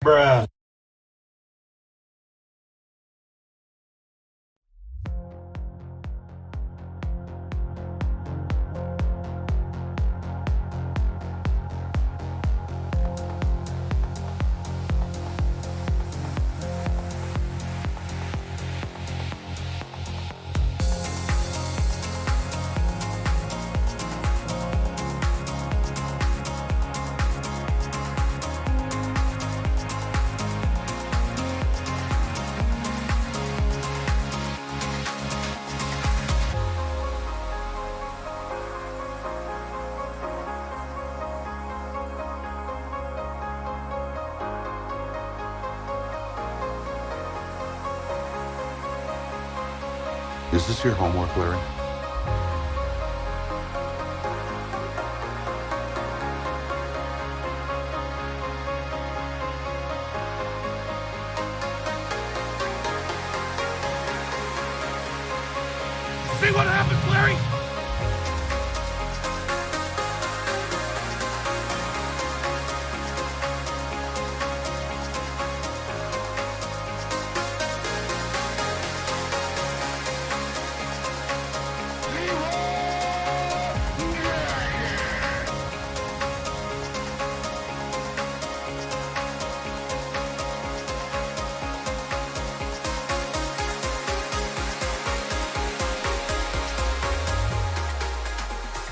Bruh. Is this your homework, Larry? See what happens, Larry?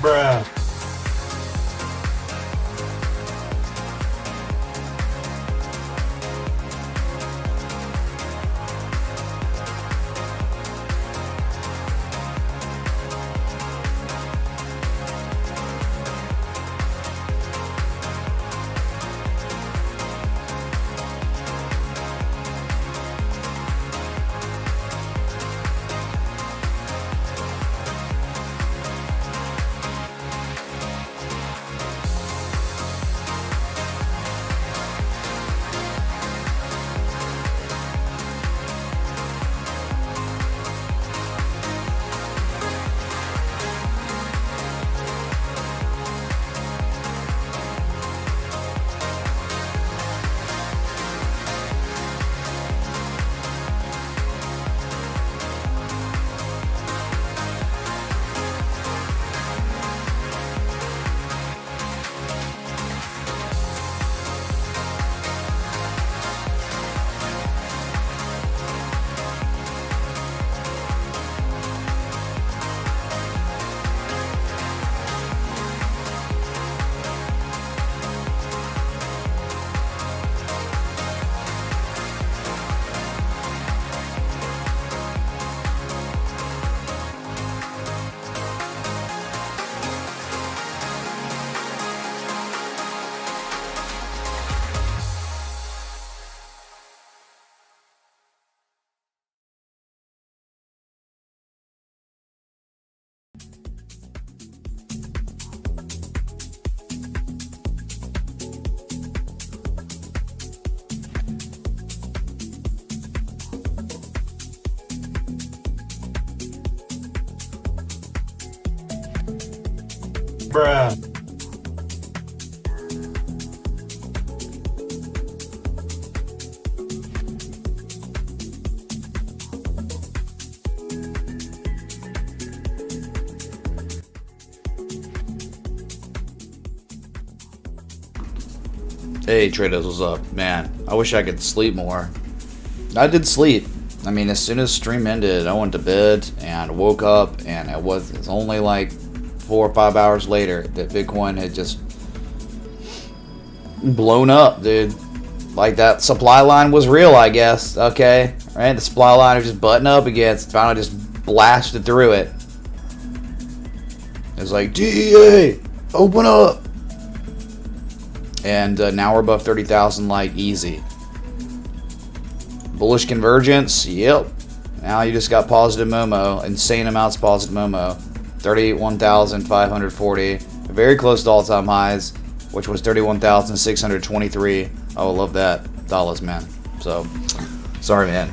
Bruh. Bruh. Hey Trados, what's up? Man, I wish I could sleep more. I did sleep. I mean, as soon as stream ended, I went to bed and woke up, and it's only like 4 or 5 hours later that Bitcoin had just blown up, dude. Like, that supply line was real, I guess. Okay, right? The supply line was just butting up against, finally just blasted through it. It's like, DEA, open up! And now we're above 30,000 like easy. Bullish convergence, yep. Now you just got positive Momo, insane amounts of positive Momo. 31,540, very close to all-time highs, which was 31,623. Oh, I love that. Dollars, man. So, sorry, man.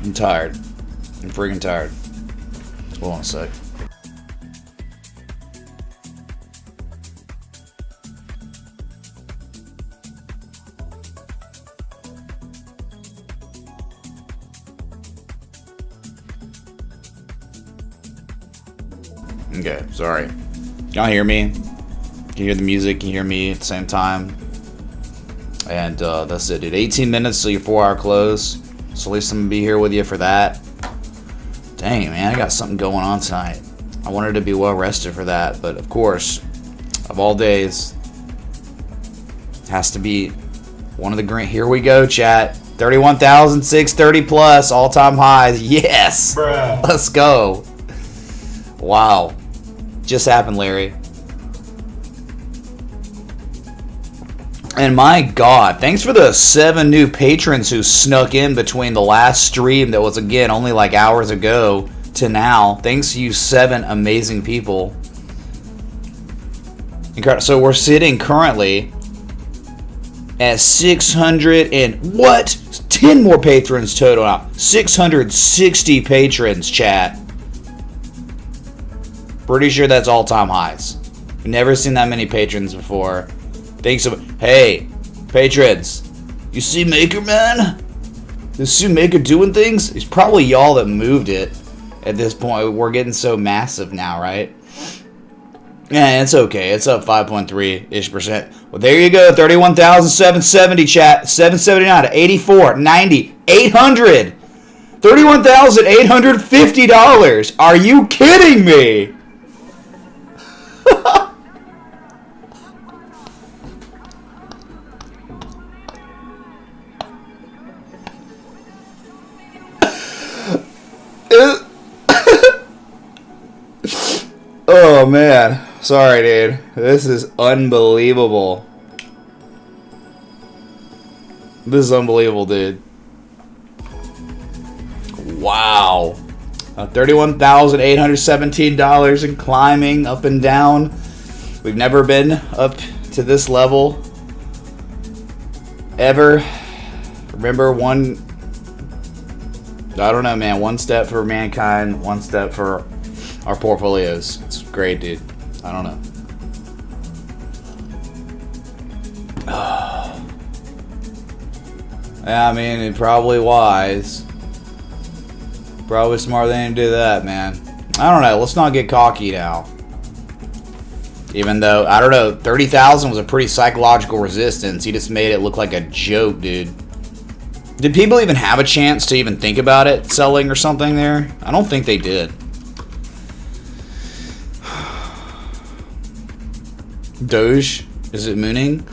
I'm tired. I'm freaking tired. Hold on a sec. Okay, sorry. Y'all hear me? Can you hear the music? Can you hear me at the same time? And that's it, dude. 18 minutes till your 4-hour close. So at least I'm going to be here with you for that. Dang, man, I got something going on tonight. I wanted to be well rested for that. But, of course, of all days, has to be one of the green. Here we go, chat. 31,630 plus all-time highs. Yes! Bruh. Let's go. Wow. Just happened, Larry. And my God, thanks for the 7 new patrons who snuck in between the last stream that was, again, only like hours ago to now. Thanks to you 7 amazing people. Incredible. So we're sitting currently at 600 and what? 10 more patrons total now. 660 patrons, chat. Pretty sure that's all-time highs. Never seen that many patrons before. Thanks so much. Hey, patrons, you see Maker, man? You see Maker doing things? It's probably y'all that moved it at this point. We're getting so massive now, right? Yeah, it's okay. It's up 5.3-ish%. Well, there you go. 31,770, chat. 779 to 84, 90, 800. $31,850. Are you kidding me? Oh, man. Sorry, dude. This is unbelievable. This is unbelievable, dude. Wow. $31,817 and climbing up and down. We've never been up to this level ever. Remember, I don't know, man. One step for mankind, one step for our portfolios. It's great, dude. I don't know. Yeah, I mean, it's probably wise. Probably smarter than to do that, man. I don't know. Let's not get cocky now. Even though, I don't know, 30,000 was a pretty psychological resistance. He just made it look like a joke, dude. Did people even have a chance to even think about it selling or something there? I don't think they did. Doge? Is it mooning?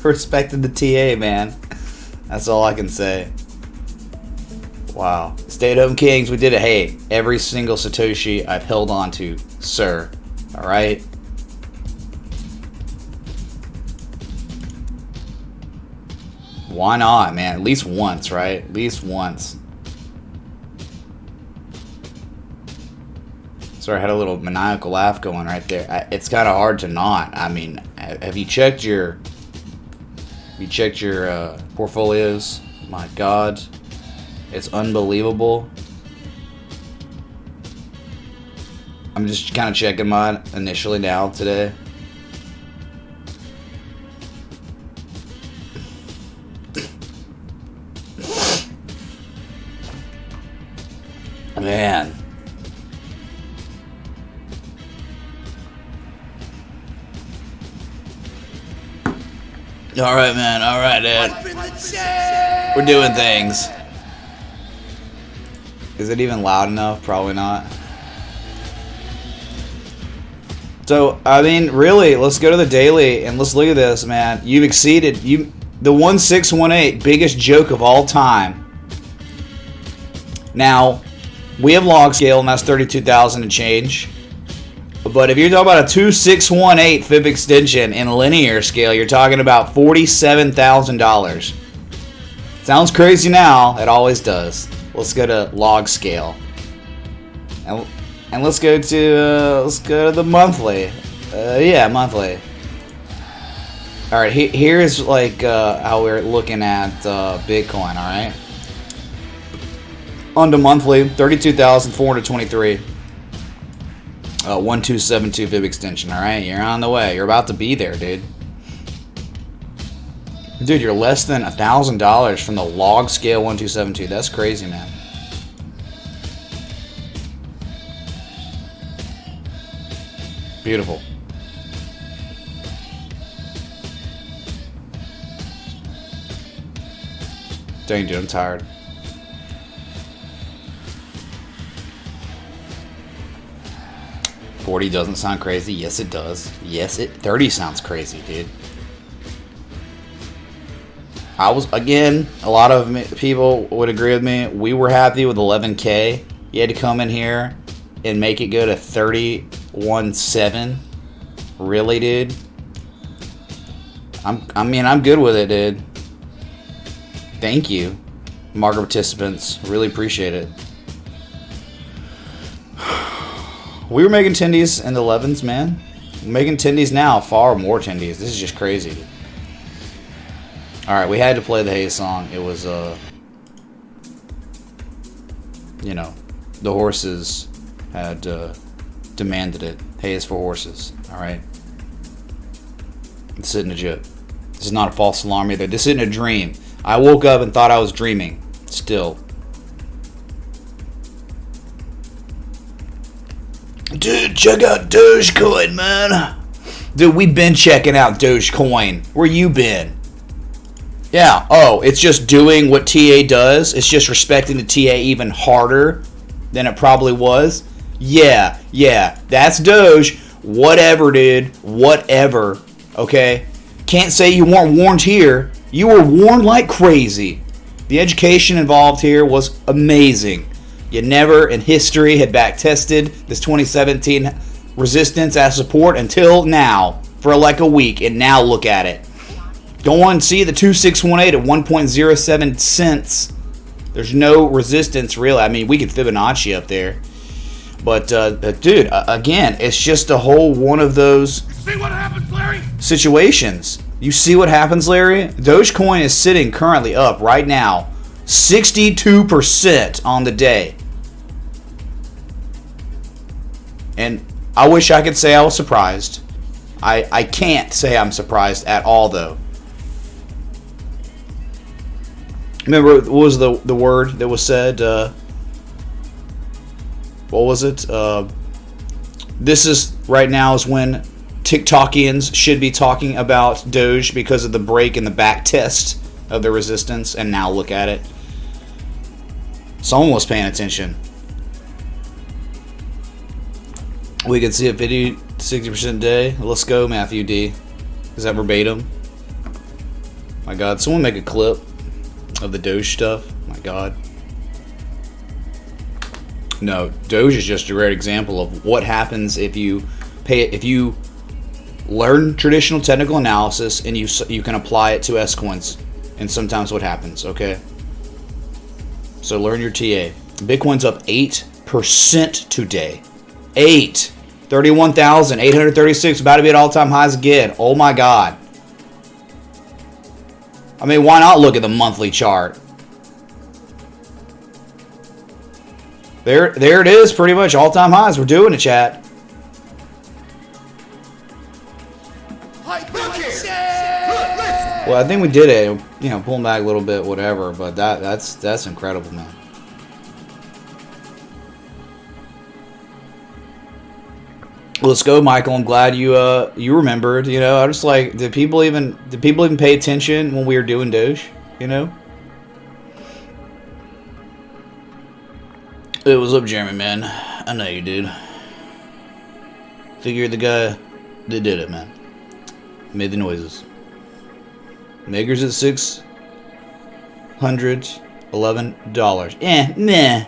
Respected the TA, man. That's all I can say. Wow. Stay-at-home kings, we did it. Hey, every single Satoshi I've held on to, sir. Alright? Why not, man? At least once, right? At least once. Sorry, I had a little maniacal laugh going right there. It's kind of hard to not. I mean, have you checked your portfolios? My God, it's unbelievable. I'm just kind of checking mine initially now today. Man. All right, man. All right, Ed. We're doing things. Is it even loud enough? Probably not. So, I mean, really, let's go to the daily and let's look at this, man. You've exceeded the 1618, biggest joke of all time. Now, we have log scale, and that's 32,000 and change. But if you're talking about a 2618 fib extension in linear scale, you're talking about $47,000. Sounds crazy now. It always does. Let's go to log scale, and let's go to the monthly. Yeah, monthly. All right, here's like how we're looking at Bitcoin. All right, on to monthly, 32,423. 1272 fib extension. All right, you're on the way. You're about to be there, dude. Dude, you're less than $1,000 from the log scale 1272. That's crazy, man. Beautiful. Dang, dude, I'm tired. $40 doesn't sound crazy. Yes, it does. Yes, it. $30 sounds crazy, dude. I was, again, a lot of people would agree with me. We were happy with 11K. You had to come in here and make it go to 31.7. Really, dude? I'm good with it, dude. Thank you, market participants. Really appreciate it. We were making tendies in the 11s, man. We're making tendies now, far more tendies. This is just crazy. Alright, we had to play the Hayes song. It was, you know, the horses had demanded it. Hayes for horses. Alright? This isn't a joke. This is not a false alarm either. This isn't a dream. I woke up and thought I was dreaming. Still. Dude, check out Dogecoin, man. Dude, we've been checking out Dogecoin. Where you been? Yeah, oh, it's just doing what TA does. It's just respecting the TA even harder than it probably was. Yeah, that's Doge. Whatever, dude. Whatever. Okay? Can't say you weren't warned here. You were warned like crazy. The education involved here was amazing. You never in history had back tested this 2017 resistance as support until now for like a week, and now look at it. Go on and see the 2618 at 1.07 cents. There's no resistance really. I mean, we can Fibonacci up there. But dude, again, it's just a whole one of those See what happens, Larry? situations. You see what happens, Larry? Dogecoin is sitting currently up right now 62% on the day. And I wish I could say I was surprised. I can't say I'm surprised at all, though. Remember, what was the word that was said? What was it? This is, right now, is when TikTokians should be talking about Doge because of the break in the back test of the resistance, and now look at it. Someone was paying attention. We can see a 50-60% day. Let's go, Matthew D. Is that verbatim? My God, someone make a clip of the Doge stuff. My God. No, Doge is just a great example of what happens if you learn traditional technical analysis and you can apply it to S-coins, and sometimes what happens, okay? So learn your TA. Bitcoin's up 8% today. 31,836, about to be at all-time highs again. Oh my God. I mean, why not look at the monthly chart? There it is, pretty much all-time highs. We're doing it, chat. Well, I think we did it. You know, pulling back a little bit, whatever. But that's incredible, man. Let's go, Michael. I'm glad you remembered. You know, I just like, did people even pay attention when we were doing Doge? You know. It was up, Jeremy, man. I know you did. Figure the guy that did it, man. Made the noises. Makers at $611.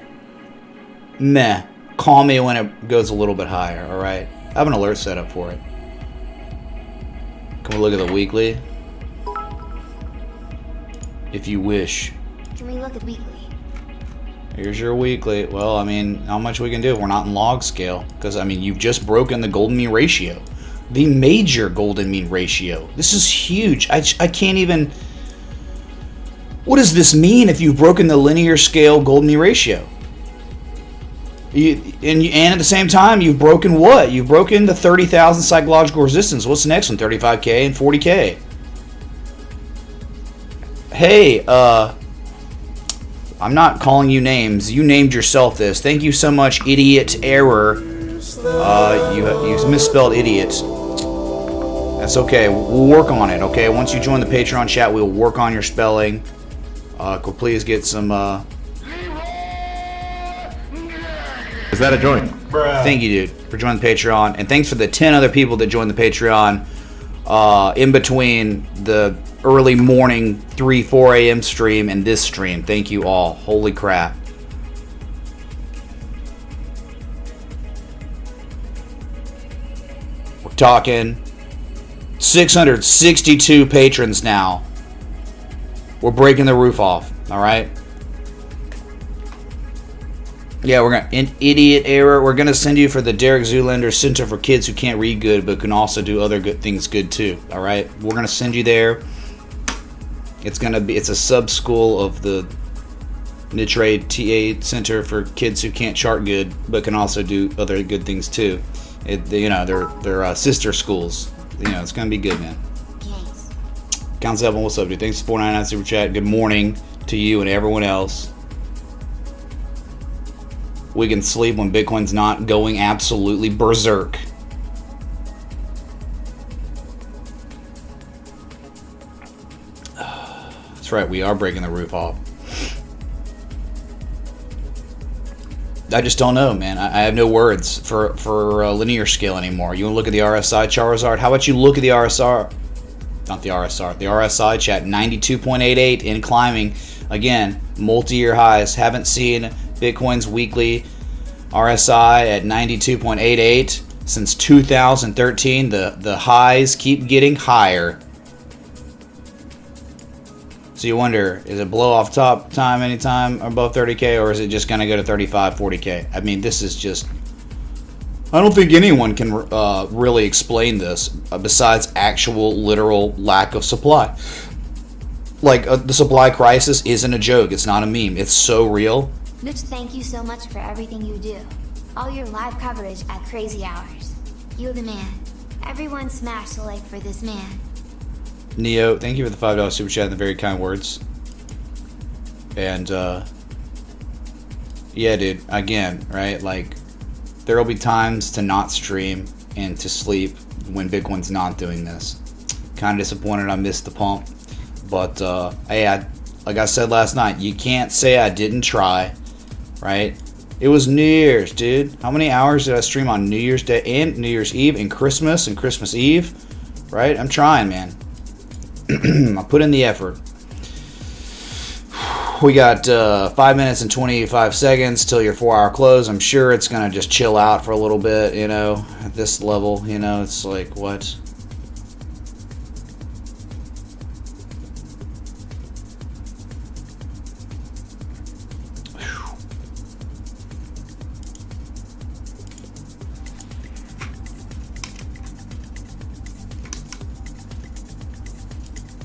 Meh. Call me when it goes a little bit higher, alright? I have an alert set up for it. Can we look at the weekly? If you wish. Can we look at weekly? Here's your weekly. Well, I mean, how much we can do if we're not in log scale? Because, I mean, you've just broken the golden mean ratio. The major golden mean ratio. This is huge. I can't even... What does this mean if you've broken the linear scale golden mean ratio? And at the same time, you've broken what? You've broken the 30,000 psychological resistance. What's the next one? 35K and 40K. Hey, I'm not calling you names. You named yourself this. Thank you so much, Idiot Error. You misspelled idiot. That's okay. We'll work on it, okay? Once you join the Patreon chat, we'll work on your spelling. Could please get some, Is that a joint? Bruh. Thank you, dude, for joining the Patreon. And thanks for the 10 other people that joined the Patreon in between the early morning 4 a.m. stream and this stream. Thank you all. Holy crap. We're talking 662 patrons now. We're breaking the roof off, all right? Yeah, we're gonna an idiot error. We're gonna send you for the Derek Zoolander Center for Kids Who Can't Read Good but can also do other good things good too. All right, we're gonna send you there. It's a sub school of the Nitre TA Center for Kids Who Can't Chart Good but can also do other good things too. They're sister schools. It's gonna be good, man. Yes. Count 7, what's up, dude? Thanks for $4.99 super chat. Good morning to you and everyone else. We can sleep when Bitcoin's not going absolutely berserk. That's right, we are breaking the roof off. I just don't know, man. I have no words for linear scale anymore. You want to look at the RSI, Charizard? How about you look at the RSR? Not the RSR. The RSI chat, 92.88 and climbing. Again, multi-year highs. Haven't seen Bitcoin's weekly RSI at 92.88 since 2013. The highs keep getting higher. So you wonder, is it blow off top time anytime above 30K, or is it just going to go to 35, 40K? I mean, this is just... I don't think anyone can really explain this besides actual literal lack of supply. Like, the supply crisis isn't a joke. It's not a meme. It's so real. Mitch, thank you so much for everything you do. All your live coverage at crazy hours. You're the man. Everyone smash the like for this man. Neo, thank you for the $5 super chat and the very kind words. And, yeah, dude, again, right? Like, there will be times to not stream and to sleep when Bitcoin's not doing this. Kind of disappointed I missed the pump. But, hey, like I said last night, you can't say I didn't try, right? It was New Year's, dude. How many hours did I stream on New Year's Day and New Year's Eve and Christmas Eve, right? I'm trying, man. I put in the effort. We got 5 minutes and 25 seconds till your 4-hour close. I'm sure it's going to just chill out for a little bit, at this level. It's like, what?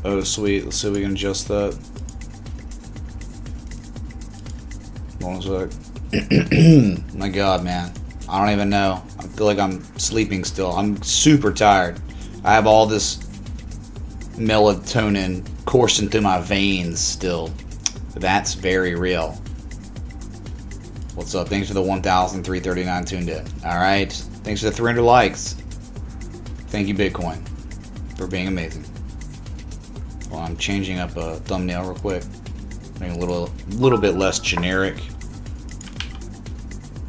Oh, sweet. Let's see if we can adjust that. One sec. My God, man. I don't even know. I feel like I'm sleeping still. I'm super tired. I have all this melatonin coursing through my veins still. That's very real. What's up? Thanks for the 1,339 tuned in. Alright. Thanks for the 300 likes. Thank you, Bitcoin, for being amazing. Well, I'm changing up a thumbnail real quick. Making a little bit less generic.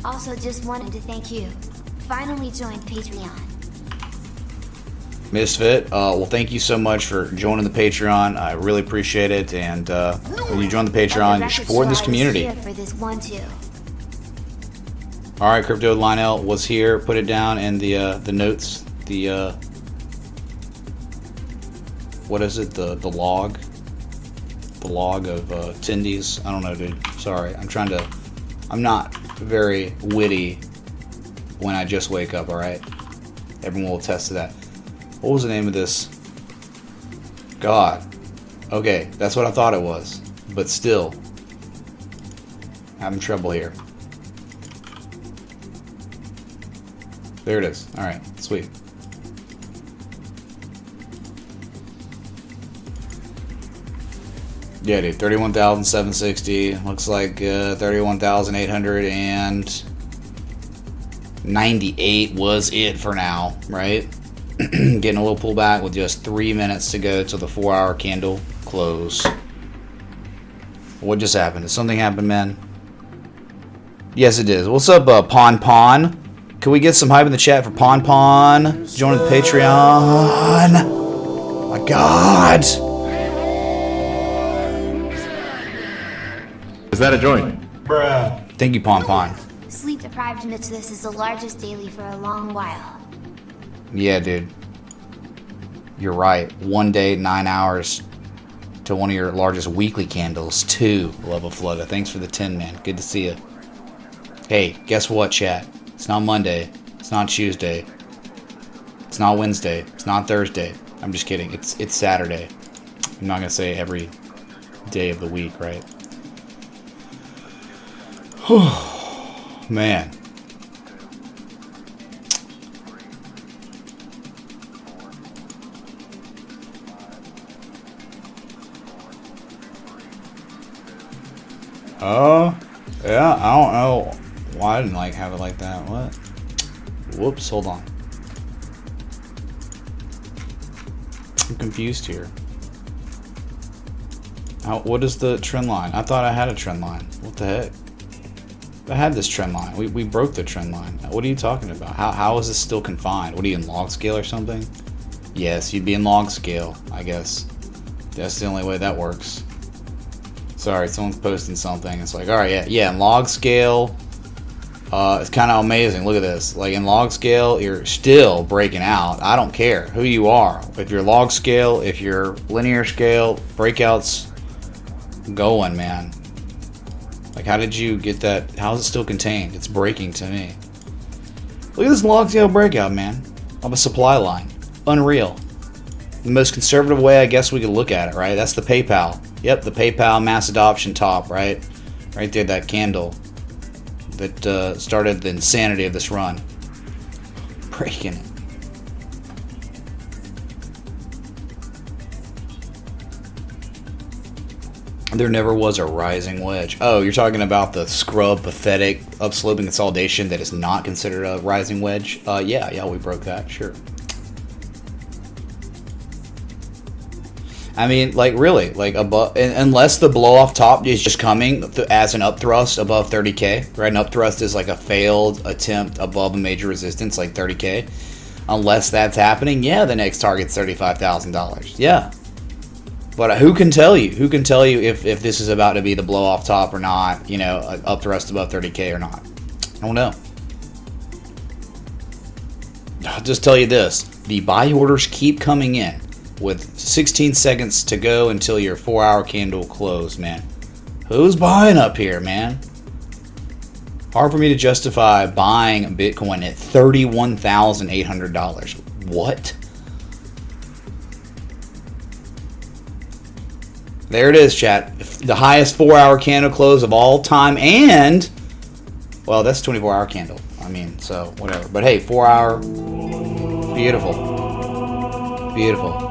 Also, just wanted to thank you. Finally joined Patreon. Misfit, well, thank you so much for joining the Patreon. I really appreciate it. And when you join the Patreon, you're supporting this community. For this one too. All right, Crypto Lionel was here. Put it down in the notes. What is it? The log? The log of attendees? I don't know, dude. Sorry. I'm not very witty when I just wake up, alright? Everyone will attest to that. What was the name of this? God. Okay, that's what I thought it was. But still, having trouble here. There it is. Alright, sweet. Yeah, dude, 31,760. Looks like 31,800 and 98 was it for now, right? Getting a little pullback with just 3 minutes to go till the 4-hour candle close. What just happened? Did something happen, man? Yes, it did. What's up, Pon Pon? Can we get some hype in the chat for Pon Pon? Join the Patreon. Oh my God. Is that a joint? Bruh. Thank you, Pon Pon. Sleep deprived admits this is the largest daily for a long while. Yeah, dude. You're right. 1 day, 9 hours to one of your largest weekly candles. 2, Love of Flugga. Thanks for the 10, man. Good to see you. Hey, guess what, chat? It's not Monday. It's not Tuesday. It's not Wednesday. It's not Thursday. I'm just kidding. It's Saturday. I'm not going to say every day of the week, right? Man. Yeah, I don't know why I didn't have it like that. What? Whoops, hold on. I'm confused here. What is the trend line? I thought I had a trend line. What the heck? I had this trend line. We broke the trend line. What are you talking about? How is this still confined? What are you, in log scale or something? Yes, you'd be in log scale, I guess. That's the only way that works. Sorry, someone's posting something. It's like, alright, yeah, in log scale, it's kind of amazing. Look at this. Like, in log scale, you're still breaking out. I don't care who you are. If you're log scale, if you're linear scale, breakouts going, man. Like, how did you get that? How is it still contained? It's breaking to me. Look at this log scale breakout, man. Of a supply line. Unreal. The most conservative way I guess we could look at it, right? That's the PayPal. Yep, the PayPal mass adoption top, right? Right there, that candle that started the insanity of this run. Breaking it. There never was a rising wedge. Oh, you're talking about the scrub, pathetic, upsloping consolidation that is not considered a rising wedge? Yeah, we broke that, sure. I mean, like, really, like, above, unless the blow off top is just coming as an up thrust above 30K, right? An up thrust is like a failed attempt above a major resistance, like 30K. Unless that's happening, yeah, the next target's $35,000. Yeah. But who can tell you? Who can tell you if this is about to be the blow off top or not, you know, up thrust above 30K or not? I don't know. I'll just tell you this. The buy orders keep coming in. With 16 seconds to go until your 4-hour candle close, man. Who's buying up here, man? Hard for me to justify buying Bitcoin at $31,800. What? There it is, chat. The highest 4-hour candle close of all time, and well, that's 24-hour candle. I mean, so whatever. But hey, 4-hour, beautiful, beautiful.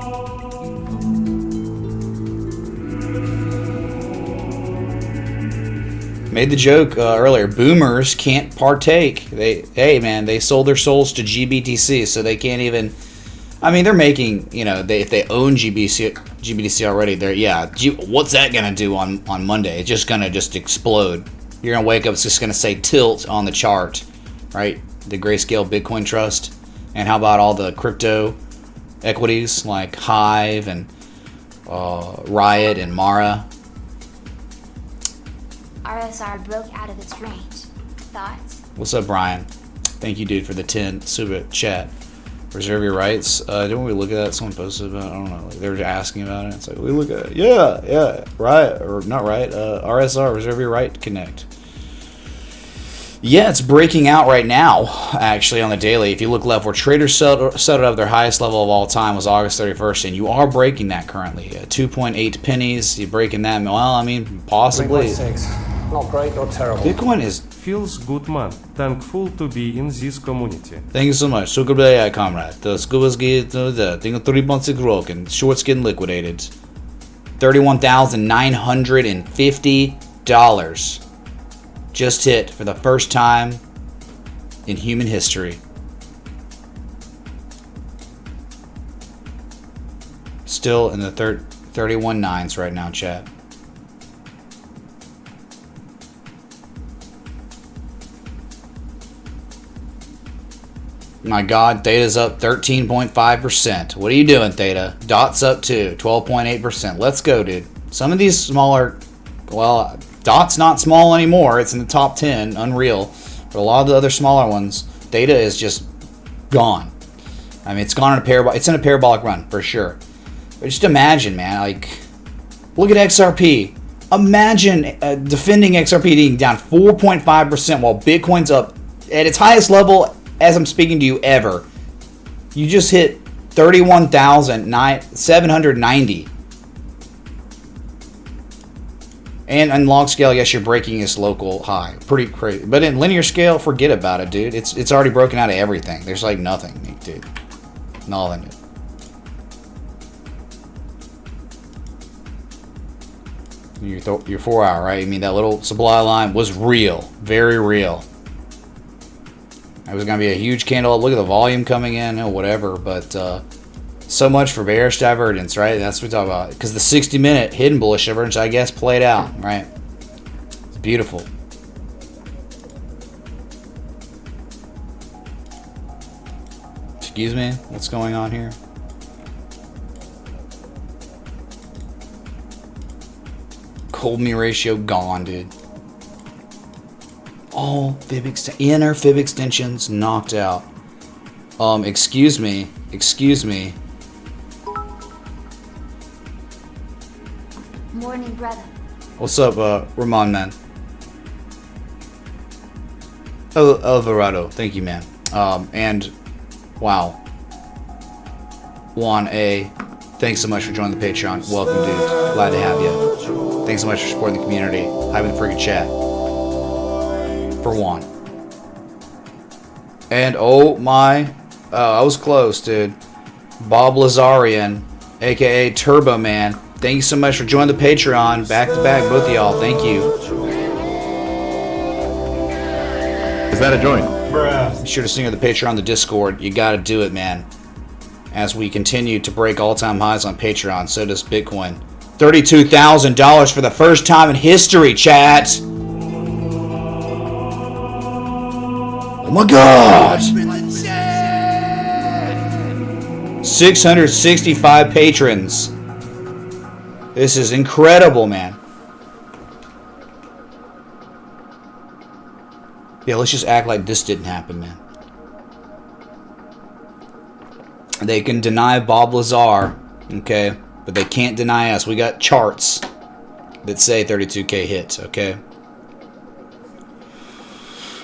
Made the joke earlier. Boomers can't partake. Hey man, they sold their souls to GBTC, so they can't even. I mean, they're making, you know, if they own GBTC already, what's that gonna do on Monday? It's just gonna explode. You're gonna wake up, it's just gonna say tilt on the chart, right? The Grayscale Bitcoin Trust, and how about all the crypto equities like Hive and Riot and Mara? RSR broke out of its range. Thoughts? What's up, Brian? Thank you, dude, for the 10 super chat. Reserve your rights. Didn't we look at that? Someone posted about it. I don't know. Like, they were asking about it. It's like, we look at it. Yeah, right. Or not right. RSR, reserve your right to connect. Yeah, it's breaking out right now, actually, on the daily. If you look left, where traders settled up their highest level of all time was August 31st, and you are breaking that currently. 2.8 pennies, you're breaking that. Well, I mean, possibly. Not great, not terrible. Bitcoin is... Feels good, man. Thankful to be in this community. Thank you so much. So good day, comrade. The scuba's getting the thing of 3 months of growth and shorts getting liquidated. $31,950 just hit for the first time in human history. Still in the 31.9s right now, chat. My God, Theta's up 13.5%. What are you doing, Theta? Dot's up too, 12.8%. Let's go, dude. Some of these smaller, well, Dot's not small anymore. It's in the top 10, unreal. But a lot of the other smaller ones, Theta is just gone. I mean, it's gone in a parabolic run for sure. But just imagine, man, like, look at XRP. Imagine defending XRP being down 4.5% while Bitcoin's up at its highest level as I'm speaking to you ever. You just hit 31,790. And on log scale, I guess you're breaking this local high. Pretty crazy. But in linear scale, forget about it, dude. It's already broken out of everything. There's like nothing, dude. Nothing. Your 4 hour, right? I mean, that little supply line was real. Very real. It was going to be a huge candle. Look at the volume coming in, whatever. But so much for bearish divergence, right? That's what we talk about. Because the 60-minute hidden bullish divergence, I guess, played out, right? It's beautiful. Excuse me? What's going on here? Cold me ratio gone, dude. All inner fib extensions knocked out. Excuse me. Morning, brother. What's up, Ramon, man? Oh, Alvarado. Thank you, man. And, wow. Juan A. Thanks so much for joining the Patreon. Welcome, dude. Glad to have you. Thanks so much for supporting the community. Having the freaking chat. For one. And oh my, I was close, dude. Bob Lazarian, aka Turbo Man. Thank you so much for joining the Patreon. Back to back, both of y'all. Thank you. Is that a joint? Bruh. Be sure to sing on the Patreon, the Discord. You gotta do it, man. As we continue to break all-time highs on Patreon, so does Bitcoin. $32,000 for the first time in history, chat. Oh my God! 665 patrons. This is incredible, man. Yeah, let's just act like this didn't happen, man. They can deny Bob Lazar, okay? But they can't deny us. We got charts that say 32K hits, okay?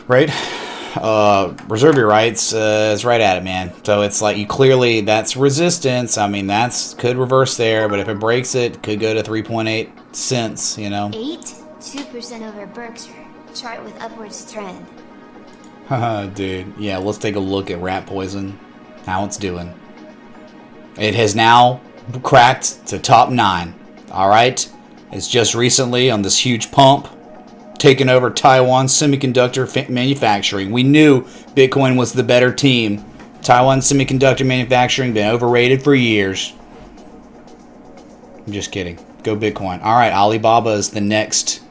Right? Reserve your rights is right at it, man. So it's like you clearly, that's resistance. I mean, that's could reverse there, but if it breaks it, could go to 3.8 cents, you know? 2% over Berkshire. Chart with upwards trend. Haha, dude. Yeah, let's take a look at rat poison. How it's doing. It has now cracked to top 9. Alright? It's just recently on this huge pump taken over Taiwan semiconductor manufacturing. We knew Bitcoin was the better team. Taiwan semiconductor manufacturing been overrated for years. I'm just kidding. Go Bitcoin. Alright, Alibaba is the next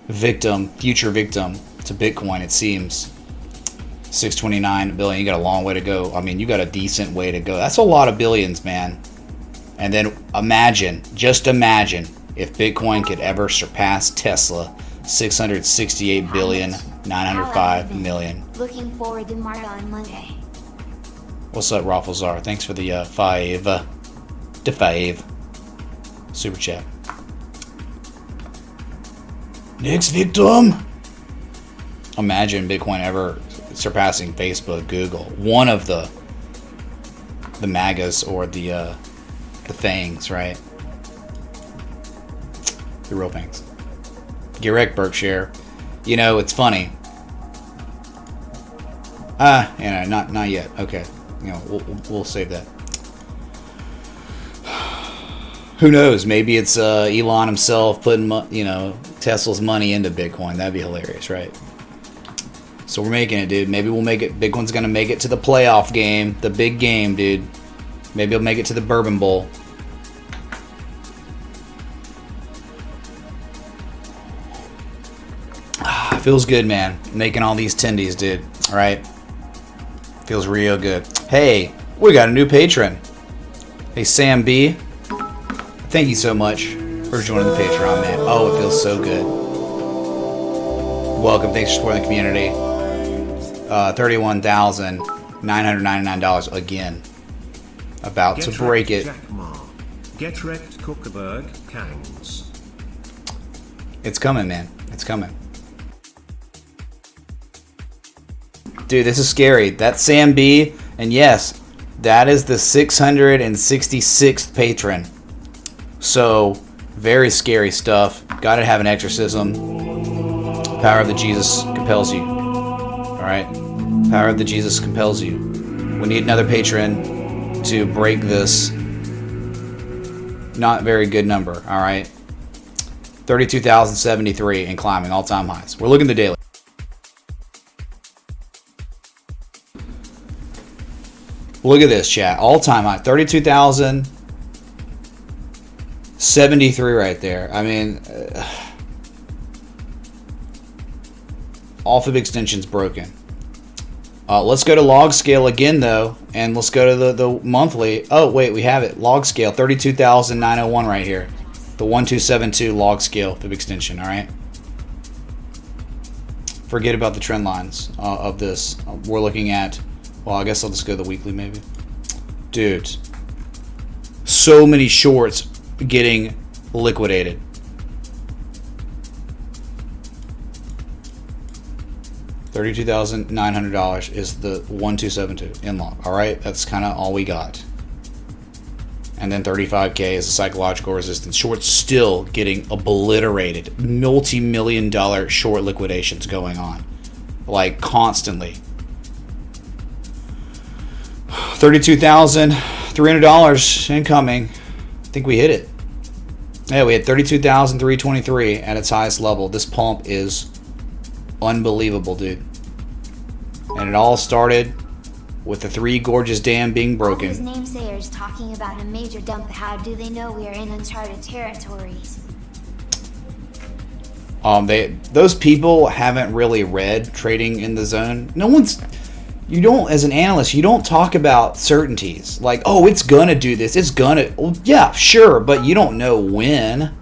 victim, future victim to Bitcoin, it seems. 629 billion. You got a long way to go. I mean, you got a decent way to go. That's a lot of billions, man. And then imagine, just imagine, if Bitcoin could ever surpass Tesla. 668 billion, 905 million. Looking forward to Marta on Monday. What's up, Rafflezar? Thanks for the 5 super chat. Next victim. Imagine Bitcoin ever surpassing Facebook, Google, one of the MAGAs or the fangs, right? The real fangs. Get wrecked, Berkshire. You know, it's funny. Not yet. Okay, you know, we'll save that. Who knows? Maybe it's Elon himself putting, Tesla's money into Bitcoin. That'd be hilarious, right? So we're making it, dude. Maybe we'll make it. Bitcoin's gonna make it to the playoff game, the big game, dude. Maybe he'll make it to the Bourbon Bowl. Feels good, man. Making all these tendies, dude. All right. Feels real good. Hey, we got a new patron. Hey, Sam B. Thank you so much for joining the Patreon, man. Oh, it feels so good. Welcome. Thanks for supporting the community. $31,999 again. About to break it. Get wrecked, Cookberg, Kangs. It's coming, man. It's coming. Dude, this is scary. That's Sam B. And yes, that is the 666th patron. So, very scary stuff. Gotta have an exorcism. Power of the Jesus compels you. Alright? Power of the Jesus compels you. We need another patron to break this not very good number. Alright? 32,073 and climbing, all-time highs. We're looking at the daily. Look at this, chat. All-time high. 32,073 right there. I mean, all fib extensions broken. Let's go to log scale again, though. And let's go to the monthly. Oh, wait, we have it. Log scale. 32,901 right here. The 1272 log scale fib extension, all right? Forget about the trend lines of this. We're looking at... Well, I guess I'll just go to the weekly maybe. Dude. So many shorts getting liquidated. $32,900 is the 1272 in log. Alright, that's kind of all we got. And then 35K is a psychological resistance. Shorts still getting obliterated. Multi-million-dollar short liquidations going on. Like, constantly. $32,300 incoming. I think we hit it. Yeah, we had 32,323 at its highest level. This pump is unbelievable, dude. And it all started with the Three Gorges Dam being broken. All these namesayers talking about a major dump. How do they know we are in uncharted territories? Those people haven't really read Trading in the Zone. No one's... You don't, as an analyst, you don't talk about certainties. Like, oh, it's gonna do this. It's gonna... Well, yeah, sure, but you don't know when.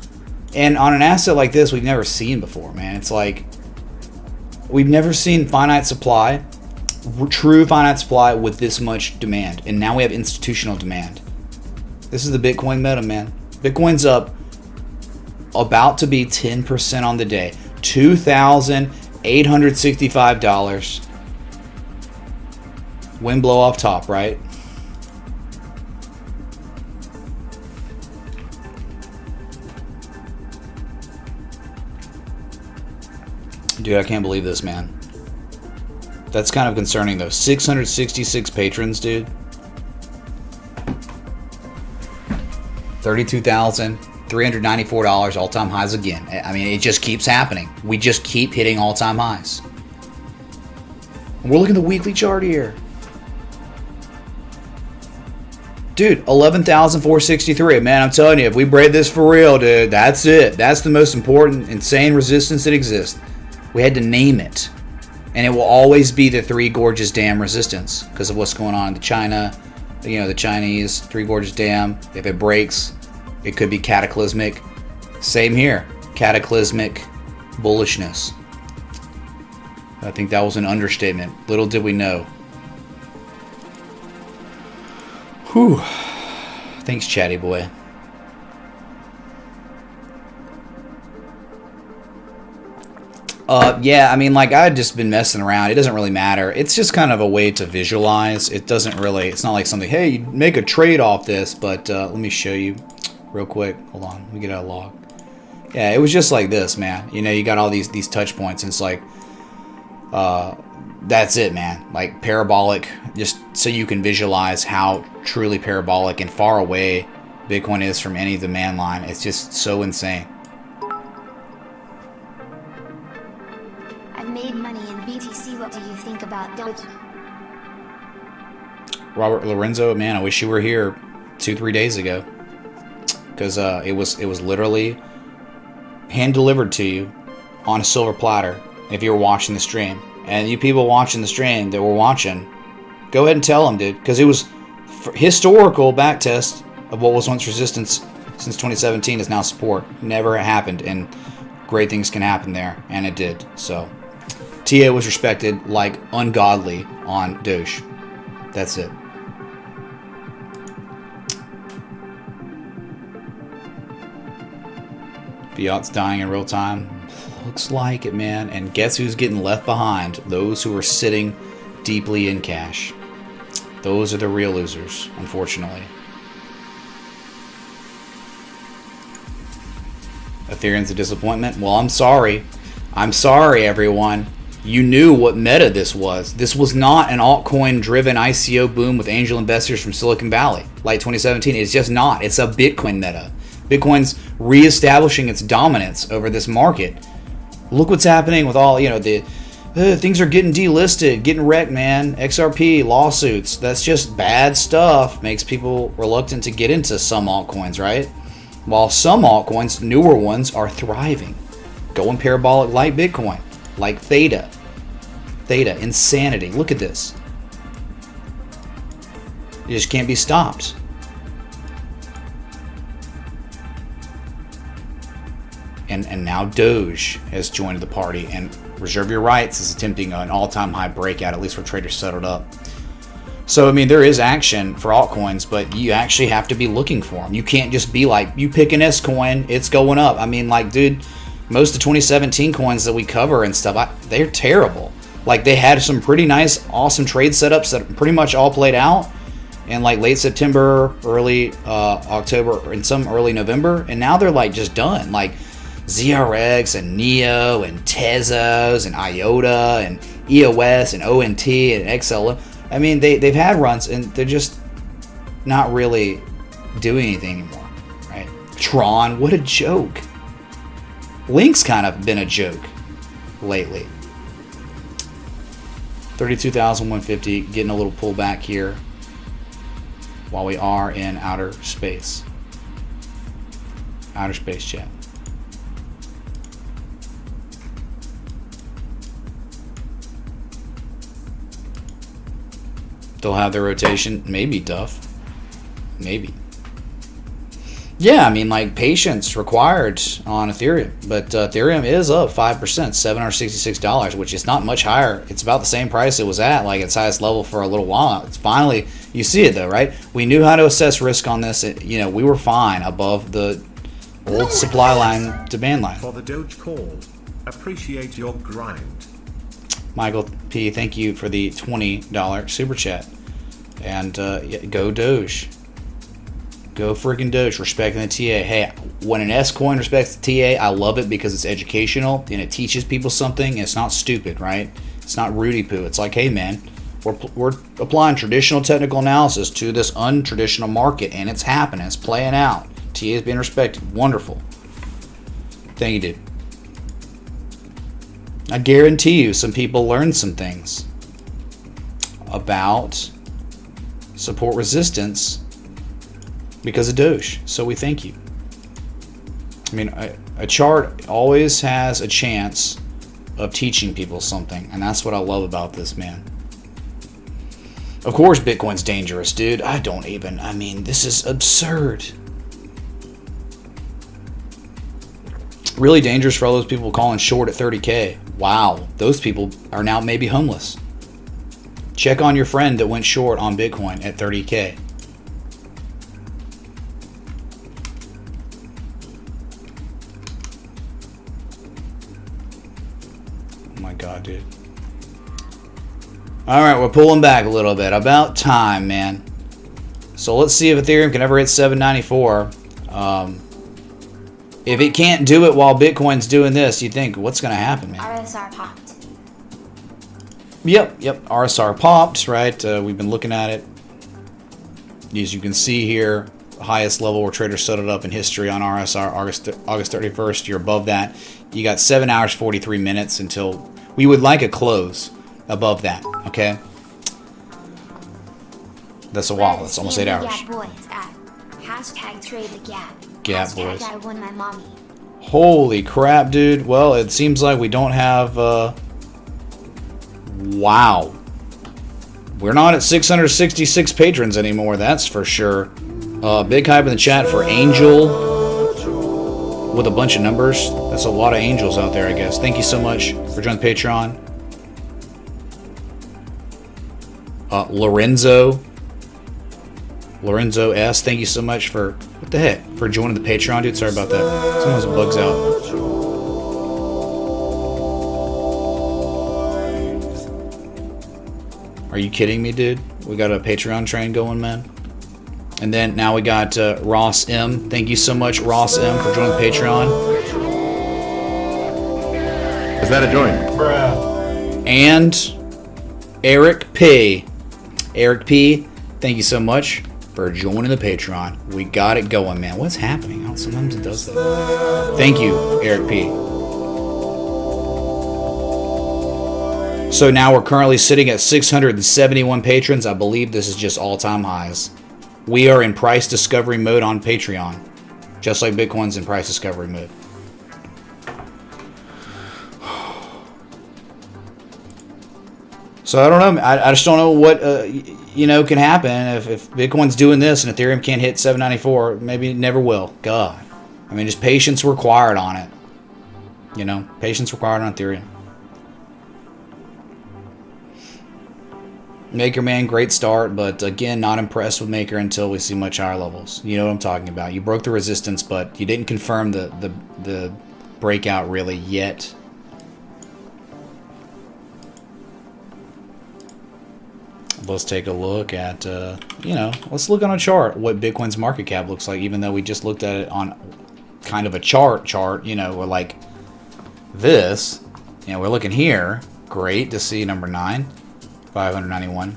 And on an asset like this, we've never seen before, man. It's like... We've never seen finite supply. True finite supply with this much demand. And now we have institutional demand. This is the Bitcoin meta, man. Bitcoin's up about to be 10% on the day. $2,865. Wind blow off top, right? Dude, I can't believe this, man. That's kind of concerning, though. 666 patrons, dude. $32,394, all-time highs again. I mean, it just keeps happening. We just keep hitting all-time highs. And we're looking at the weekly chart here. Dude, 11,463. Man, I'm telling you, if we break this for real, dude, that's it. That's the most important, insane resistance that exists. We had to name it. And it will always be the Three Gorges Dam resistance because of what's going on in China. You know, the Chinese Three Gorges Dam. If it breaks, it could be cataclysmic. Same here. Cataclysmic bullishness. I think that was an understatement. Little did we know. Whew. Thanks, chatty boy. Yeah, I mean, like, I had just been messing around. It doesn't really matter. It's just kind of a way to visualize. It doesn't really, it's not like something, hey, you make a trade off this, but let me show you real quick. Hold on, let me get out a log. Yeah, it was just like this, man. You know, you got all these touch points, and it's like, that's it, man. Like, parabolic, just so you can visualize how truly parabolic and far away Bitcoin is from any demand line. It's just so insane. I've made money in BTC. What do about Doge? Robert Lorenzo, man, I wish you were here 2-3 days ago, because it was literally hand delivered to you on a silver platter. If you were watching the stream, and you people watching the stream that were watching, go ahead and tell them, dude, because it was historical backtest of what was once resistance since 2017 is now support. Never happened, and great things can happen there, and it did. So TA was respected like ungodly on Doge. That's it. Fiat's dying in real time. Looks like it, man. And guess who's getting left behind? Those who are sitting deeply in cash. Those are the real losers, unfortunately. Ethereum's a disappointment. Well, I'm sorry. I'm sorry, everyone. You knew what meta this was. This was not an altcoin-driven ICO boom with angel investors from Silicon Valley like 2017. It's just not. It's a Bitcoin meta. Bitcoin's reestablishing its dominance over this market. Look what's happening with all, the things are getting delisted, getting wrecked, man. XRP, lawsuits. That's just bad stuff. Makes people reluctant to get into some altcoins, right? While some altcoins, newer ones, are thriving. Going parabolic like Bitcoin, like Theta. Theta, insanity. Look at this. It just can't be stopped. And now Doge has joined the party, and Reserve Your Rights is attempting an all-time high breakout, at least where traders settled up. So, I mean, there is action for altcoins, but you actually have to be looking for them. You can't just be like, you pick an S coin, it's going up. I mean, like, dude, most of the 2017 coins that we cover and stuff, they're terrible. Like, they had some pretty nice, awesome trade setups that pretty much all played out in like late September, early October, and some early November, and now they're like just done. Like ZRX and Neo and Tezos and IOTA and EOS and ONT and XL. I mean, they've had runs and they're just not really doing anything anymore, right? Tron, what a joke. Link's kind of been a joke lately. 32,150, getting a little pullback here while we are in outer space. Outer space chat. They'll have their rotation. Maybe, Duff. Maybe. Yeah, I mean, like, patience required on Ethereum. But Ethereum is up 5%, $766, which is not much higher. It's about the same price it was at, like its highest level for a little while. It's finally, you see it though, right? We knew how to assess risk on this. We were fine above the old supply line, demand line. For the Doge call, appreciate your grind. Michael P, thank you for the $20 super chat. And go Doge. Go freaking Doge, respecting the TA. Hey, when an S coin respects the TA, I love it because it's educational and it teaches people something. And it's not stupid, right? It's not Rudy poo. It's like, hey man, we're applying traditional technical analysis to this untraditional market, and it's happening. It's playing out. TA is being respected. Wonderful. Thank you, dude. I guarantee you, some people learned some things about support resistance because of Doge. So we thank you. I mean, a chart always has a chance of teaching people something, and that's what I love about this, man. Of course Bitcoin's dangerous, dude. I mean, this is absurd. Really dangerous for all those people calling short at 30K. Wow, those people are now maybe homeless. Check on your friend that went short on Bitcoin at 30K. Oh my God, dude. All right, we're pulling back a little bit. About time, man. So let's see if Ethereum can ever hit 794. If it can't do it while Bitcoin's doing this, you think, what's going to happen, man? RSR popped. Yep. RSR popped, right? We've been looking at it. As you can see here, the highest level where traders settled up in history on RSR, August 31st. You're above that. You got 7 hours, 43 minutes until we would like a close. above that, okay? That's a while. That's almost 8 hours. Gap boys at hashtag trade the gap. Gap Hashtag boys. I won my mommy. Holy crap, dude. Well, it seems like we don't have... Wow. We're not at 666 patrons anymore, that's for sure. Big hype in the chat for Angel with a bunch of numbers. That's a lot of angels out there, I guess. Thank you so much for joining the Patreon. Lorenzo S, thank you so much for... What the heck? For joining the Patreon, dude. Sorry about that. Sometimes it bugs out. Are you kidding me, dude? We got a Patreon train going, man. And then now we got Ross M. Thank you so much, Ross M, for joining the Patreon. Is that a join? Bruh. And Eric P. Eric P, thank you so much for joining the Patreon. We got it going, man. What's happening? Oh, sometimes it does that. Thank you, Eric P. So now we're currently sitting at 671 patrons. I believe this is just all-time highs. We are in price discovery mode on Patreon. Just like Bitcoin's in price discovery mode. So I don't know. I just don't know what can happen if Bitcoin's doing this and Ethereum can't hit 794. Maybe it never will. God, I mean, just patience required on it. Patience required on Ethereum. Maker, man, great start, but again, not impressed with Maker until we see much higher levels. You know what I'm talking about. You broke the resistance, but you didn't confirm the breakout really yet. Let's take a look at, let's look on a chart what Bitcoin's market cap looks like, even though we just looked at it on kind of a chart, we're like this. We're looking here. Great to see number 9. 591,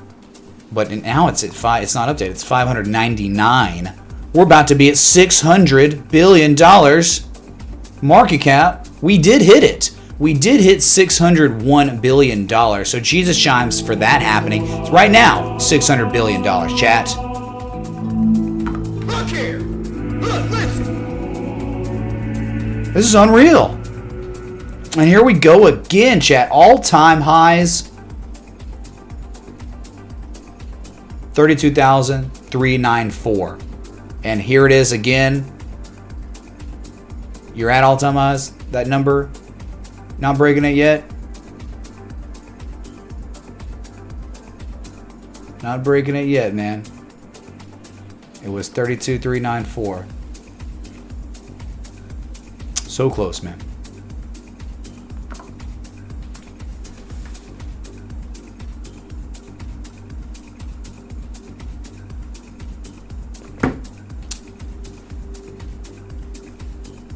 but now it's at 5. It's not updated. It's 599. We're about to be at $600 billion market cap. We did hit it. We did hit $601 billion. So Jesus chimes for that happening. It's right now, $600 billion. Chat. Look here. Look, listen. This is unreal. And here we go again, chat. All-time highs. 32,394. And here it is again. You're at all-time highs. That number, not breaking it yet. Not breaking it yet, man. It was 32,394. So close, man.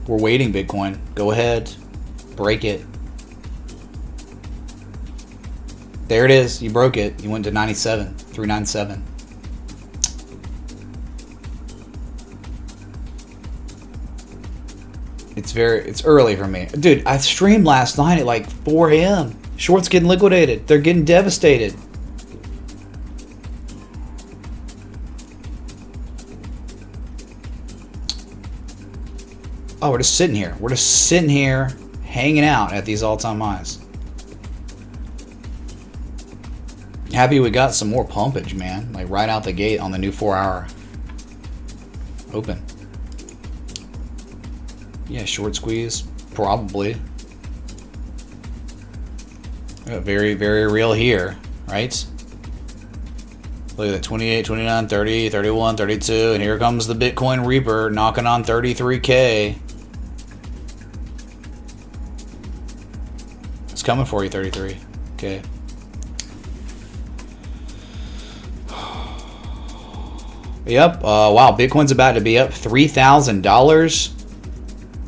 We're waiting, Bitcoin. Go ahead. Break it. There it is. You broke it. You went to 97. 397. It's early for me. Dude, I streamed last night at like 4 a.m. Shorts getting liquidated. They're getting devastated. Oh, we're just sitting here. We're just sitting here, hanging out at these all-time highs. Happy we got some more pumpage, man. Like right out the gate on the new 4-hour open. Yeah, short squeeze, probably. Very, very real here, right? Look at that, 28, 29, 30, 31, 32, and here comes the Bitcoin Reaper knocking on 33K. It's coming for you, 33. Okay. Yep. Wow. Bitcoin's about to be up $3,000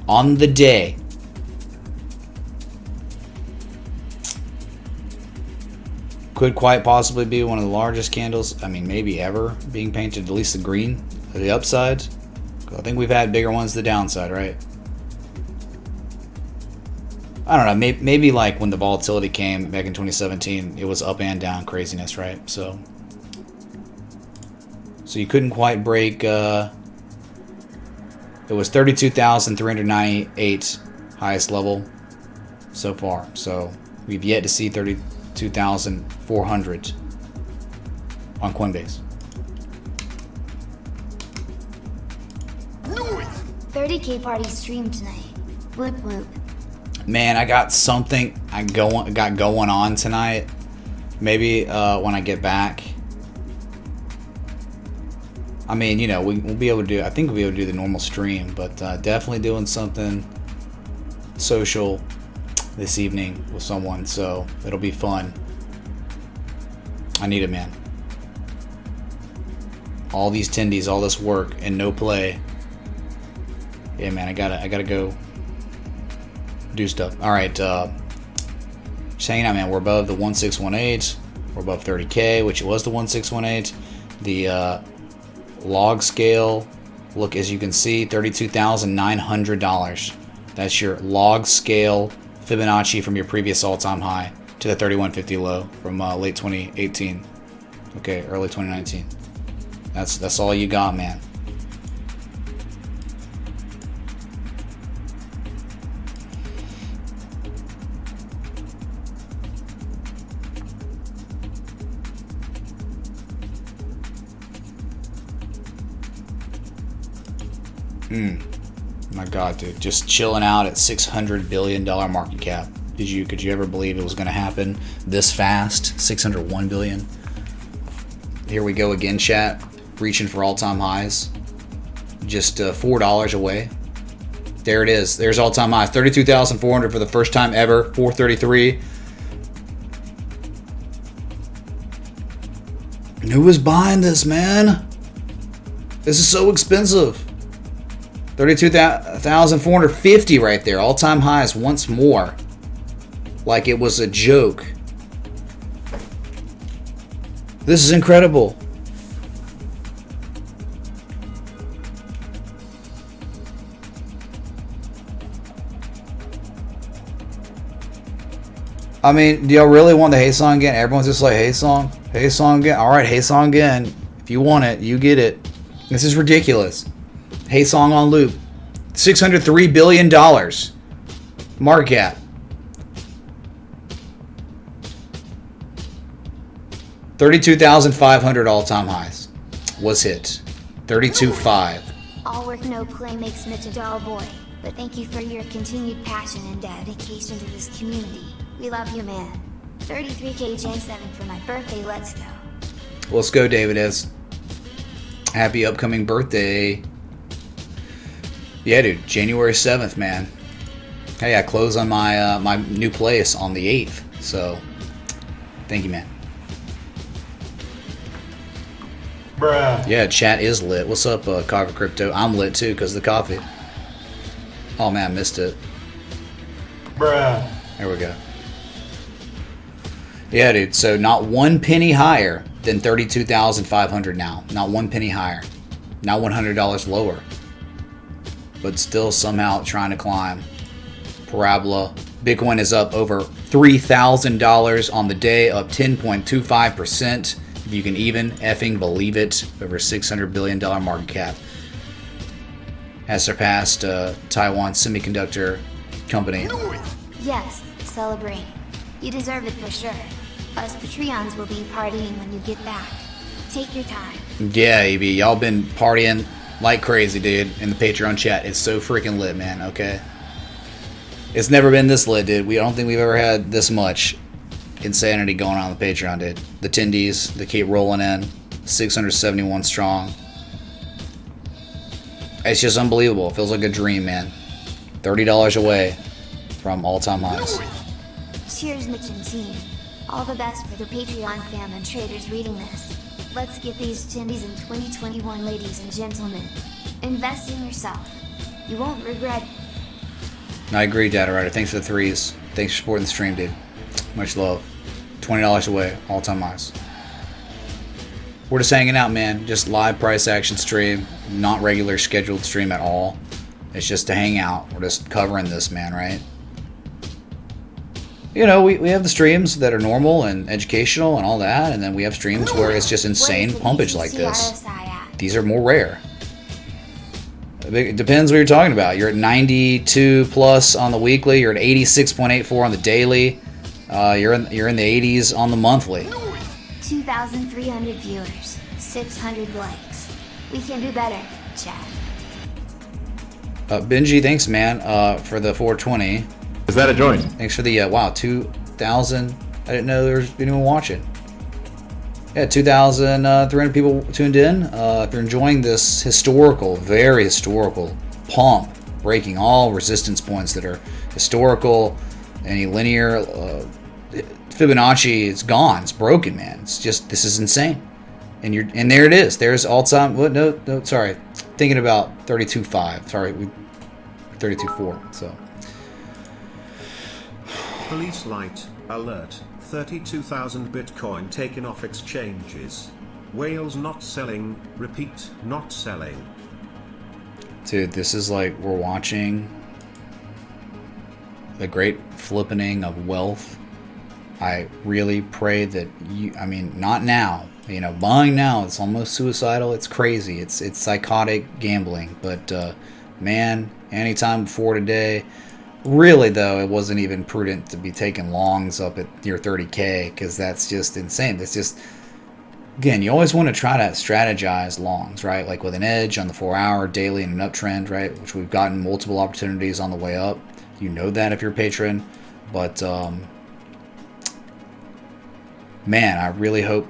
on the day. Could quite possibly be one of the largest candles, I mean, maybe ever, being painted, at least the green, the upside. I think we've had bigger ones the downside, right? I don't know, maybe like when the volatility came back in 2017, it was up and down craziness, right? So you couldn't quite break, it was 32,398 highest level so far. So we've yet to see 32,400 on Coinbase. 30K party stream tonight. Whoop whoop. Man, I got something got going on tonight. Maybe when I get back. I mean, you know, we'll be able to do. I think we'll be able to do the normal stream, but definitely doing something social this evening with someone. So it'll be fun. I need it, man. All these tendies, all this work, and no play. Yeah, man, I gotta go do stuff. All right, just hanging out, man. We're above the 1618. We're above 30K, which was the 1618. The log scale, look, as you can see, $32,900. That's your log scale Fibonacci from your previous all-time high to the 3150 low from late 2018. Okay, early 2019. That's all you got, man. My God, dude, just chilling out at $600 billion market cap. Could you ever believe it was going to happen this fast? 601 billion. Here we go again, chat. Reaching for all-time highs. Just $4 away. There it is. There's all-time highs. 32,400 for the first time ever. 433. And who was buying this, man? This is so expensive. 32,450 right there. All-time highs once more. Like it was a joke. This is incredible. I mean, do y'all really want the Hey song again? Everyone's just like, Hey song again. All right, Hey song again. If you want it, you get it. This is ridiculous. Hey song on loop. $603 billion. Market cap. 32,500 all-time highs. Was hit. 32.5. All work, no play makes Mitch a dull boy. But thank you for your continued passion and dedication to this community. We love you, man. 33K Gen 7 for my birthday. Let's go. Let's go, David S. Happy upcoming birthday. Yeah, dude. January 7th, man. Hey, I close on my my new place on the 8th. So, thank you, man. Bruh. Yeah, chat is lit. What's up, Coffee Crypto? I'm lit too because of the coffee. Oh man, I missed it. Bruh. There we go. Yeah, dude. So not one penny higher than 32,500 now. Not one penny higher. Not $100 lower. But still somehow trying to climb. Parabola. Bitcoin is up over $3,000 on the day, up 10.25%. If you can even effing believe it, over $600 billion market cap. Has surpassed Taiwan Semiconductor Company. Yes, celebrate. You deserve it for sure. Us Patreons will be partying when you get back. Take your time. Yeah, EB, y'all been partying like crazy, dude. In the Patreon chat, it's so freaking lit, man. Okay, it's never been this lit, dude. I don't think we've ever had this much insanity going on the Patreon, dude. The tendies, they keep rolling in. 671 strong. It's just unbelievable. It feels like a dream, man. $30 away from all-time highs. Cheers, Mitch and team. All the best for the Patreon fam and traders reading this. Let's get these tendies in 2021, ladies and gentlemen. Invest in yourself. You won't regret it. I agree, Data Rider. Thanks for the threes. Thanks for supporting the stream, dude. Much love. $20 away, all-time highs. We're just hanging out, man. Just live price action stream. Not regular scheduled stream at all. It's just to hang out. We're just covering this, man, right? you know, we have the streams that are normal and educational and all that, and then we have streams where it's just insane pumpage like this. These are more rare. It depends what you're talking about. You're at 92 plus on the weekly. You're at 86.84 on the daily. You're in the 80s on the monthly. 2,300 viewers, 600 likes. We can do better, chat. Benji, thanks, man, for the 420. Is that a joint? Thanks for the, wow, 2,000. I didn't know there was anyone watching. Yeah, 2,300 people tuned in. If you're enjoying this historical, very historical pump, breaking all resistance points that are historical, any linear, Fibonacci, it's gone. It's broken, man. It's just, this is insane. And there it is. There's all-time, what, no, sorry. Thinking about 32.5. Sorry, 32.4, so. Police light, alert, 32,000 Bitcoin taken off exchanges. Whales not selling, repeat, not selling. Dude, this is like we're watching the great flippening of wealth. I really pray that I mean, not now. You know, buying now, it's almost suicidal. It's crazy. It's psychotic gambling. But, man, anytime before today... Really, though, it wasn't even prudent to be taking longs up at near 30K because that's just insane. That's just, again, you always want to try to strategize longs, right? Like with an edge on the 4-hour, daily, and an uptrend, right? Which we've gotten multiple opportunities on the way up. You know that if you're a patron. But, man, I really hope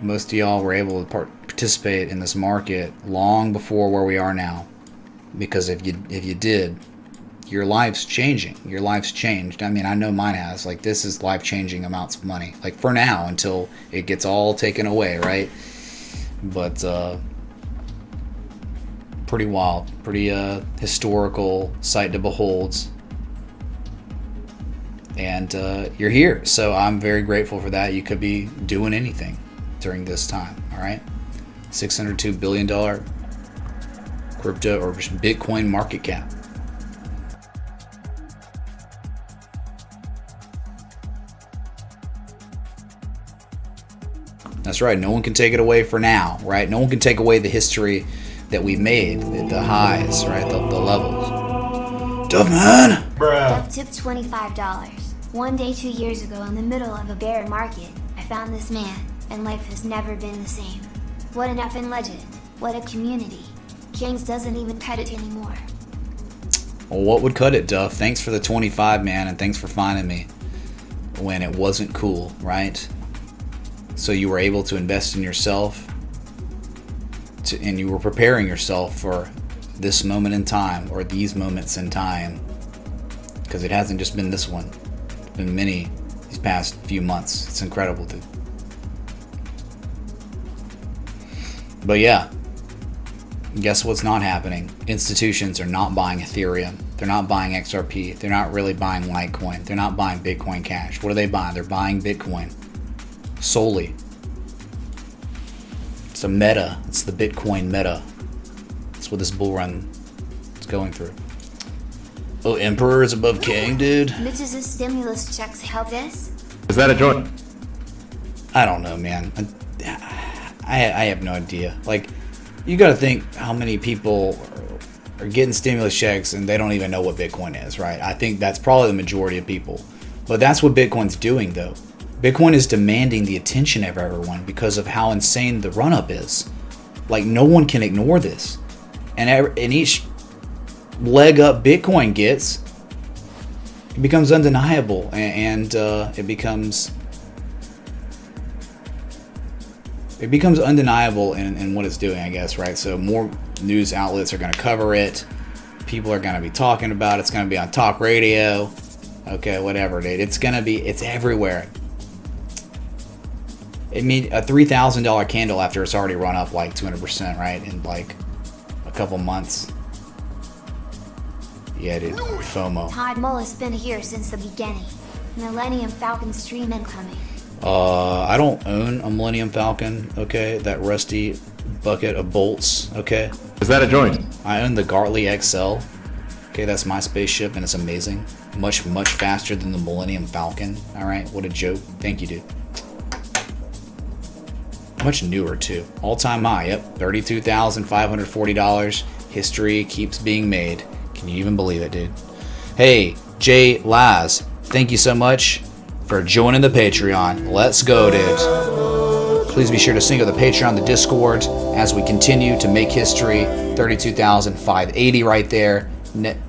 most of y'all were able to participate in this market long before where we are now. Because if you did... your life's changing. Your life's changed. I mean, I know mine has. Like, this is life-changing amounts of money. Like, for now, until it gets all taken away, right? But, pretty wild. Pretty, historical sight to behold. And, you're here. So, I'm very grateful for that. You could be doing anything during this time, all right? $602 billion crypto or Bitcoin market cap. That's right. No one can take it away for now, right? No one can take away the history that we've made, the highs, right? The levels. Tough man. Duff tipped $25. One day 2 years ago, in the middle of a bear market, I found this man, and life has never been the same. What an effing legend. What a community. Kings doesn't even cut it anymore. Well, what would cut it, Duff? Thanks for the 25, man, and thanks for finding me when it wasn't cool, right? So you were able to invest in yourself, and you were preparing yourself for this moment in time, or these moments in time, because it hasn't just been this one. It's been many these past few months. It's incredible, dude. But yeah, guess what's not happening? Institutions are not buying Ethereum. They're not buying XRP. They're not really buying Litecoin. They're not buying Bitcoin Cash. What are they buying? They're buying Bitcoin. Solely. It's a meta. It's the Bitcoin meta. That's what this bull run is going through. Oh, Emperor is above King, dude. Mitch's stimulus checks help this? Is that a joint? I don't know, man. I have no idea. Like, you got to think how many people are getting stimulus checks and they don't even know what Bitcoin is, right? I think that's probably the majority of people. But that's what Bitcoin's doing, though. Bitcoin is demanding the attention of everyone because of how insane the run-up is. Like, no one can ignore this. And each leg up Bitcoin gets, it becomes undeniable, and it becomes undeniable in what it's doing, I guess, right? So more news outlets are going to cover it. People are going to be talking about it. It's going to be on talk radio. Okay, whatever, dude. It's everywhere. I mean, a $3,000 candle after it's already run up like 200%, right? In like a couple months. Yeah, dude. FOMO. Todd Mull has been here since the beginning. Millennium Falcon stream incoming. I don't own a Millennium Falcon, okay? That rusty bucket of bolts, okay? Is that a joint? I own the Gartley XL. Okay, that's my spaceship, and it's amazing. Much, much faster than the Millennium Falcon. All right, what a joke. Thank you, dude. Much newer, too. All-time high, yep. $32,540. History keeps being made. Can you even believe it, dude? Hey, Jay Laz, thank you so much for joining the Patreon. Let's go, dude. Please be sure to sync up the Patreon, the Discord, as we continue to make history. 32,580 right there.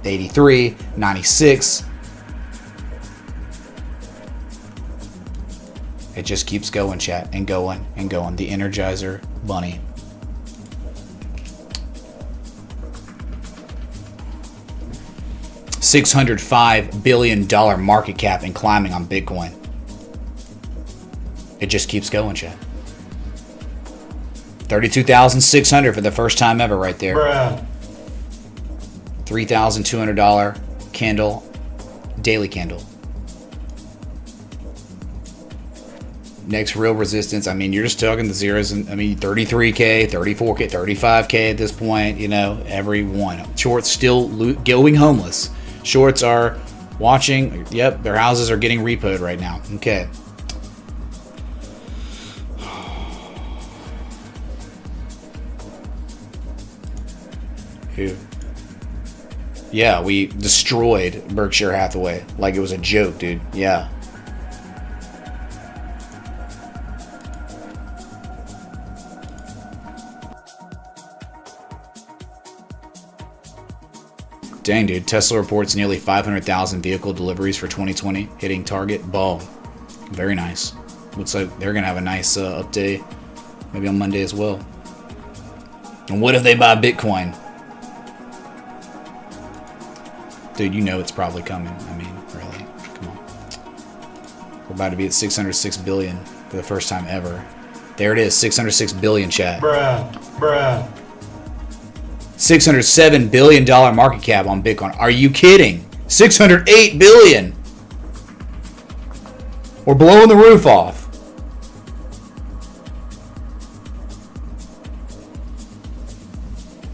83, 96. It just keeps going, chat, and going and going. The Energizer Bunny. $605 billion market cap and climbing on Bitcoin. It just keeps going, chat. 32,600 for the first time ever right there. Bruh. $3,200 candle, daily candle. Next real resistance, I mean, you're just talking the zeros, and I mean, 33K, 34K, 35K at this point, you know, every one. Shorts still going homeless. Shorts are watching, yep, their houses are getting repoed right now. Okay. Ew. Yeah, we destroyed Berkshire Hathaway like it was a joke, dude. Yeah. Dang, dude. Tesla reports nearly 500,000 vehicle deliveries for 2020, hitting target. Boom. Very nice. Looks like they're going to have a nice update maybe on Monday as well. And what if they buy Bitcoin? Dude, you know it's probably coming. I mean, really. Come on. We're about to be at 606 billion for the first time ever. There it is, 606 billion, chat. Bruh. Bruh. $607 billion market cap on Bitcoin. Are you kidding? $608 billion. We're blowing the roof off.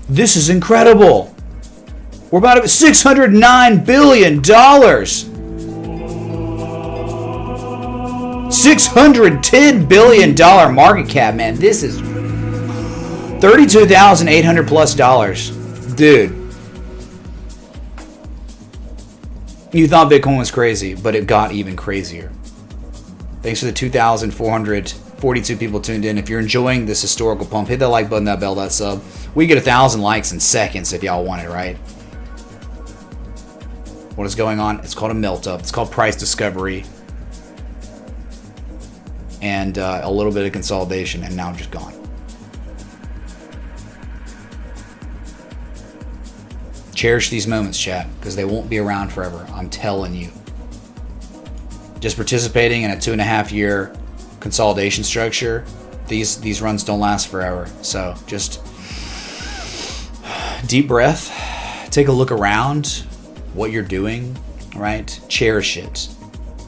This is incredible. We're about to $609 billion. $610 billion market cap, man. This is $32,800 plus dollars. Dude. You thought Bitcoin was crazy, but it got even crazier. Thanks for the 2,442 people tuned in. If you're enjoying this historical pump, hit that like button, that bell, that sub. We get 1,000 likes in seconds if y'all want it, right? What is going on? It's called a melt up. It's called price discovery. And a little bit of consolidation, and now I'm just gone. Cherish these moments, chat, because they won't be around forever. I'm telling you. Just participating in a 2.5 year consolidation structure, these runs don't last forever. So just deep breath, take a look around what you're doing, right? Cherish it.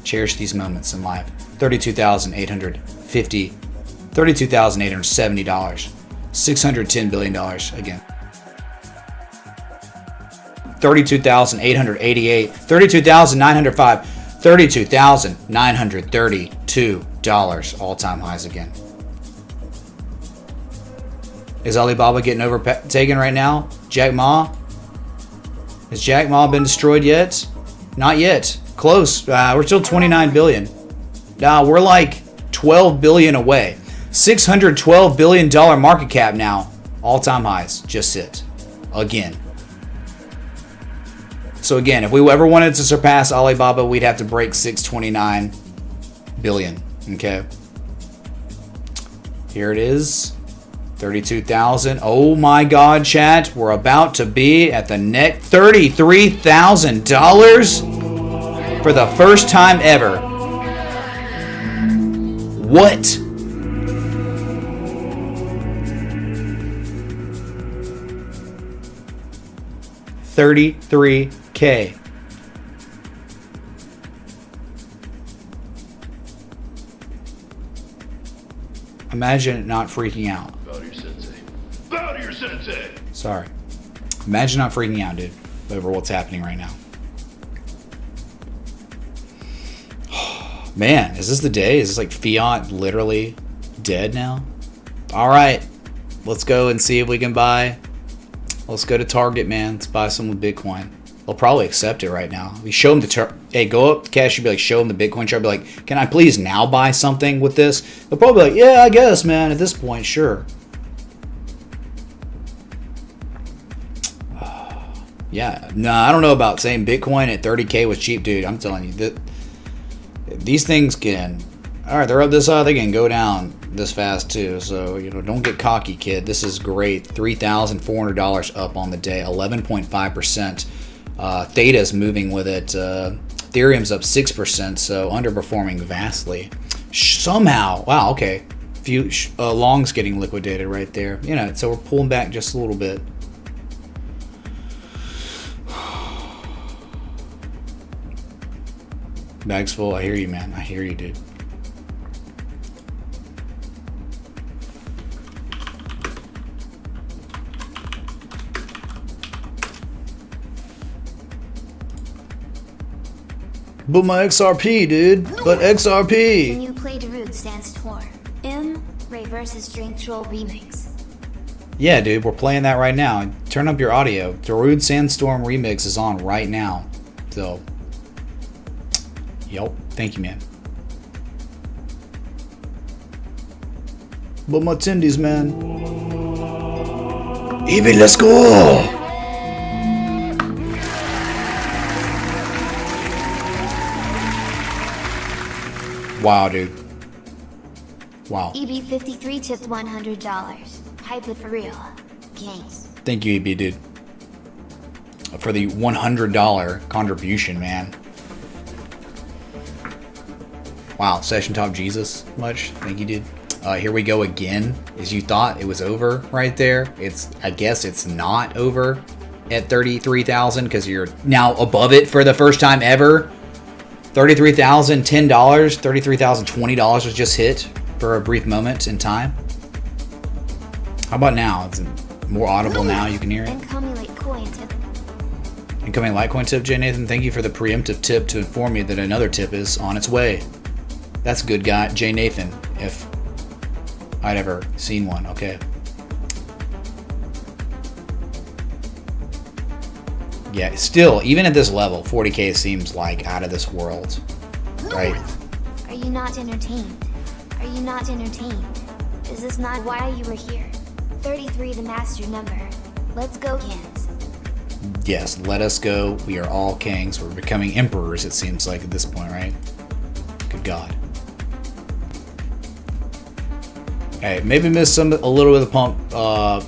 Cherish these moments in life. $32,850, $32,870, $610 billion again. $32,888, $32,905, $32,932 all-time highs again. Is Alibaba getting overtaken right now? Jack Ma? Has Jack Ma been destroyed yet? Not yet. Close. We're still 29 billion. Now we're like 12 billion away. $612 billion market cap now. All-time highs. Just sit. Again. So again, if we ever wanted to surpass Alibaba, we'd have to break 629 billion. Okay. Here it is. 32,000. Oh my God, chat. We're about to be at the net $33,000 for the first time ever. What? $33K. Imagine not freaking out. Bow to your sensei. Bow to your sensei! Sorry. Imagine not freaking out, dude. over what's happening right now. Man, is this the day? Is this like fiat literally dead now? All right, let's go and see if we can buy. Let's go to Target, man. Let's buy some with Bitcoin. They'll probably accept it right now. We show them the hey, go up to cash. You'd be like, show them the Bitcoin chart. Be like, can I please now buy something with this? They'll probably be like, yeah, I guess, man. At this point, sure. Yeah, no, I don't know about saying Bitcoin at 30K was cheap, dude. I'm telling you that these things can. All right, they're up this high. They can go down this fast too. So don't get cocky, kid. This is great. $3,400 up on the day. 11.5%. Theta is moving with it. Ethereum's up 6%, so underperforming vastly. Somehow, wow, okay. Few longs getting liquidated right there. So we're pulling back just a little bit. Bags full. I hear you, man. I hear you, dude. But my XRP, dude. But XRP. Can you play Darude Sandstorm? Ray vs. Drink Troll remix. Yeah, dude. We're playing that right now. Turn up your audio. Darude Sandstorm remix is on right now. So, yep. Thank you, man. But my tendies, man. EB, let's go! Wow, dude. Wow. EB53 tipped $100. Hype it for real. Gangs. Thank you, EB, dude. For the $100 contribution, man. Wow, session top Jesus much. Thank you, dude. Here we go again. As you thought it was over right there. I guess it's not over at 33,000 because you're now above it for the first time ever. $33,010, $33,020 was just hit for a brief moment in time. How about now? It's more audible now. You can hear it. Incoming Litecoin tip. Incoming Litecoin tip, Jay Nathan. Thank you for the preemptive tip to inform me that another tip is on its way. That's a good guy, Jay Nathan, if I'd ever seen one. Okay. Yeah, still, even at this level, 40K seems like out of this world, right? Are you not entertained? Are you not entertained? Is this not why you were here? 33 the master number. Let's go, kings. Yes, let us go. We are all kings. We're becoming emperors, it seems like, at this point, right? Good God. Hey, maybe missed a little bit of the pump,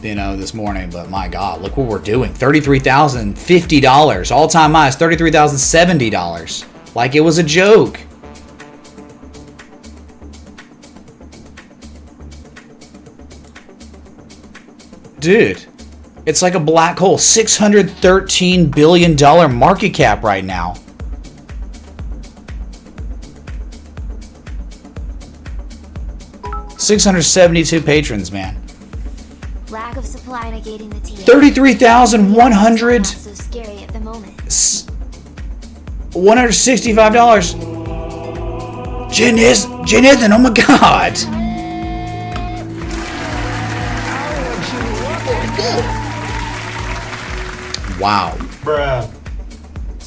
this morning, but my God, look what we're doing. $33,050. All-time high is $33,070. Like it was a joke. Dude, it's like a black hole. $613 billion market cap right now. $672 patrons, man. Lack of supply negating the TA. 33,100. Not so scary at the moment. $165. Jonathan, oh my God. Wow. Bruh.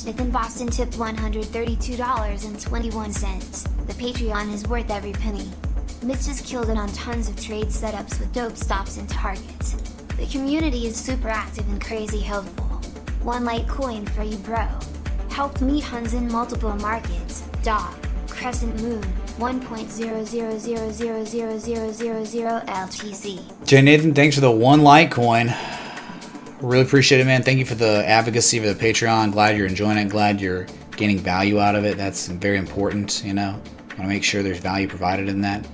Nathan Boston tipped $132.21. The Patreon is worth every penny. Mitch has killed it on tons of trade setups with dope stops and targets. The community is super active and crazy helpful. One Litecoin for you, bro. Helped me tons in multiple markets. Dog. Crescent Moon. 1.000000000 LTC. Jay Nathan, thanks for the one Litecoin. Really appreciate it, man. Thank you for the advocacy for the Patreon. Glad you're enjoying it. Glad you're gaining value out of it. That's very important, I want to make sure there's value provided in that.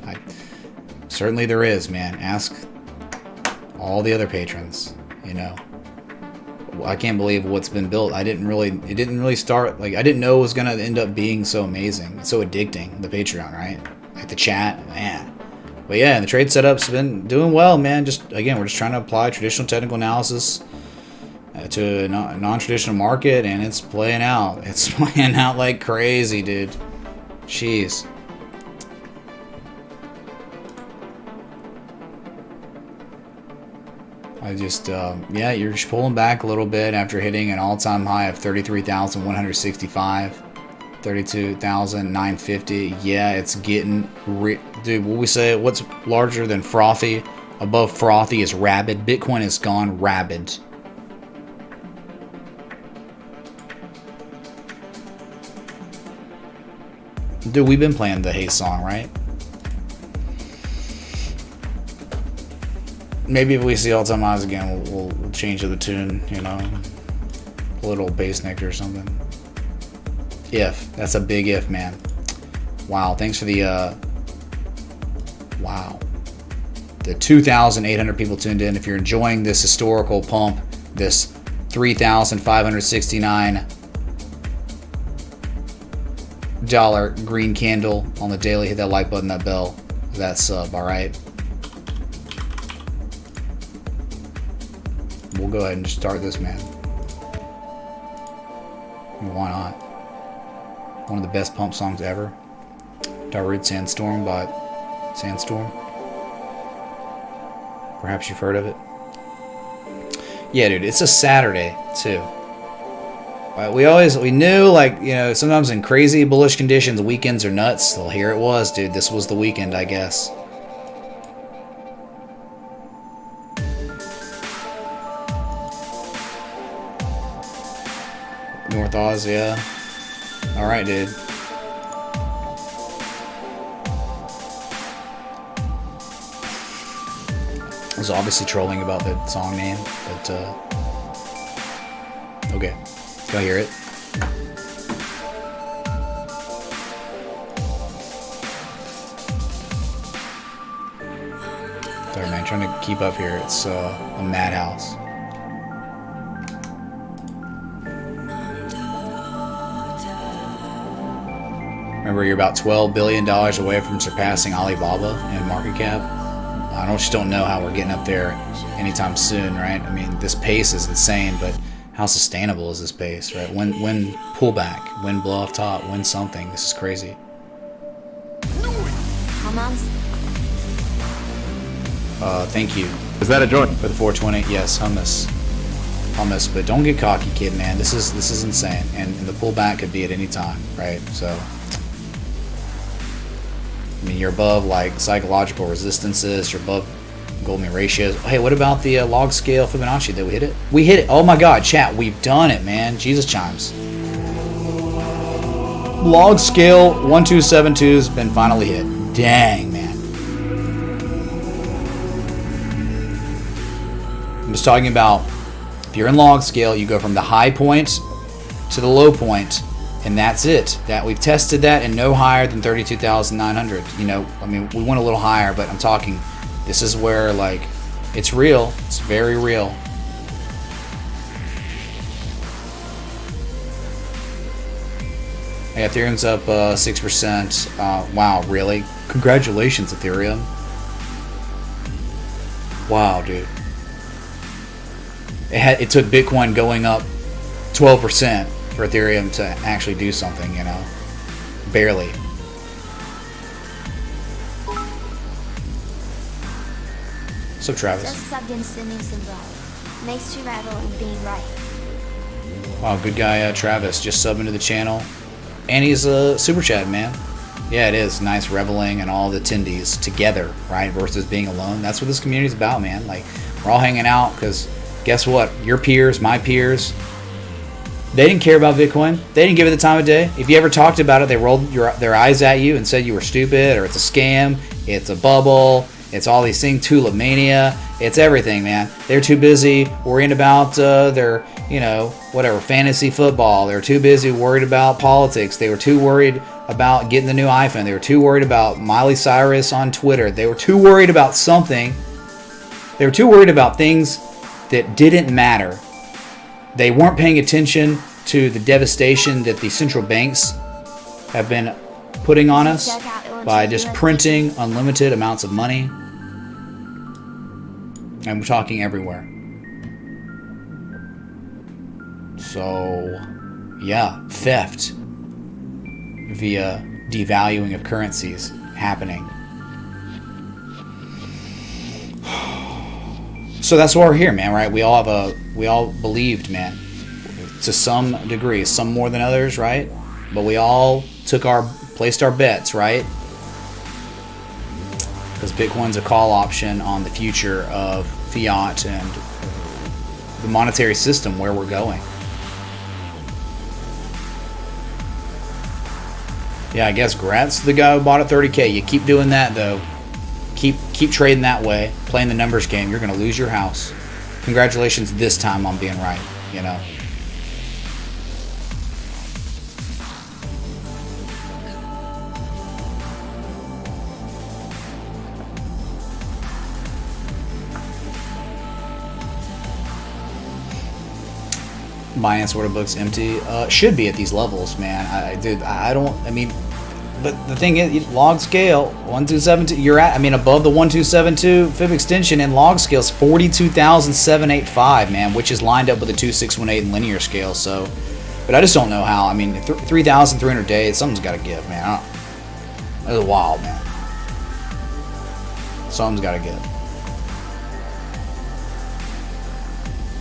Certainly there is, man. Ask all the other patrons, I can't believe what's been built. It didn't really start, I didn't know it was going to end up being so amazing, so addicting, the Patreon, right? Like the chat, man. But yeah, the trade setup's been doing well, man. We're just trying to apply traditional technical analysis to a non-traditional market, and it's playing out. It's playing out like crazy, dude. Jeez. I just, yeah, you're just pulling back a little bit after hitting an all-time high of 33,165, 32,950. Yeah, it's getting, dude, what we say, what's larger than frothy? Above frothy is rabid. Bitcoin has gone rabid. Dude, we've been playing the Hey song, right? Maybe if we see all-time highs again, we'll change the tune, you know, a little bass neck or something. If. That's a big if, man. Wow, thanks for the, wow. The 2,800 people tuned in. If you're enjoying this historical pump, this 3,569 dollar green candle on the daily, hit that like button, that bell, that sub, alright? We'll go ahead and just start this, man. Why not? One of the best pump songs ever. Darude Sandstorm by Sandstorm. Perhaps you've heard of it. Yeah, dude, it's a Saturday too. We knew, like, you know, sometimes in crazy bullish conditions, weekends are nuts. Well, here it was, dude. This was the weekend, I guess. North Oz, yeah. Alright, dude. I was obviously trolling about the song name, but, okay. Let's go hear it. Sorry, man. Trying to keep up here. It's a madhouse. Remember, you're about $12 billion away from surpassing Alibaba in market cap. I just don't know how we're getting up there anytime soon, right? I mean, this pace is insane, but how sustainable is this pace, right? When pullback, when blow off top, when something. This is crazy. Thank you. Is that a joint? For the 420, yes, hummus, but don't get cocky, kid, man. This is insane, and the pullback could be at any time, right? So, I mean, you're above like psychological resistances. You're above golden ratios. Hey, what about the log scale Fibonacci? Did we hit it? We hit it. Oh my God, chat, we've done it, man. Jesus chimes. Log scale 1272 has been finally hit. Dang, man. I'm just talking about, if you're in log scale, you go from the high point to the low point, and that's it. That we've tested that, and no higher than 32,900. You know, I mean, we went a little higher, but I'm talking, this is where, like, it's real. It's very real. Hey, Ethereum's up 6%. Wow, really? Congratulations, Ethereum. Wow, dude. It took Bitcoin going up 12% for Ethereum to actually do something, you know. Barely. So Travis. Just subbed in sending some love. Nice to rattle and being right. Wow, good guy Travis. Just subbing to the channel. And he's super chat, man. Yeah, it is. Nice reveling and all the attendees together, right? Versus being alone. That's what this community is about, man. Like, we're all hanging out because guess what? Your peers, my peers, they didn't care about Bitcoin. They didn't give it the time of day. If you ever talked about it, they rolled their eyes at you and said you were stupid, or it's a scam, it's a bubble, it's all these things, Tulip Mania, it's everything, man. They're too busy worrying about their, you know, whatever, fantasy football. They're too busy worried about politics. They were too worried about getting the new iPhone. They were too worried about Miley Cyrus on Twitter. They were too worried about something. They were too worried about things that didn't matter. They weren't paying attention to the devastation that the central banks have been putting on us by just printing unlimited amounts of money. And we're talking everywhere. So, yeah, theft via devaluing of currencies happening. So that's why we're here, man, right? We all believed, man, to some degree, some more than others, right? But we all placed our bets, right? Because Bitcoin's a call option on the future of fiat and the monetary system, where we're going. Yeah, I guess Gratz the guy who bought at 30K. You keep doing that, though. Keep trading that way, playing the numbers game. You're going to lose your house. Congratulations this time on being right, you know. Binance order book's empty. Should be at these levels, man. But the thing is, log scale 1272. You're at, above the 1272 fib extension, and log scale is 42,785, man, which is lined up with the 2618 linear scale. So, but I just don't know how. 3,300 days. Something's got to give, man. That's wild, man. Something's got to give.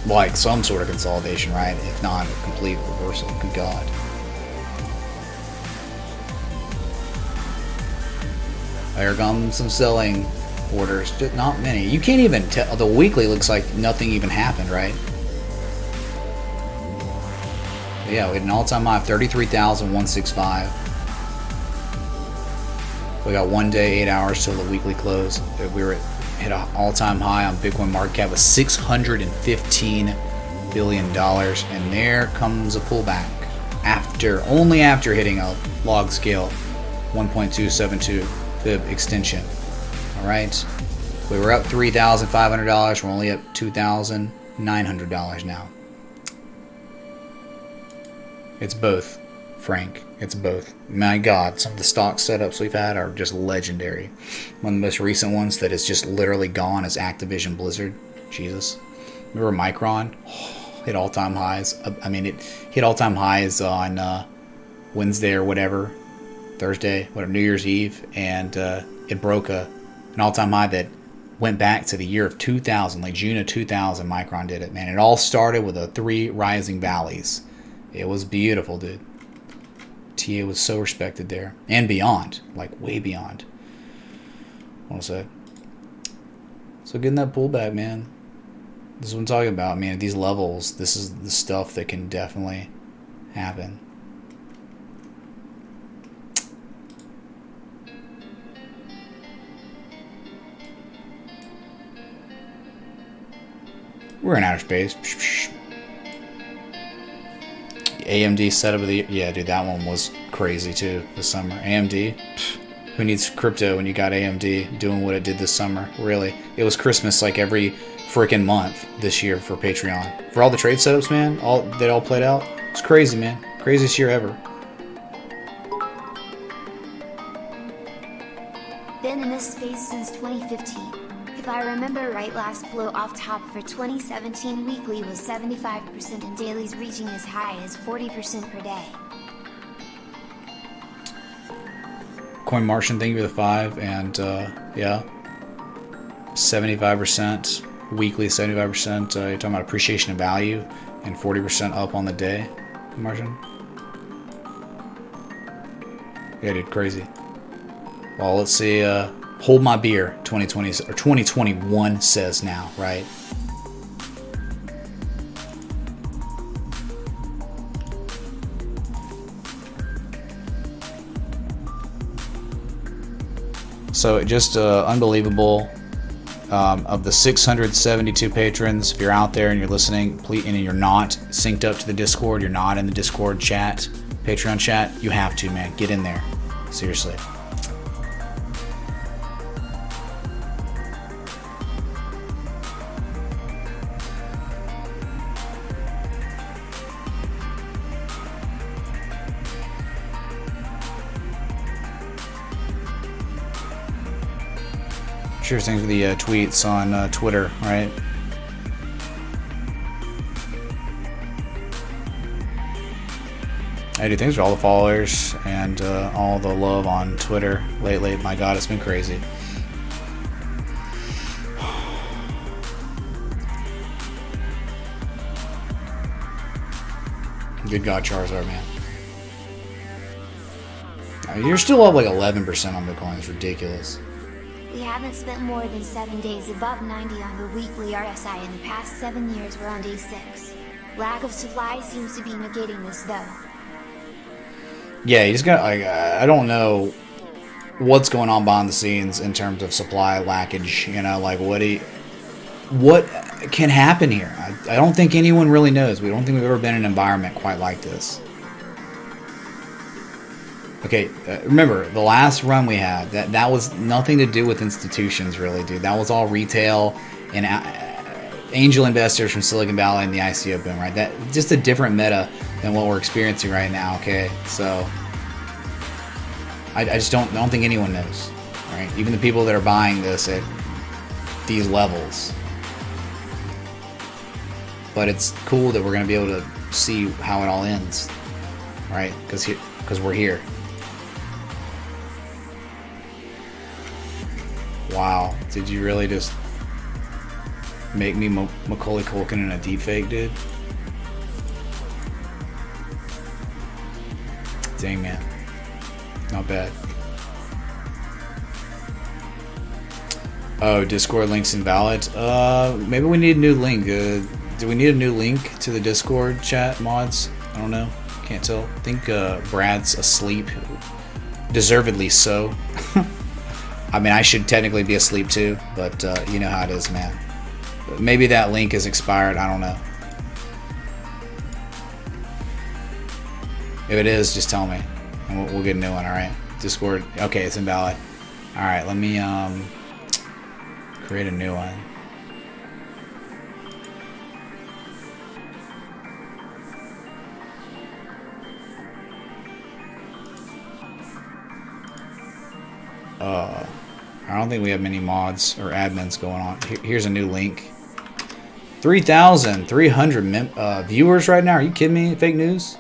Like some sort of consolidation, right? If not a complete reversal. Good God. Here comes some selling orders. Just not many. You can't even tell. The weekly looks like nothing even happened, right? But yeah, we had an all-time high of 33,165. We got 1 day, 8 hours till the weekly close. We were hit an all-time high on Bitcoin market cap of $615 billion, and there comes a pullback only after hitting a log scale 1.272 fib extension. All right, we were up $3,500. We're only up $2,900 now. It's both, Frank. It's both. My God, some of the stock setups we've had are just legendary. One of the most recent ones that is just literally gone is Activision Blizzard. Jesus. Remember Micron? Hit all-time highs. It hit all-time highs on Wednesday or whatever. Thursday, New Year's Eve. And it broke an all-time high that went back to the year of 2000, like June of 2000. Micron did it, man. It all started with the 3 rising valleys. It was beautiful, dude. TA was so respected there. And beyond. Like, way beyond. I want to say. So getting that pullback, man. This is what I'm talking about, man. At these levels, this is the stuff that can definitely happen. We're in outer space. AMD setup of the year. Yeah, dude, that one was crazy too this summer. AMD, who needs crypto when you got AMD doing what it did this summer? Really, it was Christmas like every freaking month this year for Patreon. For all the trade setups, man, they all played out. It's crazy, man. Craziest year ever. Been in this space since 2015. If I remember right, last blow off top for 2017 weekly was 75% and dailies reaching as high as 40% per day. Coin Martian, thank you for the 5, and yeah, 75% weekly, 75%. You're talking about appreciation of value, and 40% up on the day, Martian. Yeah, dude, crazy. Well, let's see. Hold my beer, 2020 or 2021 says now, right? So just unbelievable. Of the 672 patrons, if you're out there and you're listening, please, and you're not synced up to the Discord, you're not in the Discord chat, Patreon chat, you have to, man. Get in there. Seriously. Sure, thanks for the tweets on Twitter, right? Hey, dude, thanks for all the followers and all the love on Twitter lately. My God, it's been crazy. Good God, Charizard, man. You're still up like 11% on Bitcoin. It's ridiculous. We haven't spent more than 7 days above 90 on the weekly RSI in the past 7 years. We're on day 6. Lack of supply seems to be negating this though. Yeah, you just got like I don't know what's going on behind the scenes in terms of supply lackage. You know, like what can happen here? I don't think anyone really knows. We don't think we've ever been in an environment quite like this. Okay, remember the last run we had, that was nothing to do with institutions really, dude. That was all retail and angel investors from Silicon Valley and the ICO boom, right? That just a different meta than what we're experiencing right now. Okay, so I just don't think anyone knows, right? Even the people that are buying this at these levels. But it's cool that we're gonna be able to see how it all ends, right? Because we're here. Wow, did you really just make me Macaulay Culkin in a deepfake, dude? Dang, man. Not bad. Oh, Discord link's invalid? Maybe we need a new link. Do we need a new link to the Discord chat mods? I don't know. Can't tell. I think Brad's asleep. Deservedly so. I mean, I should technically be asleep too, but you know how it is, man. Maybe that link is expired. I don't know. If it is, just tell me, and we'll get a new one. All right, Discord. Okay, it's invalid. All right, let me create a new one. I don't think we have many mods or admins going on. Here's a new link. 3,300 viewers right now. Are you kidding me? Fake news?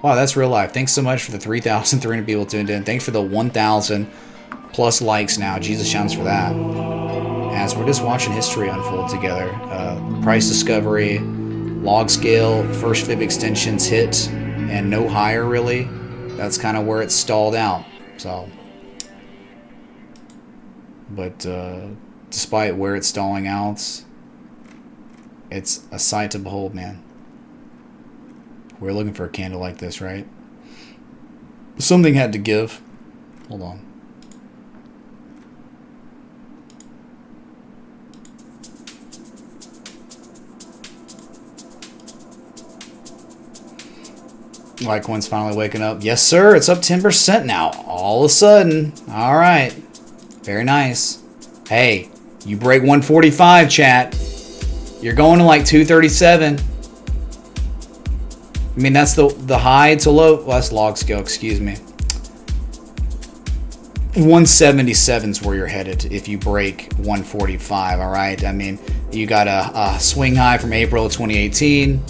Wow, that's real life. Thanks so much for the 3,300 people tuned in. Thanks for the 1,000 plus likes now. Jesus shouts for that. As we're just watching history unfold together. Price discovery, log scale, first fib extensions hit, and no higher really. That's kind of where it's stalled out. So... But despite where it's stalling out, it's a sight to behold, man. We're looking for a candle like this, right? Something had to give. Hold on. Litecoin's finally waking up. Yes, sir. It's up 10% now. All of a sudden. All right. Very nice. Hey, you break 145, chat. You're going to like 237. I mean, that's the high to low. Well, that's log scale, excuse me. 177 is where you're headed if you break 145, all right? I mean, you got a swing high from April of 2018.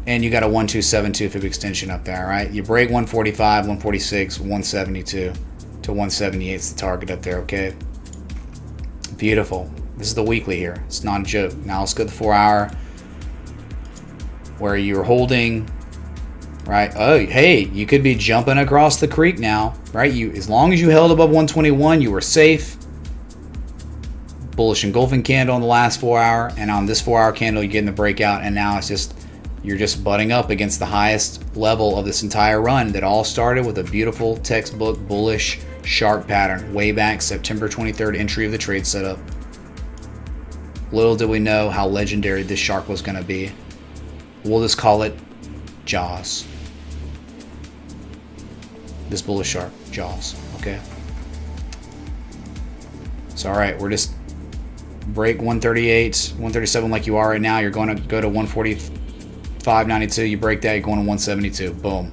And you got a 1272 fib extension up there, all right? You break 145, 146, 172 to 178 is the target up there, okay? Beautiful. This is the weekly here. It's not a joke. Now let's go to the 4 hour where you're holding, right? Oh, hey, you could be jumping across the creek now, right? As long as you held above 121, you were safe. Bullish engulfing candle on the last 4 hour, and on this 4 hour candle, you're getting the breakout, and now it's just... You're just butting up against the highest level of this entire run that all started with a beautiful textbook bullish shark pattern way back September 23rd entry of the trade setup. Little did we know how legendary this shark was going to be. We'll just call it Jaws. This bullish shark, Jaws, okay? So alright, we're just break 138, 137 like you are right now. You're going to go to 145.92. You break that, you're going to 172. Boom.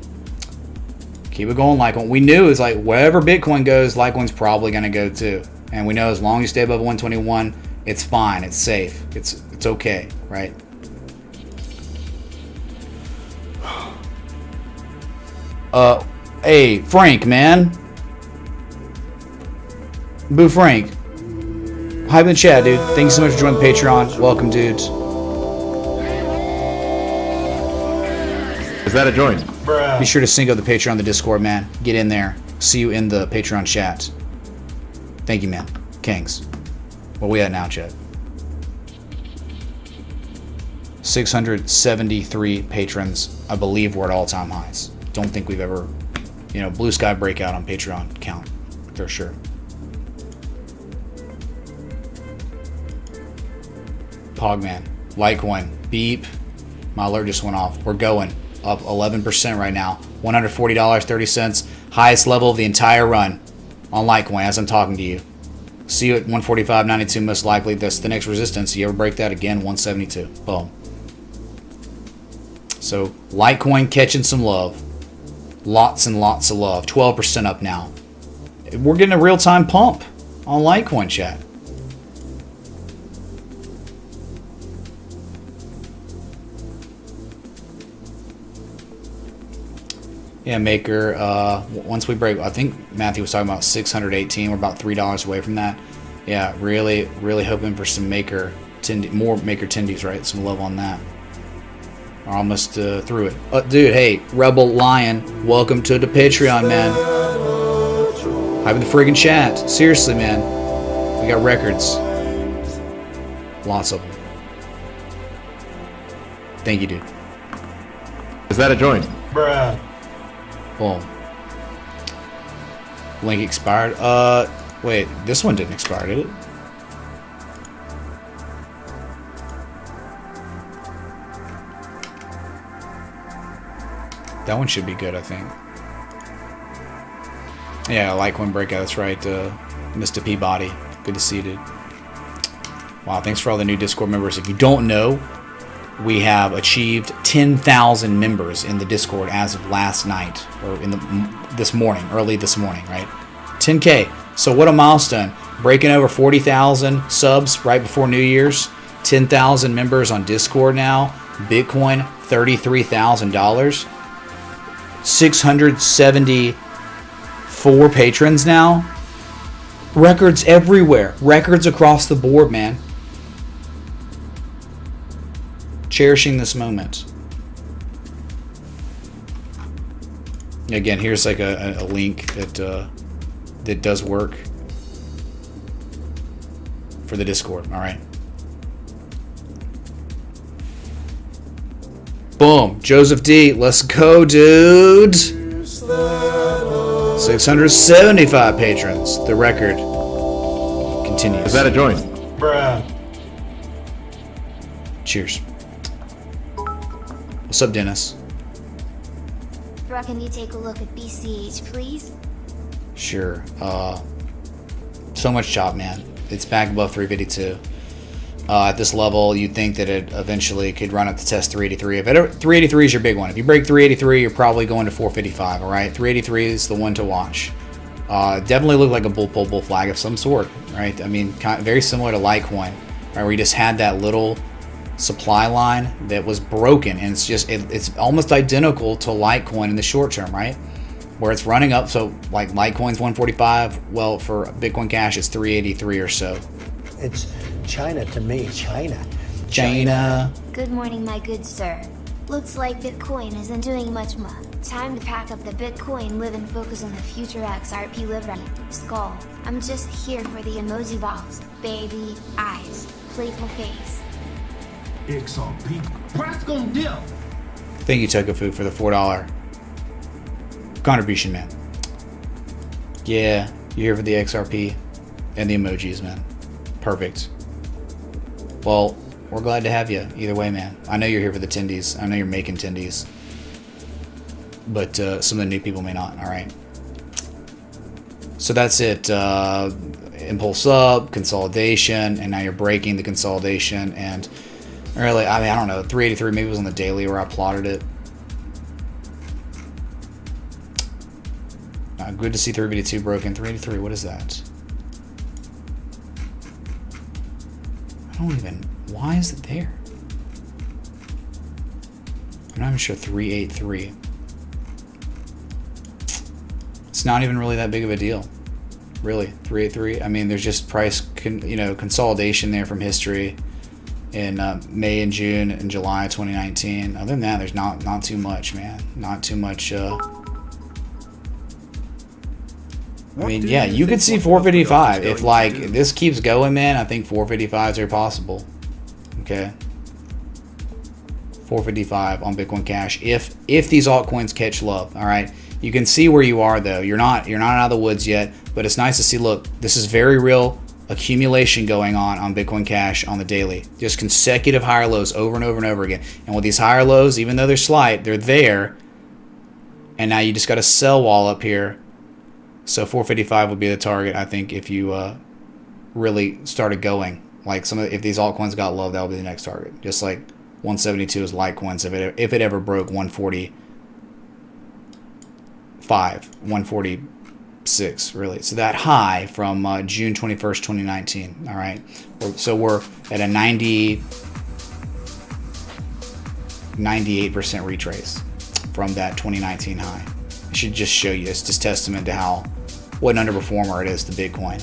Keep it going, Litecoin. We knew it's like wherever Bitcoin goes, Litecoin's probably going to go too. And we know as long as you stay above 121, it's fine. It's safe. It's okay, right? Hey, Frank, man. Boo Frank. Hi in the chat, dude. Thank you so much for joining the Patreon. Welcome, dudes. Is that a join? Bruh. Be sure to sync up the Patreon on the Discord, man. Get in there. See you in the Patreon chat. Thank you, man. Kings. Where we at now, chat? 673 patrons. I believe we're at all-time highs. Don't think we've ever, blue sky breakout on Patreon count for sure. Pogman, Litecoin, beep. My alert just went off. We're going up 11% right now. $140.30, highest level of the entire run on Litecoin as I'm talking to you. See you at 145.92 most likely. That's the next resistance. You ever break that again? 172. Boom. So Litecoin catching some love. Lots and lots of love. 12% up now. We're getting a real-time pump on Litecoin, chat. Yeah, Maker, once we break, I think Matthew was talking about 618. We're about $3 away from that. Yeah, really, really hoping for some more Maker Tendies, right? Some love on that. We're almost through it. Dude, hey, Rebel Lion, welcome to the Patreon, man. Hype in the friggin' chat. Seriously, man. We got records. Lots of them. Thank you, dude. Is that a join? Bruh. Boom. Link expired. Wait, this one didn't expire, did it? That one should be good, I think. Yeah, Litecoin breakout, that's right. Mr. Peabody. Good to see you, dude. Wow, thanks for all the new Discord members. If you don't know, we have achieved 10,000 members in the Discord as of last night, or this morning, early this morning, right? 10K. So what a milestone. Breaking over 40,000 subs right before New Year's. 10,000 members on Discord now. Bitcoin, $33,000. 674 patrons now. Records everywhere. Records across the board, man. Cherishing this moment. Again, here's like a link that does work for the Discord. All right. Boom. Joseph D. Let's go, dude. 675 patrons. The record continues. Is that a join? Bruh. Cheers. What's up, Dennis? Bro, can you take a look at BCH, please? Sure. So much chop, man. It's back above 352. At this level, you'd think that it eventually could run up to test 383. If 383 is your big one. If you break 383, you're probably going to 455, all right? 383 is the one to watch. Definitely looked like a bull flag of some sort, right? I mean, very similar to Litecoin, right? Where you just had that little supply line that was broken, and it's almost identical to Litecoin in the short term, right? Where it's running up, so like Litecoin's 145, well, for Bitcoin Cash it's 383 or so. It's China to me, China. Good morning, my good sir. Looks like Bitcoin isn't doing much more. Time to pack up the Bitcoin live and focus on the future XRP live right. Skull. I'm just here for the emoji balls. Baby, eyes, playful face. XRP. Practical deal. Thank you, Tokafu, for the $4 contribution, man. Yeah, you're here for the XRP and the emojis, man. Perfect. Well, we're glad to have you either way, man. I know you're here for the tendies. I know you're making tendies. But some of the new people may not, all right? So that's it. Impulse up, consolidation, and now you're breaking the consolidation. And really, I mean, I don't know, 383 maybe was on the daily where I plotted it. Good to see 382 broken. 383, what is that? I don't even... Why is it there? I'm not even sure 383. It's not even really that big of a deal. Really, 383. I mean, there's just price, consolidation there from history in May and June and July 2019. Other than that, there's not too much, man. Not too much. I mean, yeah, you could see 455 if like this keeps going, man. I think 455s are possible. Okay, 455 on Bitcoin Cash if these altcoins catch love. All right. You can see where you are though. You're not out of the woods yet, but it's nice to see. Look, this is very real accumulation going on Bitcoin Cash on the daily. Just consecutive higher lows over and over and over again. And with these higher lows, even though they're slight, they're there. And now you just got a sell wall up here. So 455 would be the target, I think, if you really started going. Like if these altcoins got love, that would be the next target. Just like 172 is Litecoins if it ever broke 140. 146 really. So that high from June 21st 2019. All right, so we're at a 98% retrace from that 2019 high. I should just show you. It's just testament to what an underperformer it is to Bitcoin.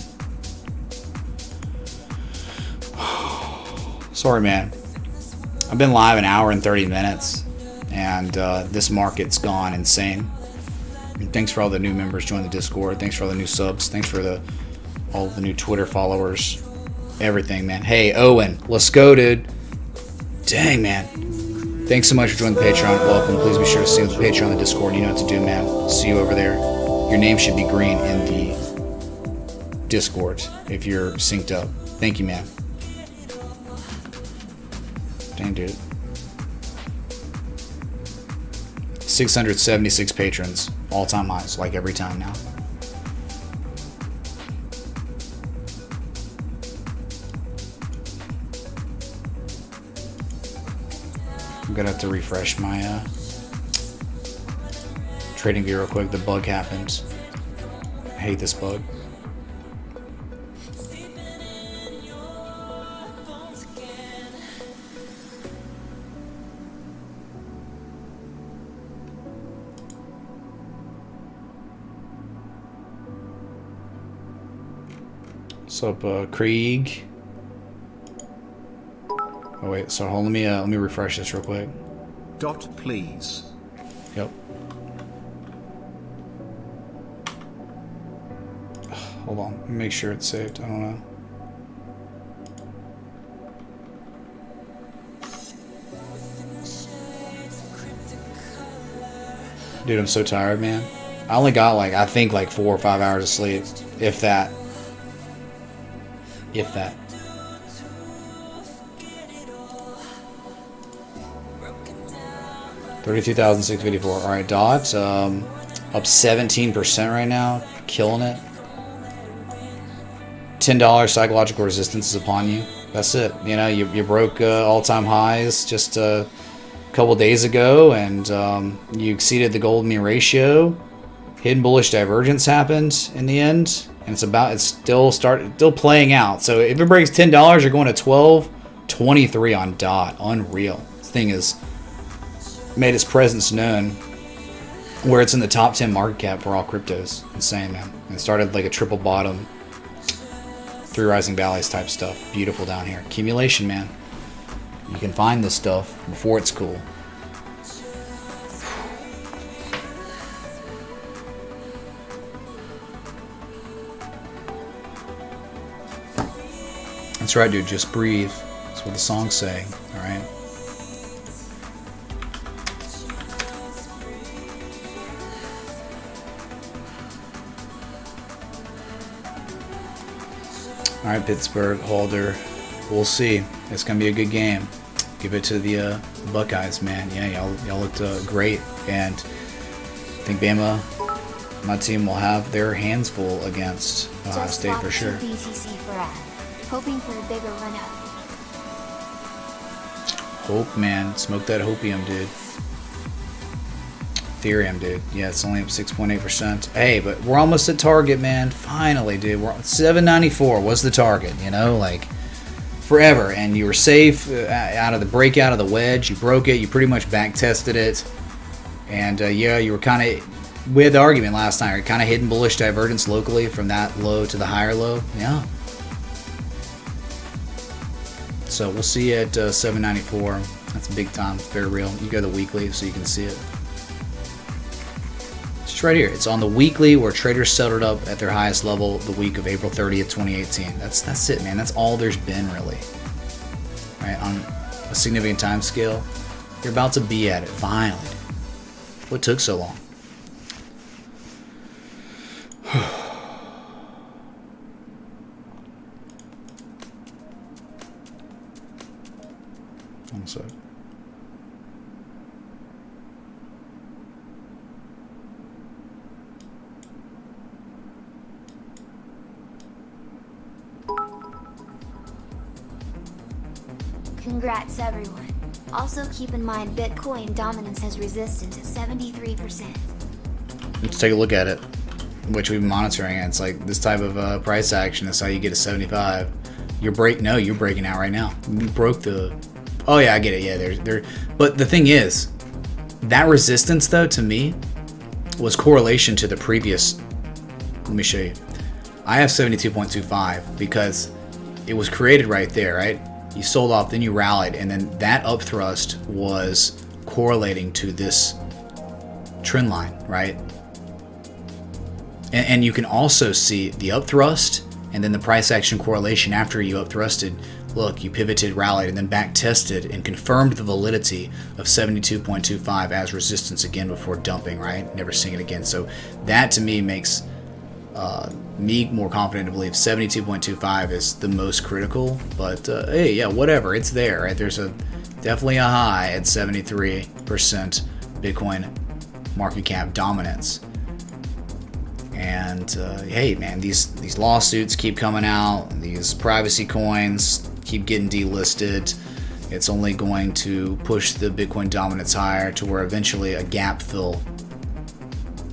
Sorry, man, I've been live an hour and 30 minutes and this market's gone insane. And thanks for all the new members joining the Discord. Thanks for all the new subs. Thanks for all the new Twitter followers. Everything, man. Hey, Owen, let's go, dude. Dang, man. Thanks so much for joining the Patreon. Welcome. Please be sure to see the Patreon on the Discord. You know what to do, man. See you over there. Your name should be green in the Discord if you're synced up. Thank you, man. Dang, dude. 676 patrons, all-time highs, like every time now. I'm gonna have to refresh my trading view real quick. The bug happened. I hate this bug. What's up, Krieg? Oh wait, so hold, let me refresh this real quick. Dot please. Yep. Hold on, let me make sure it's saved. I don't know. Dude, I'm so tired, man. I only got I think 4 or 5 hours of sleep, if that. If that. $32,654. All right, Dot. Up 17% right now, killing it. $10 psychological resistance is upon you. That's it. You know, you broke all-time highs just a couple days ago, and you exceeded the golden mean ratio. Hidden bullish divergence happened in the end. And it's still playing out. So if it breaks $10, you're going to 12.23 on Dot. Unreal. This thing has made its presence known, where it's in the top 10 market cap for all cryptos. Insane, man. And it started like a triple bottom, 3 rising valleys type stuff. Beautiful down here. Accumulation, man. You can find this stuff before it's cool. That's right, dude. Just breathe. That's what the song's saying. All right. All right, Pittsburgh, Halder. We'll see. It's gonna be a good game. Give it to the Buckeyes, man. Yeah, y'all looked great, and I think Bama, my team, will have their hands full against Ohio State for sure. BTC for ad. Hoping for a bigger run up. Hope, man. Smoke that hopium, dude. Ethereum, dude. Yeah, it's only up 6.8%. Hey, but we're almost at target, man. Finally, dude. We're at 794. What's the target? You know, forever, and you were safe out of the breakout of the wedge. You broke it. You pretty much back tested it, and yeah, you were kind of. We had the argument last night. You're kind of hitting bullish divergence locally from that low to the higher low. Yeah. So we'll see you at 794. That's big time. Very real. You go to the weekly so you can see it. It's right here. It's on the weekly where traders settled up at their highest level the week of April 30th, 2018. That's it, man. That's all there's been, really. Right? On a significant time scale, you're about to be at it, finally. What took so long? One sec. Congrats everyone. Also keep in mind Bitcoin dominance has resistance at 73%. Let's take a look at it, which we've been monitoring. It's like this type of price action. That's how you get to 75. You're breaking out right now. You broke the. Oh yeah, I get it. Yeah, there. But the thing is, that resistance though to me was correlation to the previous. Let me show you. I have 72.25 because it was created right there, right? You sold off, then you rallied, and then that up thrust was correlating to this trend line, right? And you can also see the up thrust and then the price action correlation after you up thrusted. Look, you pivoted, rallied, and then back tested and confirmed the validity of 72.25 as resistance again before dumping, right? Never seeing it again. So that to me makes me more confident to believe 72.25 is the most critical. But hey, yeah, whatever, it's there, right? There's definitely a high at 73% Bitcoin market cap dominance. And hey, man, these lawsuits keep coming out. These privacy coins keep getting delisted. It's only going to push the Bitcoin dominance higher to where eventually a gap fill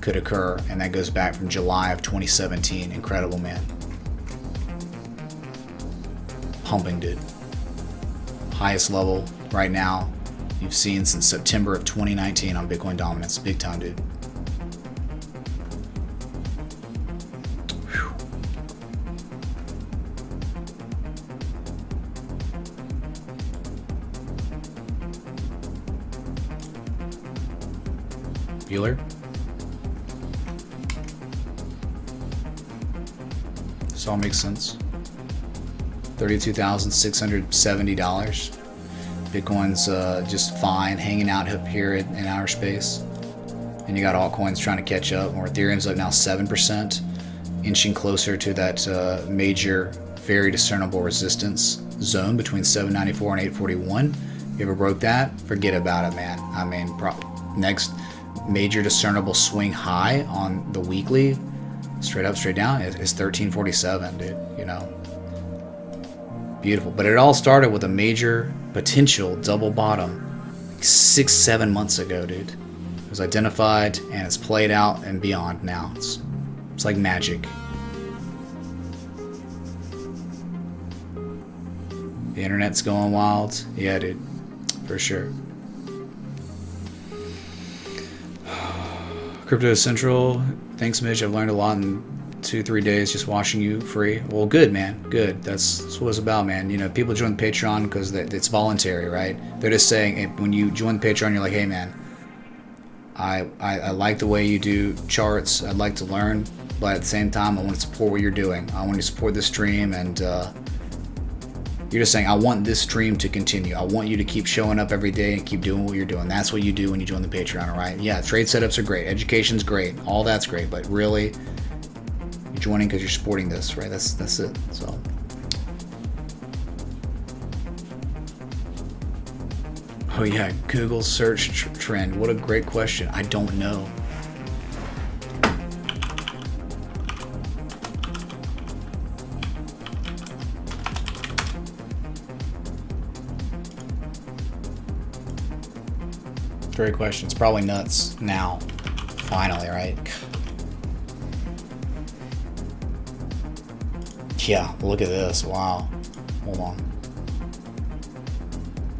could occur, and that goes back from July of 2017. Incredible, man. Pumping, dude. Highest level right now you've seen since September of 2019 on Bitcoin dominance. Big time, dude. Whew. Bueller? This all makes sense. $32,670. Bitcoin's just fine, hanging out up here in outer space. And you got altcoins trying to catch up. Or Ethereum's up now 7%, inching closer to that major, very discernible resistance zone between 794 and 841. If you ever broke that, forget about it, man. I mean, next major discernible swing high on the weekly, straight up, straight down, is 1347, dude. You know, beautiful. But it all started with a major potential double bottom 6-7 months ago, dude. It was identified and it's played out and beyond now. It's like magic. The internet's going wild. Yeah, dude, for sure. Crypto Central, thanks, Mitch. I've learned a lot in 2-3 days just watching you free. Well, good, man. Good. That's what it's about, man. You know, people join the Patreon because it's voluntary, right? They're just saying, hey, when you join the Patreon, you're like, hey, man, I like the way you do charts. I'd like to learn, but at the same time, I want to support what you're doing. I want to support the stream, and you're just saying, I want this stream to continue. I want you to keep showing up every day and keep doing what you're doing. That's what you do when you join the Patreon, all right? Yeah, trade setups are great. Education's great. All that's great. But really, you're joining because you're supporting this, right? That's it. So. Oh, yeah. Google search trend. What a great question. I don't know. Great question. It's probably nuts now. Finally, right? Yeah, look at this. Wow. Hold on.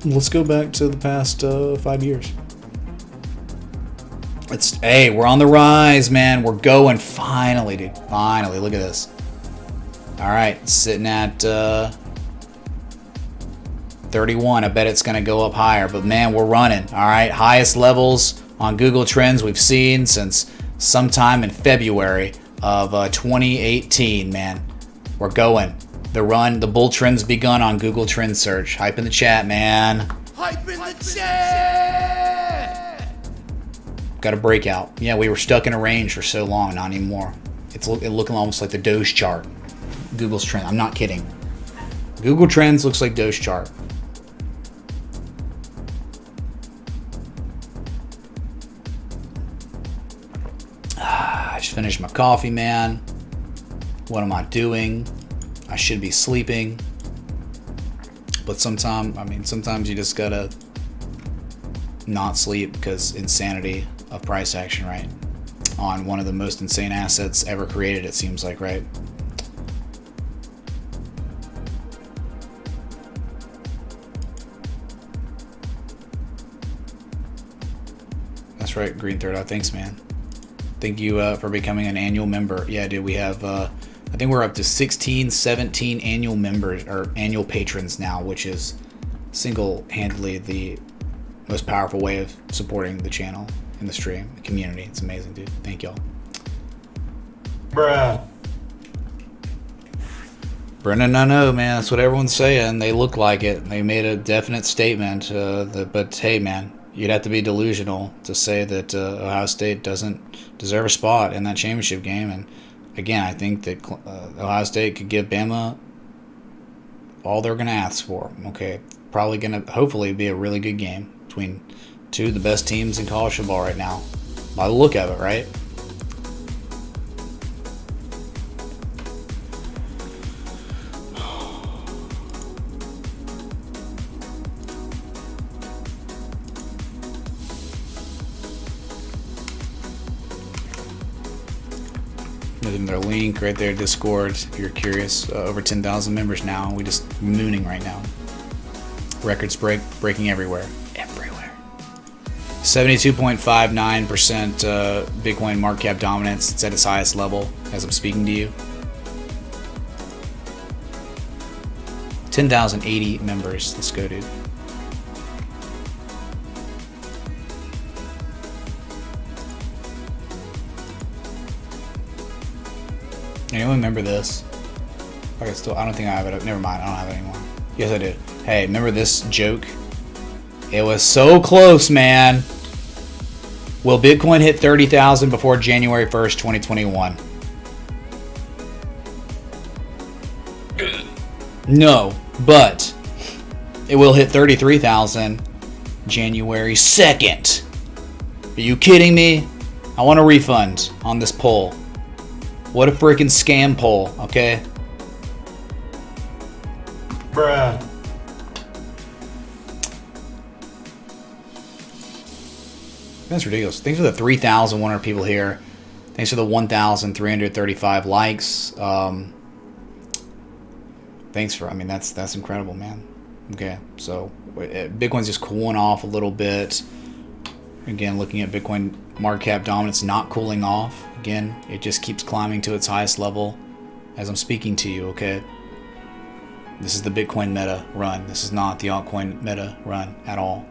Let's go back to the past 5 years. Hey, we're on the rise, man. We're going finally, dude. Finally, look at this. All right, sitting at 31. I bet it's going to go up higher, but man, we're running. All right, highest levels on Google Trends we've seen since sometime in February of 2018, man. We're going. The bull trend's begun on Google Trend search. Hype in the chat, man. Hype in the chat! Got a breakout. Yeah, we were stuck in a range for so long, not anymore. It's looking almost like the Doge chart. Google's trend. I'm not kidding. Google Trends looks like Doge chart. I just finished my coffee, man. What am I doing? I should be sleeping. But sometimes you just gotta not sleep because insanity of price action, right? On one of the most insane assets ever created, it seems like, right? That's right, Green Third Eye. Thanks, man. Thank you for becoming an annual member. Yeah, dude, we have, I think we're up to 16, 17 annual members, or annual patrons now, which is single-handedly the most powerful way of supporting the channel and the stream, the community. It's amazing, dude. Thank y'all. Bruh. Brennan, I know, man. That's what everyone's saying. They look like it. They made a definite statement. But hey, man, you'd have to be delusional to say that Ohio State doesn't deserve a spot in that championship game. And again, I think that Ohio State could give Bama all they're going to ask for. Okay, probably going to hopefully be a really good game between two of the best teams in college football right now, by the look of it, right? Give them their link right there, Discord, if you're curious. Over 10,000 members now. We just mooning right now. Records breaking everywhere. Everywhere. 72.59% Bitcoin market cap dominance. It's at its highest level as I'm speaking to you. 10,080 members. Let's go, dude. Anyone remember this? Okay, I don't think I have it. Never mind, I don't have it anymore. Yes, I do. Hey, remember this joke? It was so close, man. Will Bitcoin hit 30,000 before January 1st, 2021? No, but it will hit 33,000 January 2nd. Are you kidding me? I want a refund on this poll. What a freaking scam poll, okay? Bruh. That's ridiculous. Thanks for the 3,100 people here. Thanks for the 1,335 likes. Thanks for, that's incredible, man. Okay, so Bitcoin's just cooling off a little bit. Again, looking at Bitcoin market cap dominance not cooling off. Again, it just keeps climbing to its highest level as I'm speaking to you, okay? This is the Bitcoin meta run. This is not the altcoin meta run at all.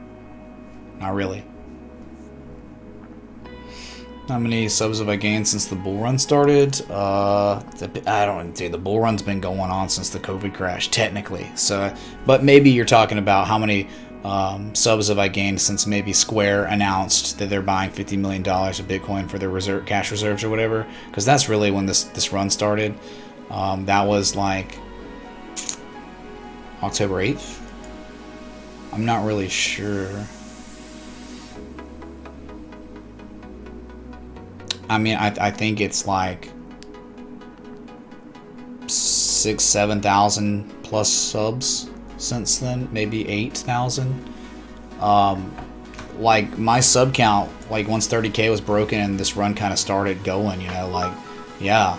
Not really. How many subs have I gained since the bull run started? I don't know, the bull run's been going on since the COVID crash, technically. So, but maybe you're talking about how many subs have I gained since maybe Square announced that they're buying $50 million of Bitcoin for their cash reserves or whatever. Because that's really when this run started. That was like October 8th. I'm not really sure. I think it's like 6,000-7,000 plus subs since then, maybe 8,000. Like my sub count, like once 30K was broken and this run kind of started going, yeah,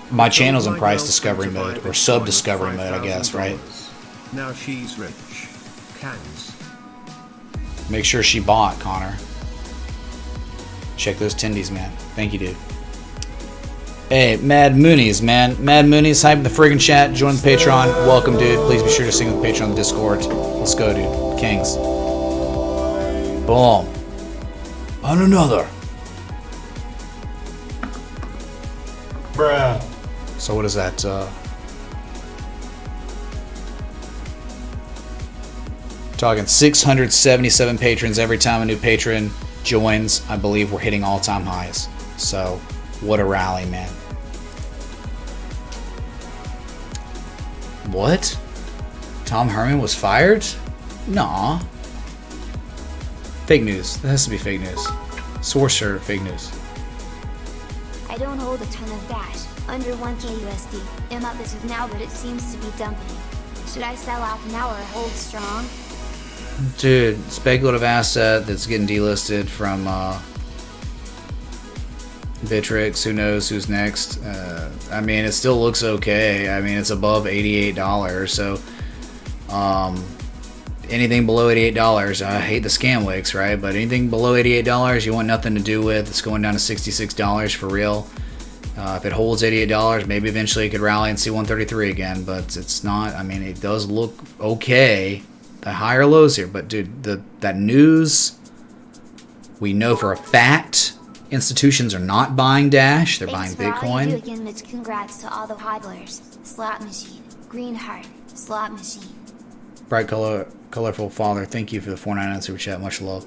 my channel's in price discovery mode, or sub discovery mode, I guess, right? Now she's rich. Kangs. Make sure she bought, Connor. Check those tendies, man. Thank you, dude. Hey, Mad Moonies, man. Mad Moonies, hype in the friggin' chat. Join the Patreon. Welcome, dude. Please be sure to sing with the Patreon on the Discord. Let's go, dude. Kings. Boom. On another. Bruh. So what is that? Talking 677 patrons every time a new patron joins. I believe we're hitting all-time highs. So, what a rally, man. What? Tom Herman was fired? Nah. Fake news. That has to be fake news. Source shirt, fake news. I don't hold a ton of Dash, under 1k USD. I'm up as of now, but it seems to be dumping. Should I sell off now or hold strong? Dude, speculative asset that's getting delisted from Bittrex. Who knows who's next? I mean, it still looks okay. I mean, it's above $88, so anything below $88, I hate the scam wicks, right? But anything below $88, you want nothing to do with. It's going down to $66 for real. If it holds $88, maybe eventually it could rally and see 133 again, but it's not. I mean, it does look okay. The higher lows here, but dude, that news, we know for a fact institutions are not buying Dash, they're buying Thanks for all you do Bitcoin. again, Mitch. Congrats to all the hodlers. Slot machine, green heart, slot machine. Bright colorful father, thank you for the 499 super chat, much love.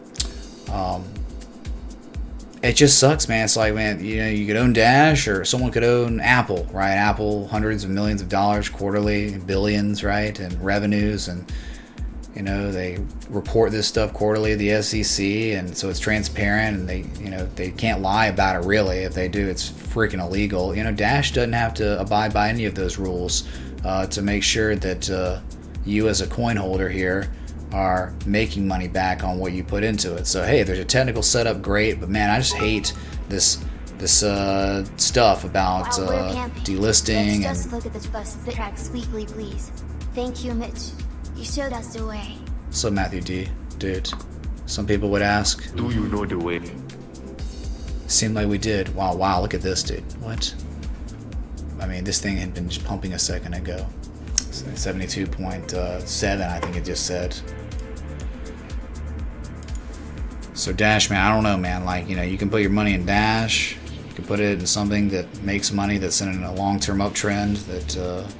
It just sucks, man. It's like, man, you know, you could own Dash or someone could own Apple, right? Apple, hundreds of millions of dollars quarterly, billions, right? And revenues, and you know, they report this stuff quarterly to the SEC, and so it's transparent, and they can't lie about it really. If they do, it's freaking illegal. You know, Dash doesn't have to abide by any of those rules to make sure that you as a coin holder here are making money back on what you put into it. So hey, there's a technical setup, great, but man, I just hate this stuff about delisting. Let's just look at this bus Bittrex weekly, please. Thank you, Mitch. You showed us the way. So Matthew D, dude, some people would ask, Do you know the way? seemed like we did. Wow, look at this, dude. What? I mean, this thing had been just pumping a second ago. 72.7, I think it just said. So Dash, man, I don't know, man. Like, you know, you can put your money in Dash. You can put it in something that makes money, that's in a long-term uptrend, that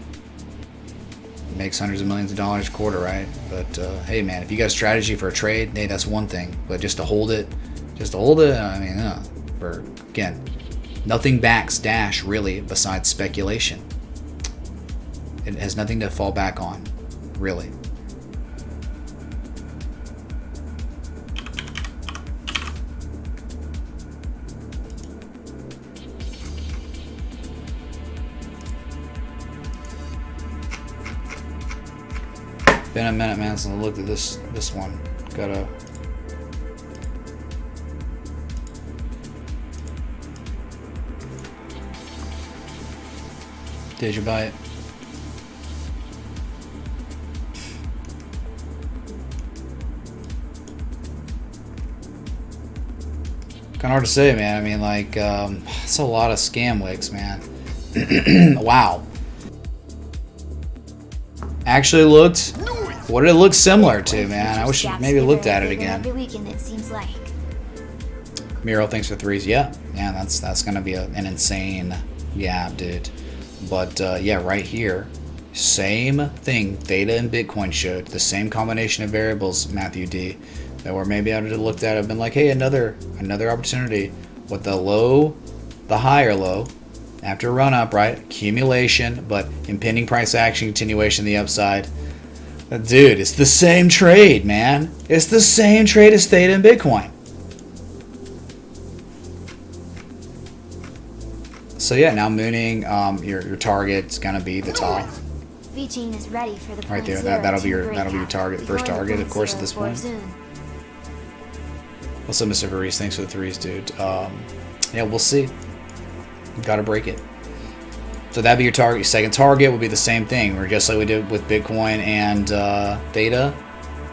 makes hundreds of millions of dollars a quarter, right? But hey, man, if you got a strategy for a trade, hey, that's one thing. But just to hold it, I mean, for again, nothing backs Dash really besides speculation. It has nothing to fall back on, really. Been a minute, man, since I looked at this one. Gotta. Did you buy it? Kind of hard to say, man. I mean, like, it's a lot of scam wicks, man. Wow. Actually looked. What did it look similar to, man? I wish maybe looked at it again. Every weekend, it seems like. Miro, thanks for threes. Yeah, that's gonna be an insane gap, dude. But yeah, right here, same thing. Theta and Bitcoin showed the same combination of variables, Matthew D, that were maybe I would have looked at. Have been like, hey, another opportunity with the higher low. After a run up, right? Accumulation, but impending price action, continuation, the upside. Dude, it's the same trade, man. It's the same trade as Theta and Bitcoin. So yeah, now mooning, your target's gonna be the top. V-Chain is ready for the Right there. That'll be your target, first target, of course, at this point. What's up, Mr. Varese? Thanks for the threes, dude. Yeah, we'll see. Gotta break it. So that'd be your target. Your second target would be the same thing. We're just like we did with Bitcoin and Theta,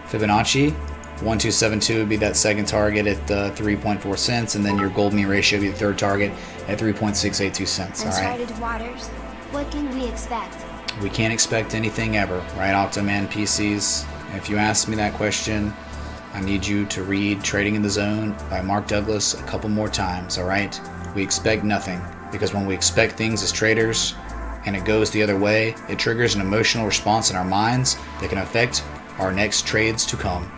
Fibonacci. 1272 would be that second target at 3.4 cents, and then your gold mean ratio would be the third target at 3.682 cents. All right. Uncharted waters. What can we expect? We can't expect anything ever, right, Octoman PCs? If you ask me that question, I need you to read Trading in the Zone by Mark Douglas a couple more times, all right? We expect nothing, because when we expect things as traders and it goes the other way, it triggers an emotional response in our minds that can affect our next trades to come.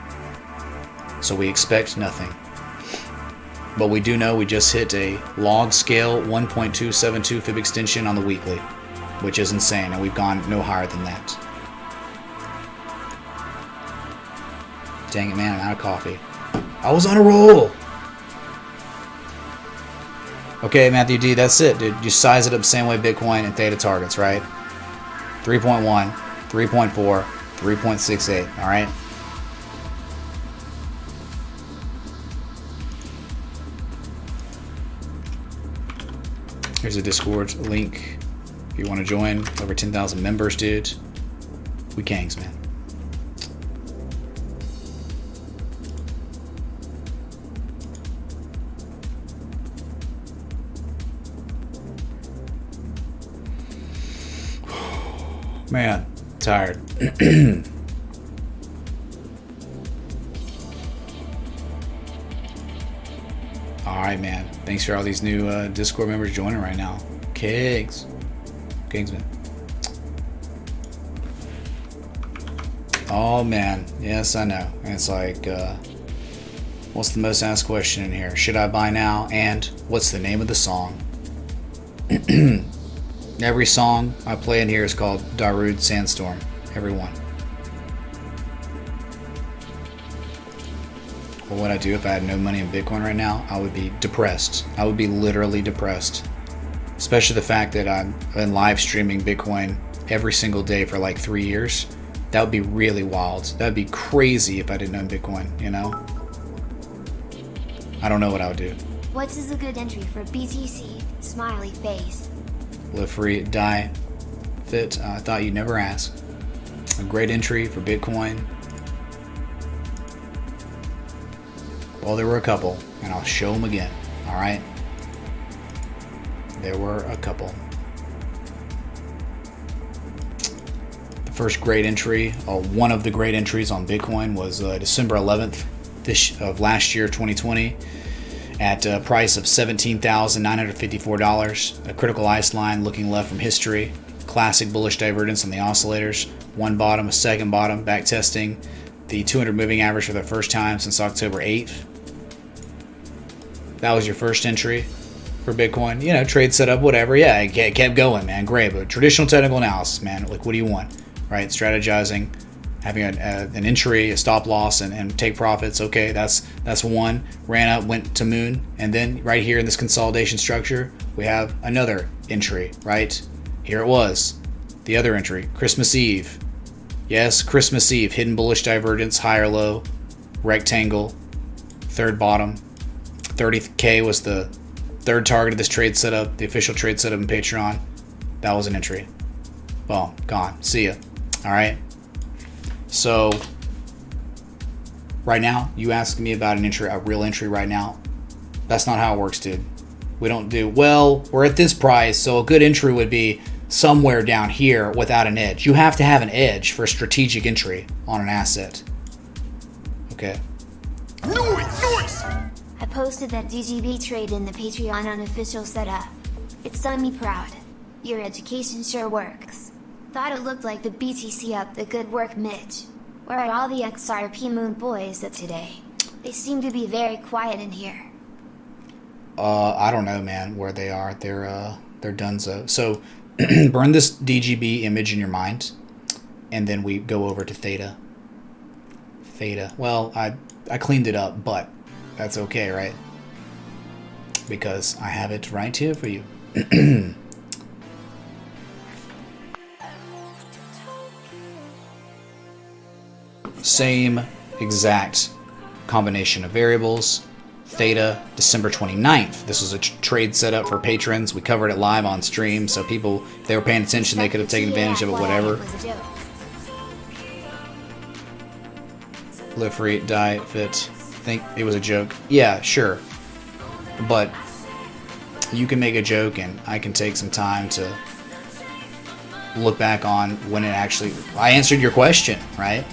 So we expect nothing. But we do know we just hit a log scale 1.272 fib extension on the weekly, which is insane, and we've gone no higher than that. Dang it, man, I'm out of coffee. I was on a roll! Okay, Matthew D, that's it, dude. You size it up the same way Bitcoin and Theta targets, right? 3.1, 3.4, 3.68, alright? Here's a Discord link if you want to join. Over 10,000 members, dude. We kangs, man. Man, tired. Alright, man. Thanks for all these new Discord members joining right now. Kings. Kingsman. Oh, man. Yes, I know. And it's like, what's the most asked question in here? Should I buy now? And what's the name of the song? Every song I play in here is called Darude Sandstorm. Every one. What would I do if I had no money in Bitcoin right now? I would be depressed. I would be literally depressed. Especially the fact that I've been live streaming Bitcoin every single day for like 3 years. That would be really wild. That would be crazy if I didn't own Bitcoin, you know? I don't know what I would do. What is a good entry for BTC? Smiley face. Live free, die fit. I thought you'd never ask. A great entry for Bitcoin. Well, there were a couple, and I'll show them again. All right. There were a couple. The first great entry, one of the great entries on Bitcoin, was December 11th of last year, 2020. At a price of $17,954. A critical ice line looking left from history. Classic bullish divergence on the oscillators. One bottom, a second bottom, back testing the 200 moving average for the first time since October 8th. That was your first entry for Bitcoin. You know, trade setup, whatever. Yeah, it kept going, man. Great. But traditional technical analysis, man. Like, what do you want? Right? Strategizing. Having an entry, a stop loss, and take profits. Okay, that's one. Ran up, went to moon, and then right here in this consolidation structure, we have another entry. Right here it was, the other entry, Christmas Eve. Yes, Christmas Eve, hidden bullish divergence, high or low, rectangle, third bottom. 30K was the third target of this trade setup, the official trade setup in Patreon. That was an entry. Boom, gone. See ya. All right. So, right now, you ask me about an entry, a real entry right now. That's not how it works, dude. We don't do, well, we're at this price, so a good entry would be somewhere down here without an edge. You have to have an edge for a strategic entry on an asset. Okay. Noise! I posted that DGB trade in the Patreon unofficial setup. It's done me proud. Your education sure works. Thought it looked like the BTC up. The good work, Mitch. Where are all the XRP Moon boys at today? They seem to be very quiet in here. I don't know, man, where they are. They're donezo. So, burn this DGB image in your mind, and then we go over to Theta. Theta. Well, I cleaned it up, but that's okay, right? Because I have it right here for you. Same exact combination of variables. Theta, December 29th. This was a trade setup for patrons. We covered it live on stream, so people, if they were paying attention, they could have taken advantage of it, whatever. Live free, die, fit. Think it was a joke. Yeah, sure. But you can make a joke, and I can take some time to look back on when it actually... I answered your question, right?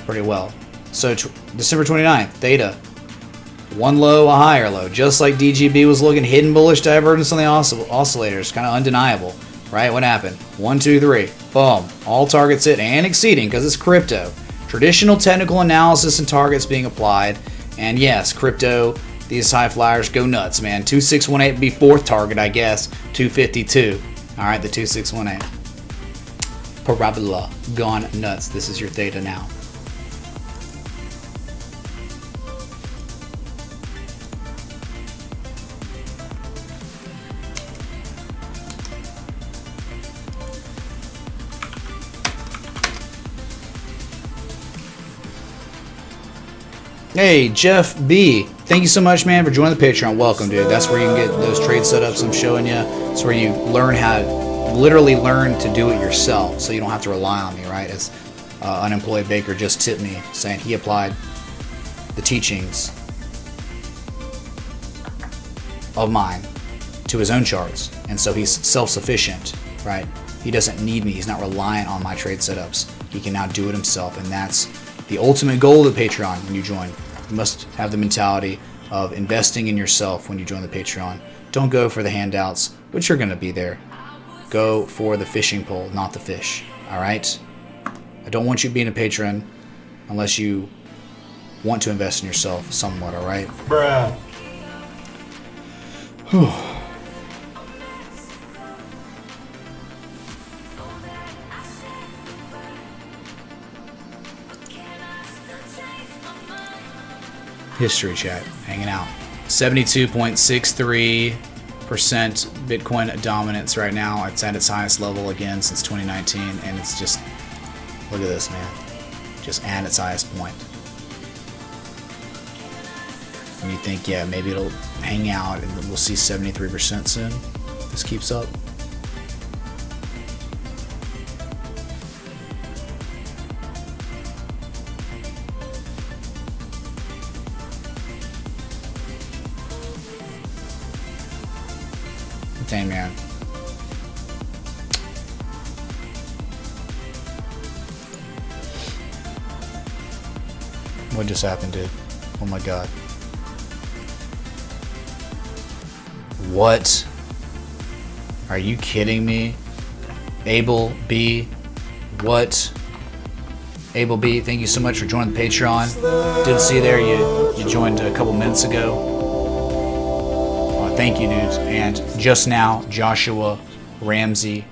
Pretty well. So, December 29th, Theta. One low, a higher low. Just like DGB was looking, hidden bullish divergence on the oscillators. Kind of undeniable, right? What happened? 1, 2, 3. Boom. All targets hit and exceeding because it's crypto. Traditional technical analysis and targets being applied. And yes, crypto, these high flyers go nuts, man. 2618 be fourth target, I guess. 252. All right, the 2618. Parabola gone nuts. This is your Theta now. Hey, Jeff B. Thank you so much, man, for joining the Patreon. Welcome, dude. That's where you can get those trade setups I'm showing you. It's where you learn literally learn to do it yourself, so you don't have to rely on me, right? As Unemployed Baker just tipped me, saying he applied the teachings of mine to his own charts, and so he's self-sufficient, right? He doesn't need me. He's not reliant on my trade setups. He can now do it himself, and that's the ultimate goal of the Patreon when you join. You must have the mentality of investing in yourself when you join the Patreon. Don't go for the handouts, which are going to be there. Go for the fishing pole, not the fish. Alright? I don't want you being a patron unless you want to invest in yourself somewhat, alright? Bruh. History chat, hanging out. 72.63% Bitcoin dominance right now. It's at its highest level again since 2019, and it's just, look at this, man. Just at its highest point. And you think, yeah, maybe it'll hang out and we'll see 73% soon. This keeps up. Dang, man. What just happened, dude? Oh my god. What? Are you kidding me? Abel B. What? Abel B, thank you so much for joining the Patreon. Didn't see you there. You joined a couple minutes ago. Thank you, dudes. And just now, Joshua Ramsey.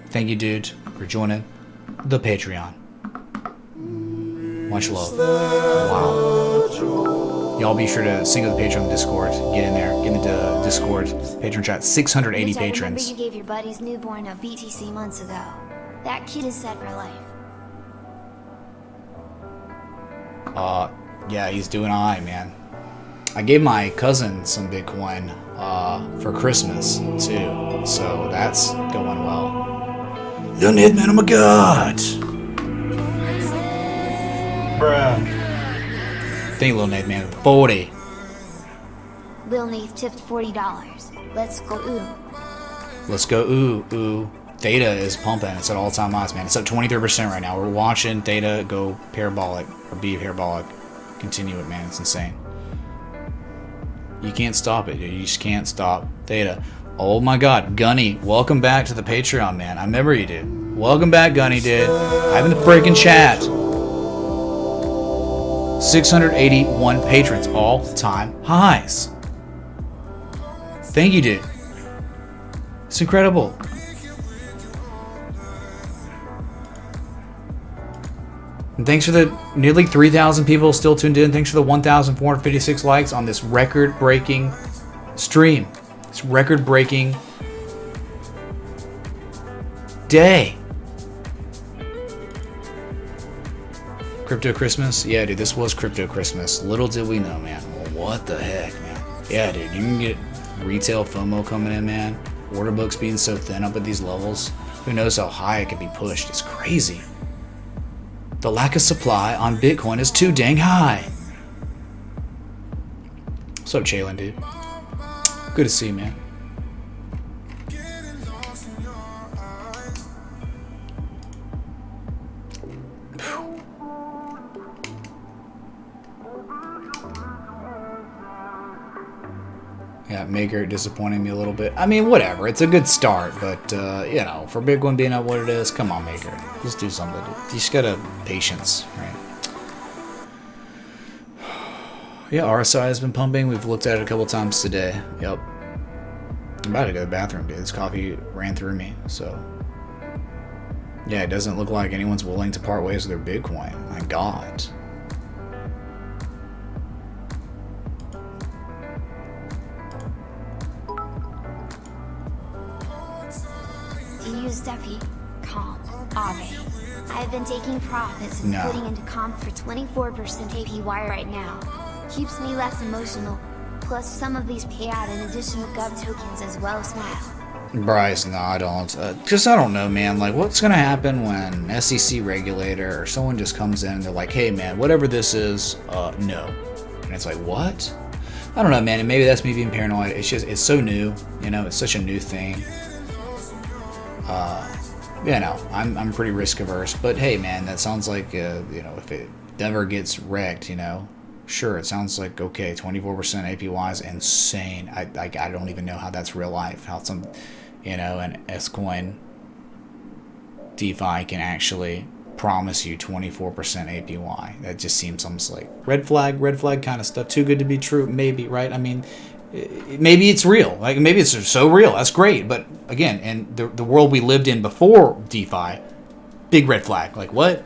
Thank you, dude, for joining the Patreon. Much love. Wow. Y'all be sure to sync with the Patreon Discord. Get in there. Get into Discord. Patron chat. 680 patrons. I remember you gave your buddy's newborn a BTC months ago. That kid is set for life. Yeah, he's doing alright, man. I gave my cousin some Bitcoin for Christmas, too. So that's going well. Little Ned, man, oh my god! Bruh. Thank you, Little Ned, man. 40. Lil Nath tipped $40. Let's go ooh. Let's go ooh. Theta is pumping. It's at all-time highs, man. It's up 23% right now. We're watching Theta go parabolic, or be parabolic. Continue it, man. It's insane. You can't stop it, dude. You just can't stop Theta. Oh my god. Gunny, welcome back to the Patreon, man. I remember you, dude. Welcome back, Gunny, dude. I'm in the freaking chat. 681 patrons. All-time highs. Thank you, dude. It's incredible. And thanks for the nearly 3,000 people still tuned in. Thanks for the 1,456 likes on this record-breaking stream. This record-breaking day. Crypto Christmas? Yeah, dude, this was Crypto Christmas. Little did we know, man. Well, what the heck, man? Yeah, dude, you can get retail FOMO coming in, man. Order books being so thin up at these levels. Who knows how high it could be pushed? It's crazy. The lack of supply on Bitcoin is too dang high. What's up, Chaylin, dude? Good to see you, man. Yeah, Maker disappointing me a little bit. I mean, whatever. It's a good start, but, you know, for Bitcoin being up what it is, come on, Maker. Just do something. You just gotta patience, right? Yeah, RSI has been pumping. We've looked at it a couple times today. Yep. I'm about to go to the bathroom, dude. This coffee ran through me, so... Yeah, it doesn't look like anyone's willing to part ways with their Bitcoin. My God. To use Duffy, Comp, Aave. I've been taking profits and No. putting into Comp for 24% APY right now. Keeps me less emotional. Plus some of these pay out in additional Gov tokens as well. Smile. Bryce, no, I don't. Just, I don't know, man. Like, what's going to happen when an SEC regulator or someone just comes in and they're like, hey, man, whatever this is, no. And it's like, what? I don't know, man. And maybe that's me being paranoid. It's just, it's so new. You know, it's such a new thing. You know, I'm pretty risk averse. But, hey, man, that sounds like, you know, if it never gets wrecked, you know, sure, it sounds like, okay, 24% APY is insane. I don't even know how that's real life. How some... You know, an S-Coin DeFi can actually promise you 24% APY. That just seems almost like red flag kind of stuff. Too good to be true, maybe, right? I mean, maybe it's real. Like, maybe it's so real. That's great. But again, in the world we lived in before DeFi, big red flag. Like, what?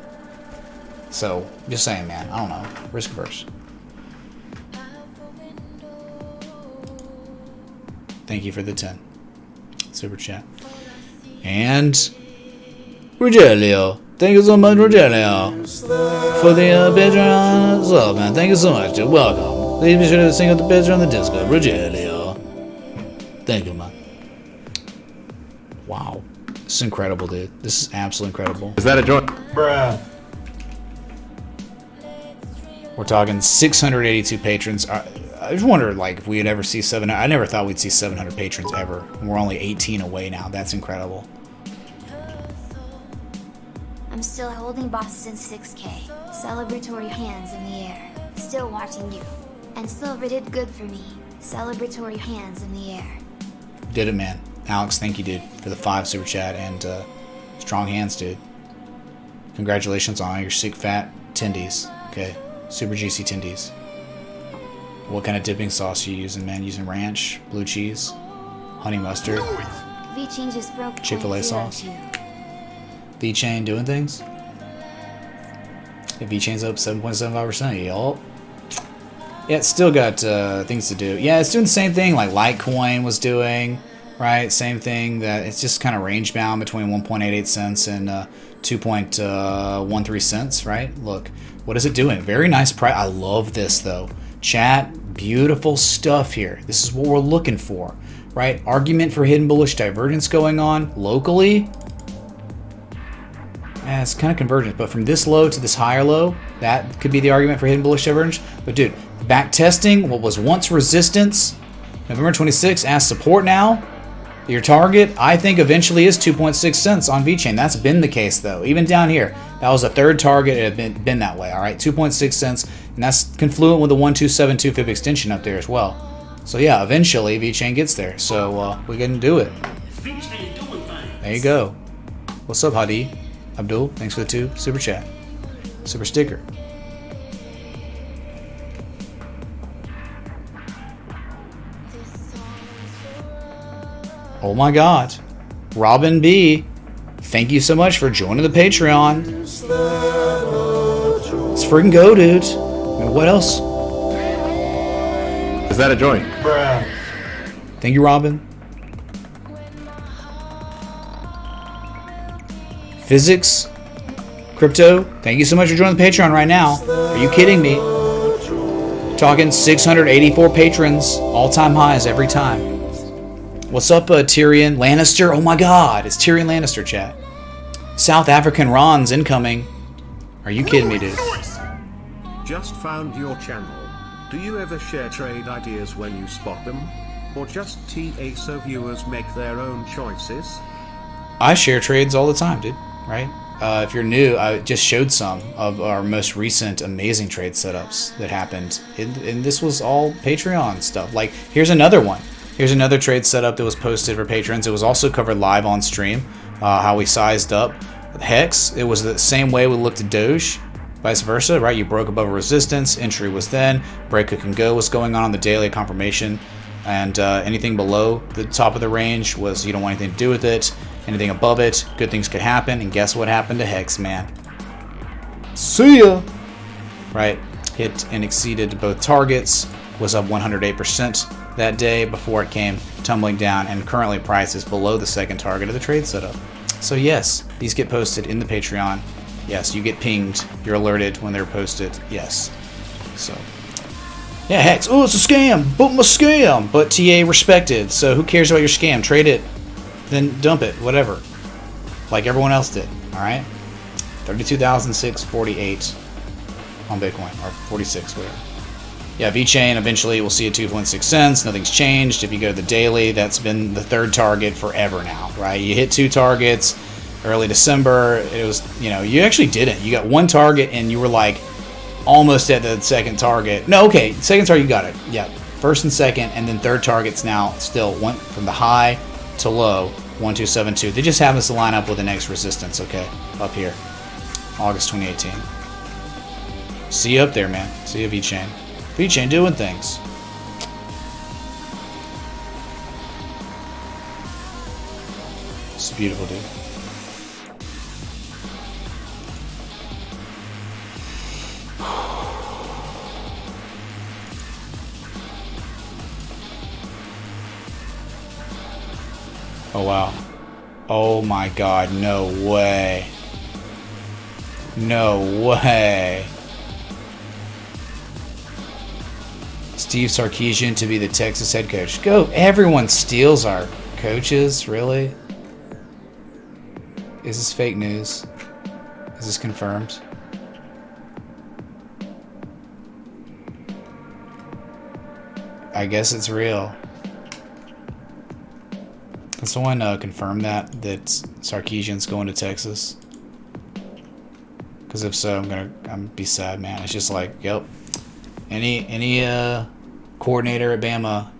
So, just saying, man. I don't know. Risk averse. Thank you for the 10. Super chat. And Rogelio. Thank you so much, Rogelio, for the Patreon sub, man. Thank you so much, dude. Welcome. Please be sure to sing up the picture on the Discord. Rogelio. Thank you, man. Wow. This is incredible, dude. This is absolutely incredible. Is that a joint? Bruh. We're talking 682 patrons. I just wonder, like, if we'd ever see 700. I never thought we'd see 700 patrons ever. We're only 18 away now. That's incredible. I'm still holding Boston 6K. Celebratory hands in the air. Still watching you. And Silver did good for me. Celebratory hands in the air. Did it, man. Alex, thank you, dude, for the 5 super chat and strong hands, dude. Congratulations on all your sick fat tendies. Okay, super juicy tendies. What kind of dipping sauce are you using, man? Using ranch, blue cheese, honey mustard, V-Chain just broke Chick-fil-A 0.02. sauce? V-Chain doing things? Yeah, V-Chain's up 7.75%, y'all. Yeah, it's still got things to do. Yeah, it's doing the same thing like Litecoin was doing, right? Same thing, that it's just kind of range bound between 1.88 cents and 2.13 cents, right? Look, what is it doing? Very nice price. I love this, though. Chat, beautiful stuff here. This is what we're looking for, right? Argument for hidden bullish divergence going on locally. Yeah, it's kind of convergent, but from this low to this higher low, that could be the argument for hidden bullish divergence. But dude, back testing what was once resistance, November 26th as support now. Your target, I think, eventually is 2.6 cents on VeChain. That's been the case, though. Even down here, that was a third target. It had been that way, all right? 2.6 cents, and that's confluent with the 1272 fib extension up there as well. So, yeah, eventually VeChain gets there. So, we're going to do it. There you go. What's up, Hadi? Abdul, thanks for the 2 super chat. Super sticker. Oh my god. Robin B, thank you so much for joining the Patreon. Let's freaking go, dude. I mean, what else? Is that a joint? Bruh. Thank you, Robin. Physics Crypto, thank you so much for joining the Patreon right now. Are you kidding me? Talking 684 patrons, all-time highs every time. What's up, Tyrion Lannister? Oh my god, it's Tyrion Lannister, chat. South African Ron's incoming. Are you kidding me, dude? Just found your channel. Do you ever share trade ideas when you spot them? Or just TA so viewers make their own choices? I share trades all the time, dude, right? If you're new, I just showed some of our most recent amazing trade setups that happened. And this was all Patreon stuff. Like, here's another one. Here's another trade setup that was posted for patrons. It was also covered live on stream, how we sized up Hex. It was the same way we looked at Doge, vice versa, right? You broke above a resistance, entry was then, break, hook, and go was going on the daily confirmation, and anything below the top of the range was you don't want anything to do with it. Anything above it, good things could happen, and guess what happened to Hex, man? See ya! Right, hit and exceeded both targets, was up 108% that day before it came tumbling down, and currently price is below the second target of the trade setup. So yes, these get posted in the Patreon. Yes, you get pinged, you're alerted when they're posted, yes. So, yeah, Hex, oh, it's a scam, boom, a scam, but TA respected, so who cares about your scam? Trade it. Then dump it, whatever, like everyone else did. All right, 32,648 on Bitcoin, or 46, whatever. Yeah, VeChain eventually we'll see at 2.6 cents. Nothing's changed. If you go to the daily, that's been the third target forever now, right? You hit 2 targets early December. It was, you actually didn't. You got 1 target and you were like almost at the second target. No, okay, second target you got it. Yeah, first and second, and then third targets now still went from the high to low, 1272. They just happen to line up with the next resistance, okay, up here, August 2018. See you up there, man. See you, VeChain. VeChain doing things. It's beautiful, dude. Oh, wow. Oh, my God. No way. No way. Steve Sarkisian to be the Texas head coach. Go. Everyone steals our coaches. Really? Is this fake news? Is this confirmed? I guess it's real. Can someone confirm that Sarkisian's going to Texas? Because if so, I'm gonna be sad, man. It's just like, yep. Any coordinator at Bama,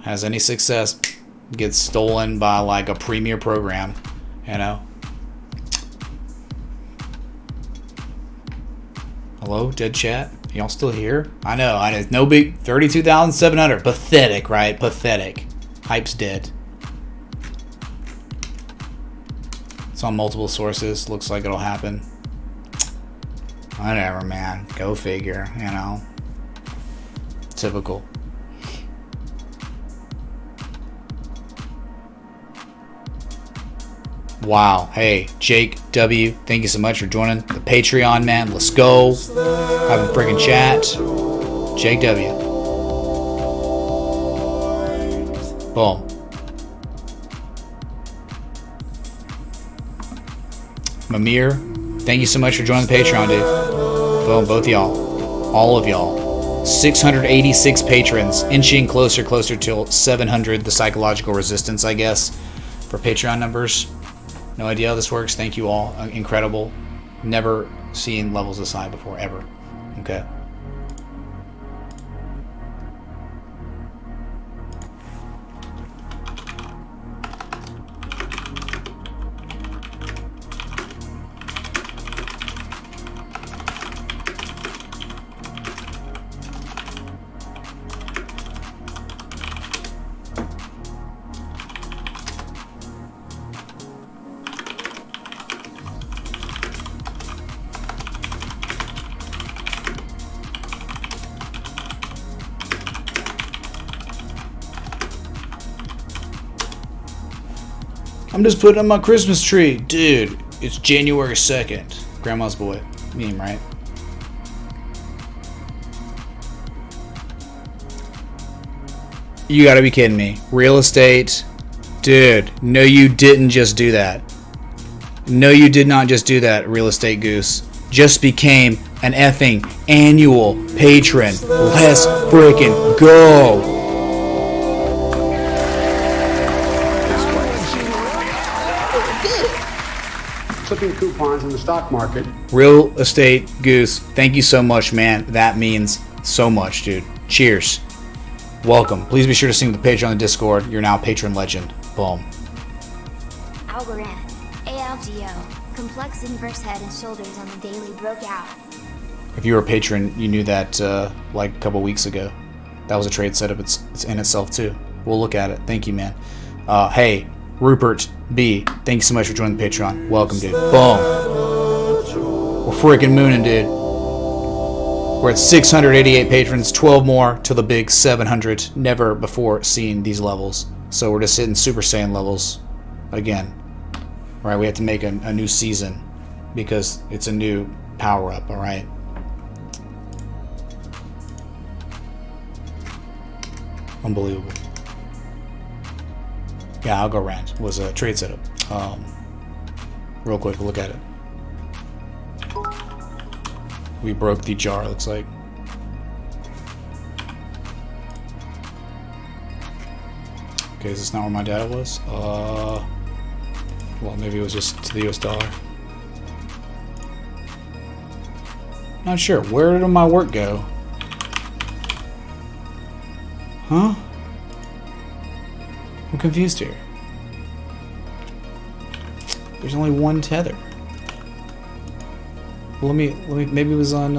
has any success, gets stolen by like a premier program, Hello, dead chat. Y'all still here? I know. No big 32,700. Pathetic, right? Pathetic. Hype's dead. It's on multiple sources. Looks like it'll happen. Whatever, man. Go figure, Typical. Wow. Hey, Jake W. Thank you so much for joining the Patreon, man. Let's go. Have a freaking chat. Jake W. Boom. Mamir, thank you so much for joining the Patreon, dude. Boom, both y'all. All of y'all. 686 patrons, inching closer till 700, the psychological resistance, I guess, for Patreon numbers. No idea how this works. Thank you all. Incredible. Never seen levels this high before, ever. Okay. I'm just putting up my Christmas tree. Dude, it's January 2nd. Grandma's boy meme, right? You gotta be kidding me. Real estate. Dude, no you didn't just do that. No you did not just do that, Real Estate Goose. Just became an effing annual patron. Let's freaking go. Clipping coupons in the stock market. Real Estate Goose, thank you so much, man. That means so much, dude. Cheers. Welcome. Please be sure to sing the page on the Discord. You're now patron legend. Boom. Algorand, ALGO, complex inverse head and shoulders on the daily Breakout. If you were a patron, you knew that like a couple weeks ago. That was a trade setup. It's in itself too. We'll look at it. Thank you, man. Hey, Rupert B, thank you so much for joining the Patreon. Welcome, dude. Boom. We're freaking mooning, dude. We're at 688 patrons, 12 more to the big 700. Never before seen these levels. So we're just hitting Super Saiyan levels again. Right, we have to make a new season because it's a new power-up, alright? Unbelievable. Yeah, I'll go rant. Was a trade setup. Real quick, look at it. We broke the jar, looks like. Okay, is this not where my data was? Well, maybe it was just to the US dollar. Not sure. Where did my work go? Huh? I'm confused here. There's only one tether. Well, let me maybe it was on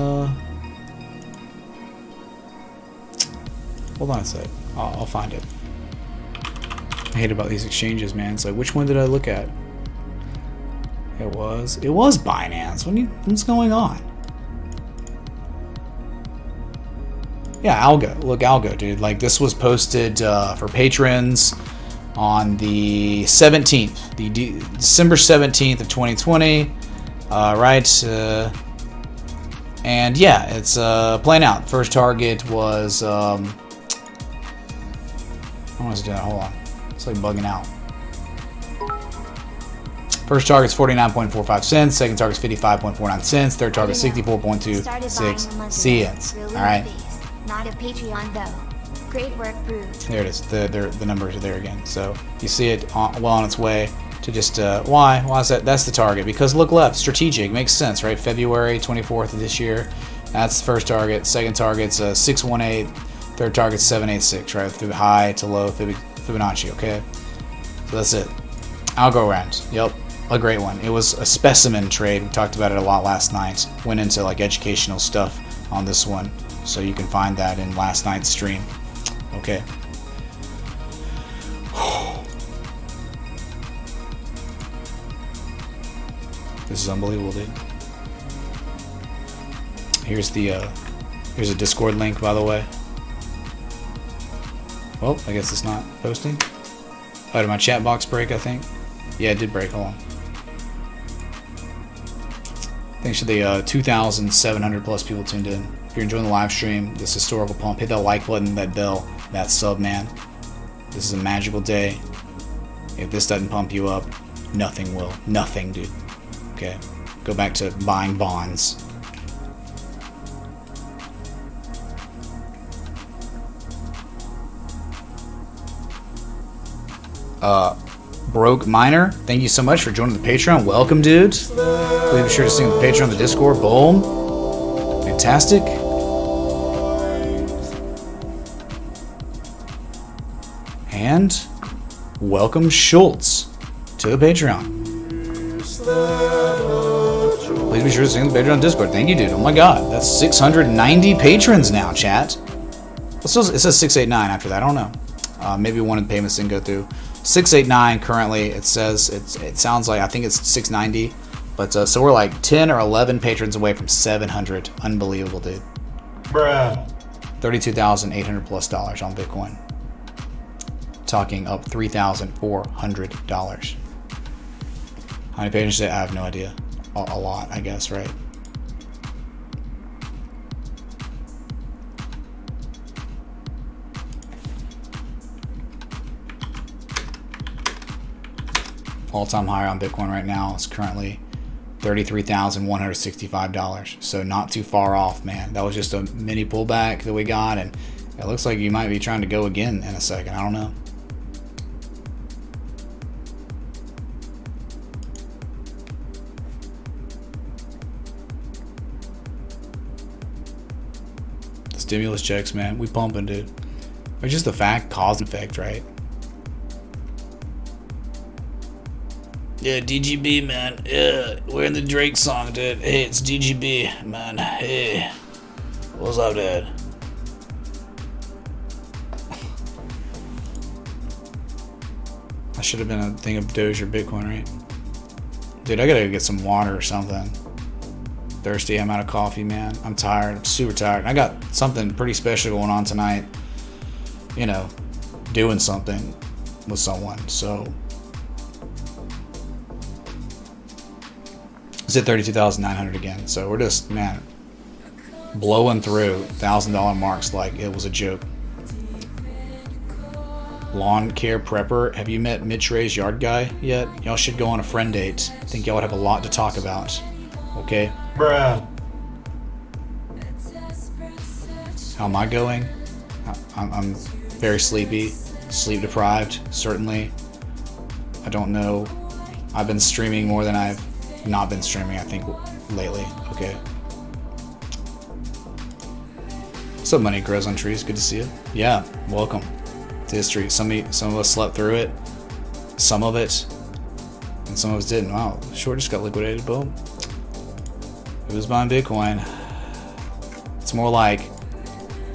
hold on a sec. I'll find it. I hate about these exchanges, man. It's like, which one did I look at? It was Binance. What's going on? Yeah, Algo. Look, Algo, dude. Like, this was posted for patrons on the 17th, December 17th of 2020. Right. And yeah, it's playing out. First target was I want to do that. Hold on. It's like bugging out. First target's 49.45 cents. Second target's 55.49 cents. Third target's 64.26 cents. All right. Not a Patreon though. Great work, Brood. There it is. The numbers are there again. So you see it well on its way to just why is that? That's the target because look left. Strategic makes sense, right? February 24th of this year. That's the first target. Second target's 618. Third target's 786. Right, through high to low Fibonacci. Okay. So that's it. Algo round. Yep. A great one. It was a specimen trade. We talked about it a lot last night. Went into like educational stuff on this one. So you can find that in last night's stream. Okay. This is unbelievable, dude. Here's a Discord link, by the way. Well, I guess it's not posting. Oh, did my chat box break, I think? Yeah, it did break. Hold on. Thanks to the 2,700 plus people tuned in. If you're enjoying the live stream, this historical pump, hit that like button, that bell, that sub, man. This is a magical day. If this doesn't pump you up, nothing will. Nothing, dude. Okay, go back to buying bonds. Broke Miner, thank you so much for joining the Patreon. Welcome, dudes. Please be sure to sing the Patreon on the Discord. Boom. Fantastic. And welcome Schultz to the Patreon. Please be sure to sing the Patreon on Discord. Thank you, dude. Oh my god, that's 690 patrons now, chat. It says 689 after that. I don't know. Maybe one of the payments didn't go through. 689 currently. It says it sounds like I think it's 690, but so we're like 10 or 11 patrons away from 700. Unbelievable, dude. Bruh. $32,800 plus on Bitcoin. Talking up $3,400. How many patrons today? I have no idea. a lot, I guess, right? All-time high on Bitcoin right now is currently $33,165. So not too far off, man. That was just a mini pullback that we got, and it looks like you might be trying to go again in a second. I don't know. The stimulus checks, man. We pumping, dude. It's just the fact, cause and effect, right? Yeah, DGB, man. Yeah, we're in the Drake song, dude. Hey, it's DGB, man. Hey. What's up, dude? I should have been a thing of Doge or Bitcoin, right? Dude, I gotta go get some water or something. Thirsty, I'm out of coffee, man. I'm tired. I'm super tired. I got something pretty special going on tonight. You know, doing something with someone, so... It's at 32,900 again, so we're just, man, blowing through $1,000 marks like it was a joke. Lawn care prepper. Have you met Mitch Ray's yard guy yet? Y'all should go on a friend date. I think y'all would have a lot to talk about. Okay? Bruh. How am I going? I'm very sleepy, sleep deprived, certainly. I don't know. I've been streaming more than I've not been streaming, I think, lately. Okay. What's up, money grows on trees? Good to see you. Yeah, welcome to history. Some of us slept through it, some of it, and some of us didn't. Wow, short just got liquidated. Boom. Who's buying Bitcoin? It's more like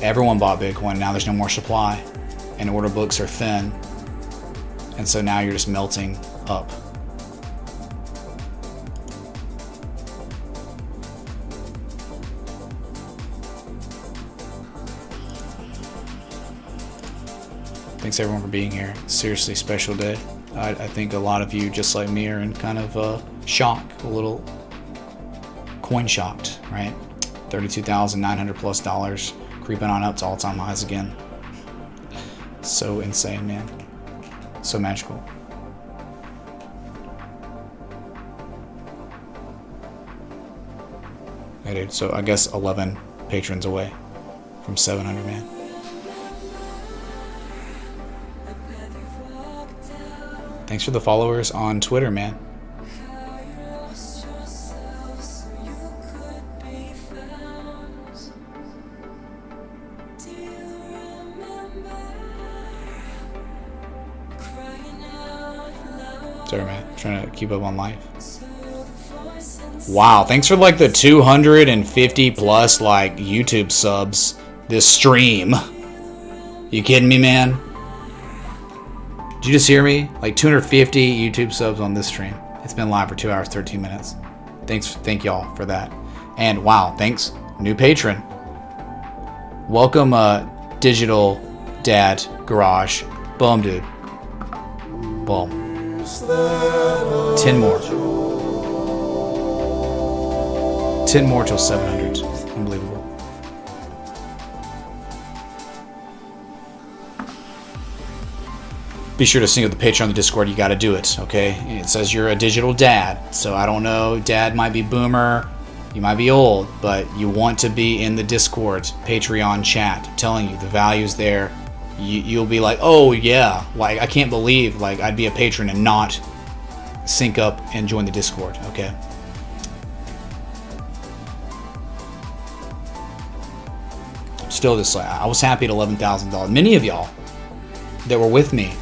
everyone bought Bitcoin. Now there's no more supply, and order books are thin, and so now you're just melting up. Thanks everyone for being here. Seriously, special day. I think a lot of you, just like me, are in kind of shock, a little coin shocked, right? $32,900 plus dollars, creeping on up to all-time highs again. So insane, man. So magical. Hey, dude. So I guess 11 patrons away from 700, man. Thanks for the followers on Twitter, man. Sorry, man. I'm trying to keep up on life. Wow, thanks for like the 250 plus like YouTube subs this stream. You kidding me, man? Did you just hear me? Like 250 YouTube subs on this stream. It's been live for 2 hours, 13 minutes. Thank y'all for that. And wow, thanks, new patron. Welcome, Digital Dad Garage. Boom, dude. Boom. 10 more. 10 more till 700. Unbelievable. Be sure to sync with the Patreon on the Discord. You got to do it, okay? It says you're a digital dad, so I don't know. Dad might be boomer, you might be old, but you want to be in the Discord Patreon chat. I'm telling you, the value's there. You'll be like, oh yeah, like I can't believe like I'd be a patron and not sync up and join the Discord, okay? Still, just like I was happy at $11,000. Many of y'all that were with me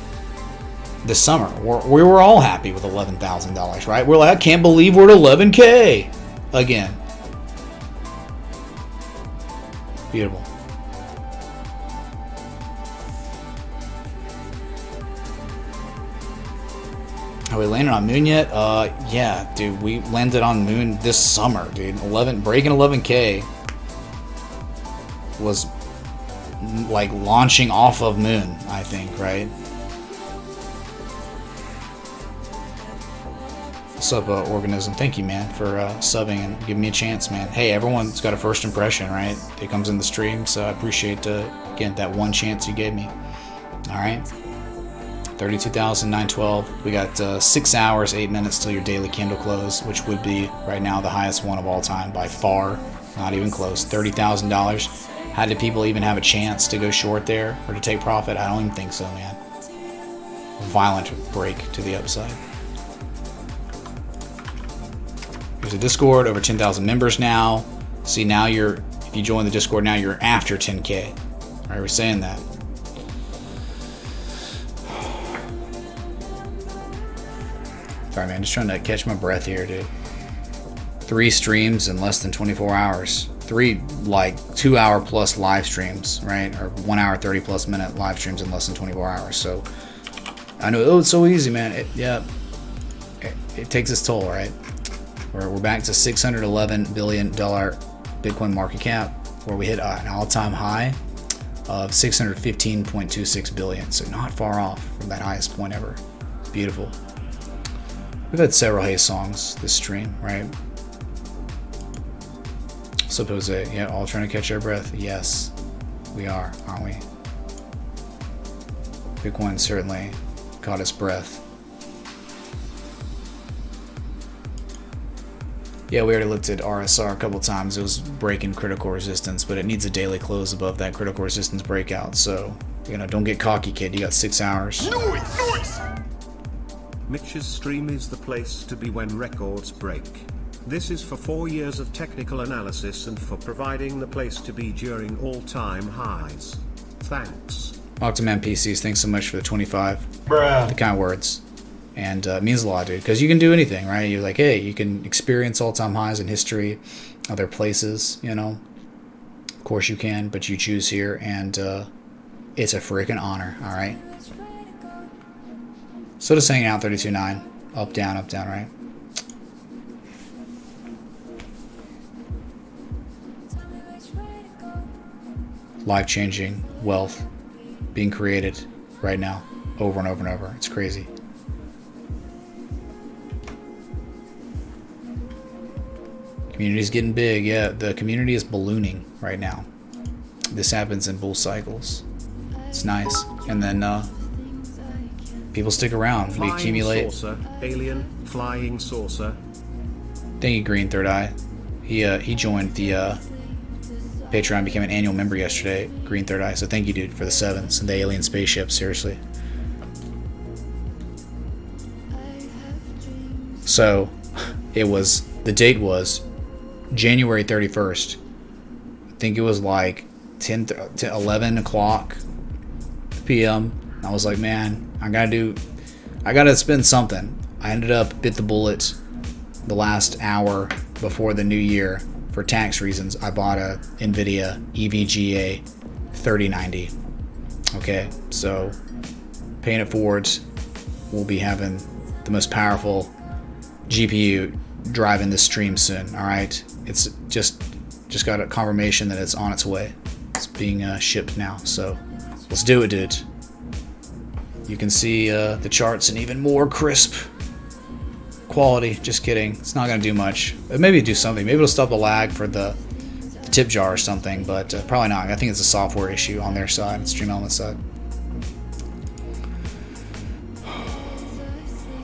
this summer, we were all happy with $11,000, right? We're like, I can't believe we're at 11K again. Beautiful. Are we landed on Moon yet? Yeah, dude, we landed on Moon this summer, dude. Breaking 11K was like launching off of Moon, I think, right? What's up, Organism? Thank you, man, for subbing and giving me a chance, man. Hey, everyone's got a first impression, right? It comes in the stream, so I appreciate, again, that one chance you gave me. All right. 32,912. We got 6 hours, 8 minutes till your daily candle close, which would be, right now, the highest one of all time by far. Not even close. $30,000. How did people even have a chance to go short there or to take profit? I don't even think so, man. Violent break to the upside. There's a Discord, over 10,000 members now. See, now if you join the Discord now, you're after 10K. All right, we're saying that. Sorry, man, just trying to catch my breath here, dude. 3 streams in less than 24 hours. 3, like, 2 hour plus live streams, right? Or 1 hour, 30 plus minute live streams in less than 24 hours. So, I know, oh, it's so easy, man. It takes its toll, right? We're back to $611 billion Bitcoin market cap, where we hit an all-time high of $615.26 billion. So not far off from that highest point ever. It's beautiful. We've had several Hay songs this stream, right? Suppose yeah, all trying to catch our breath. Yes, we are, aren't we? Bitcoin certainly caught its breath. Yeah, we already looked at RSR a couple times. It was breaking critical resistance, but it needs a daily close above that critical resistance breakout. So, don't get cocky, kid. You got 6 hours. Noise! Mitch's stream is the place to be when records break. This is for 4 years of technical analysis and for providing the place to be during all-time highs. Thanks. Octoman PCs, thanks so much for the 25. Bruh. The kind words. And it means a lot, dude, because you can do anything, right? You're like, hey, you can experience all-time highs in history, other places, Of course you can, but you choose here, and it's a freaking honor, all right? So just hanging out 32.9, up, down, right? Life-changing wealth being created right now, over and over and over. It's crazy. Community's getting big. Yeah, the community is ballooning right now. This happens in bull cycles. It's nice. And then people stick around. We accumulate. Saucer, alien, flying saucer. Thank you, Green Third Eye. He joined the Patreon, became an annual member yesterday, Green Third Eye. So thank you, dude, for the 7s and the alien spaceship. Seriously. So the date was January 31st. I think it was like 10 to 11 o'clock p.m. I was like, man, I gotta spend something. I ended up bit the bullet the last hour before the new year for tax reasons. I bought a NVIDIA EVGA 3090. Okay, so paying it forwards, we'll be having the most powerful GPU driving this stream soon. All right, it's just got a confirmation that it's on its way. It's being shipped now, so let's do it, dude. You can see the charts in even more crisp quality. Just kidding, it's not gonna do much. Maybe do something. Maybe it'll stop the lag for the tip jar or something, but probably not. I think it's a software issue on their side, Stream Element side.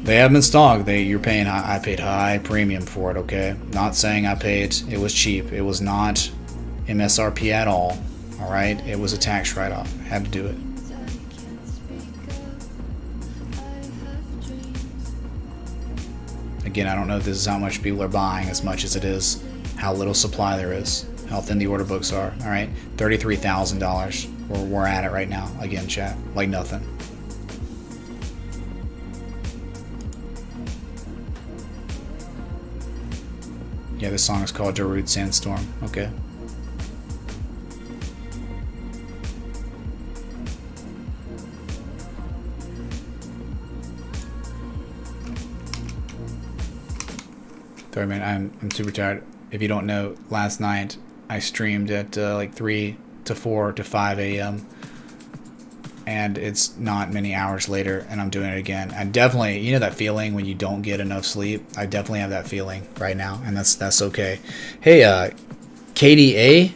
They have them in stock. You're paying. I paid high premium for it. Okay, not saying I paid. It was cheap. It was not MSRP at all. All right, it was a tax write-off. Had to do it. Again, I don't know if this is how much people are buying as much as it is how little supply there is, how thin the order books are. All right, $33,000. We're at it right now. Again, chat, like nothing. Yeah, this song is called Darude Sandstorm. Okay. Sorry, man, I'm super tired. If you don't know, last night I streamed at like 3 to 4 to 5 a.m. and it's not many hours later and I'm doing it again. I definitely, you know that feeling when you don't get enough sleep? I definitely have that feeling right now, and that's okay. Hey, Katie A,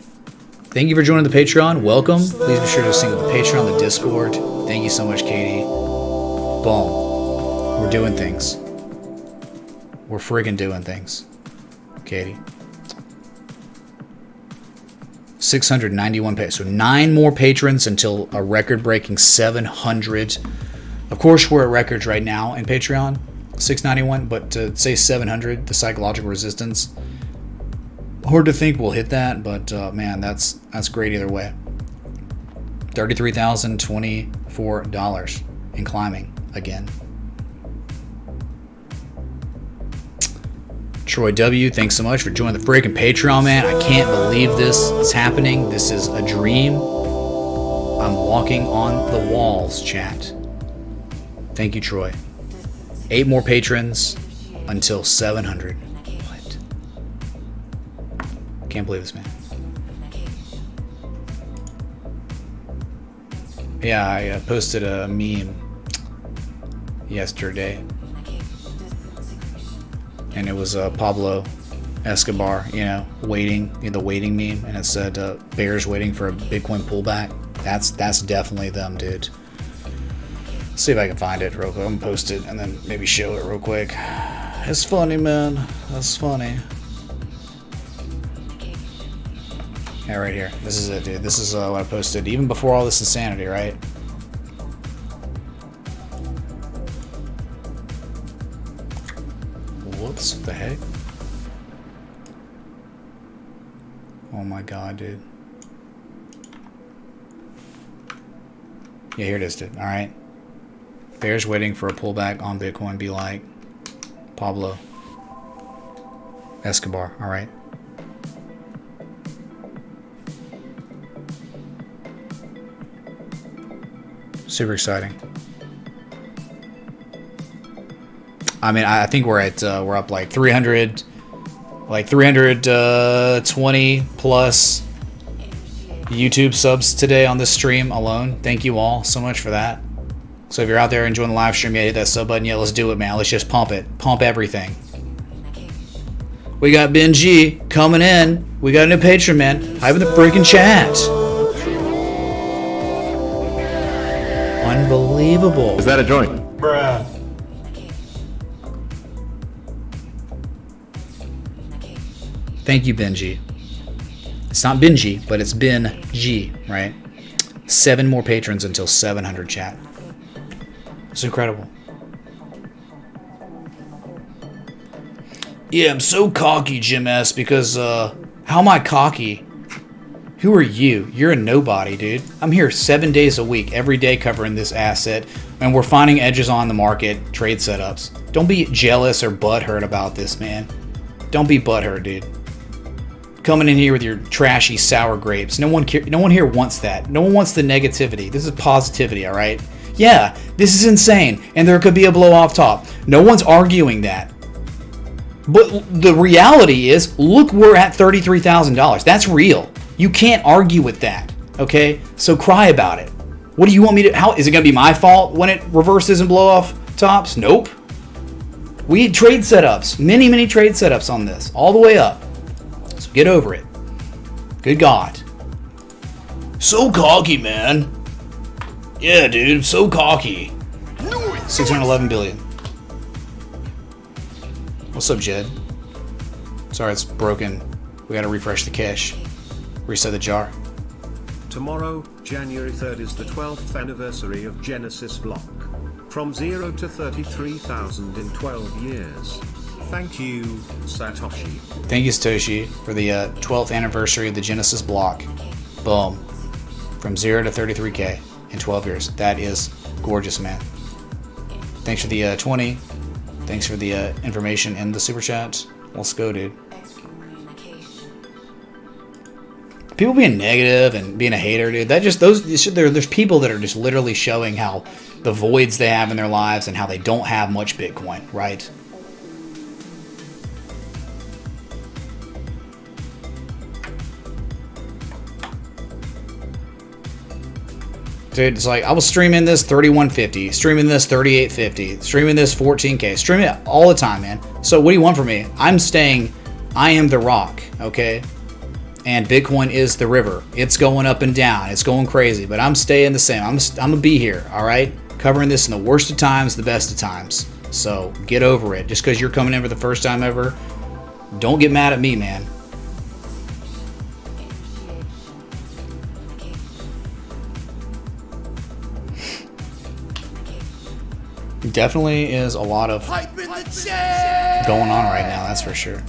thank you for joining the Patreon. Welcome. Please be sure to sing the Patreon, the Discord. Thank you so much, Katie. Boom. We're doing things. We're friggin' doing things. Katie. 691 patrons. So 9 more patrons until a record-breaking 700. Of course, we're at records right now in Patreon. 691, but to say 700, the psychological resistance. Hard to think we'll hit that, but man, that's great either way. $33,024 and climbing again. Troy W, thanks so much for joining the freaking Patreon, man. I can't believe this is happening. This is a dream. I'm walking on the walls, chat. Thank you, Troy. 8 more patrons until 700. What? Can't believe this, man. Yeah, I posted a meme yesterday. And it was Pablo Escobar, you know, waiting, the waiting meme, and it said bears waiting for a Bitcoin pullback. That's definitely them, dude. Let's see if I can find it real quick. I'm gonna post it and then maybe show it real quick. It's funny, man. That's funny. Yeah, right here. This is it, dude. This is what I posted even before all this insanity, right? Whoops, what the heck? Oh my god, dude. Yeah, here it is, dude. Alright. Bears waiting for a pullback on Bitcoin be like Pablo Escobar. Alright. Super exciting. I mean, I think we're up like 320 plus YouTube subs today on this stream alone. Thank you all so much for that. So if you're out there enjoying the live stream, yeah, hit that sub button. Yeah, let's do it, man. Let's just pump it. Pump everything. We got Ben G coming in. We got a new patron, man. Hype in the freaking chat. Unbelievable. Is that a joint? Bruh. Thank you, Benji. It's not Benji, but it's Ben G, right? 7 more patrons until 700, chat. It's incredible. Yeah, I'm so cocky, Jim S, because, how am I cocky? Who are you? You're a nobody, dude. I'm here 7 days a week, every day covering this asset, and we're finding edges on the market, trade setups. Don't be jealous or butthurt about this, man. Don't be butthurt, dude. Coming in here with your trashy sour grapes. No one here wants that. No one wants the negativity. This is positivity, all right? Yeah, this is insane, and there could be a blow off top. No one's arguing that. But the reality is, look, we're at $33,000. That's real. You can't argue with that, okay? So cry about it. What do you want me to... How is it going to be my fault when it reverses and blow off tops? Nope. We had trade setups. Many trade setups on this. All the way up. So get over it. Good God. So cocky, man. Yeah, dude. So cocky. 611 billion. What's up, Jed? Sorry, it's broken. We gotta refresh the cache. Reset the jar. Tomorrow, January 3rd, is the 12th anniversary of Genesis block. From 0 to 33,000 in 12 years. Thank you, Satoshi. Thank you, Satoshi, for the 12th anniversary of the Genesis block. Boom. From 0 to 33K in 12 years. That is gorgeous, man. Thanks for the 20. Thanks for the information in the super chat. Let's go, dude. People being negative and being a hater, dude. That just there's people that are just literally showing how the voids they have in their lives and how they don't have much Bitcoin, right? Dude, it's like I was streaming this 3150, streaming this 3850, streaming this 14K, streaming it all the time, man. So what do you want from me? I'm staying. I am the rock, okay? And Bitcoin is the river. It's going up and down. It's going crazy, but I'm staying the same. I'm gonna be here, all right? Covering this in the worst of times, the best of times. So get over it. Just because you're coming in for the first time ever, don't get mad at me, man. Definitely is a lot of going on right now, that's for sure.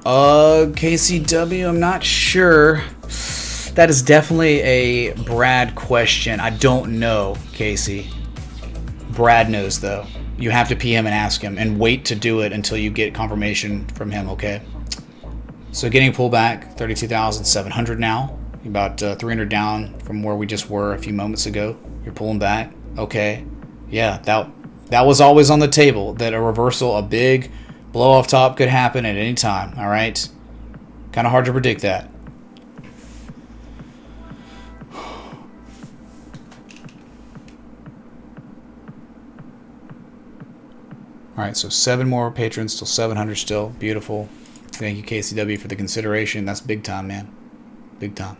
KCW, I'm not sure. That is definitely a Brad question. I don't know, Casey. Brad knows, though. You have to PM and ask him, and wait to do it until you get confirmation from him, okay? So getting pulled back, 32,700 now. About 300 down from where we just were a few moments ago. You're pulling back. Okay. Yeah, that was always on the table, that a reversal, a big blow off top could happen at any time, all right? Kind of hard to predict that. All right, so 7 more patrons, still 700 still. Beautiful. Thank you, KCW, for the consideration. That's big time, man. Big time.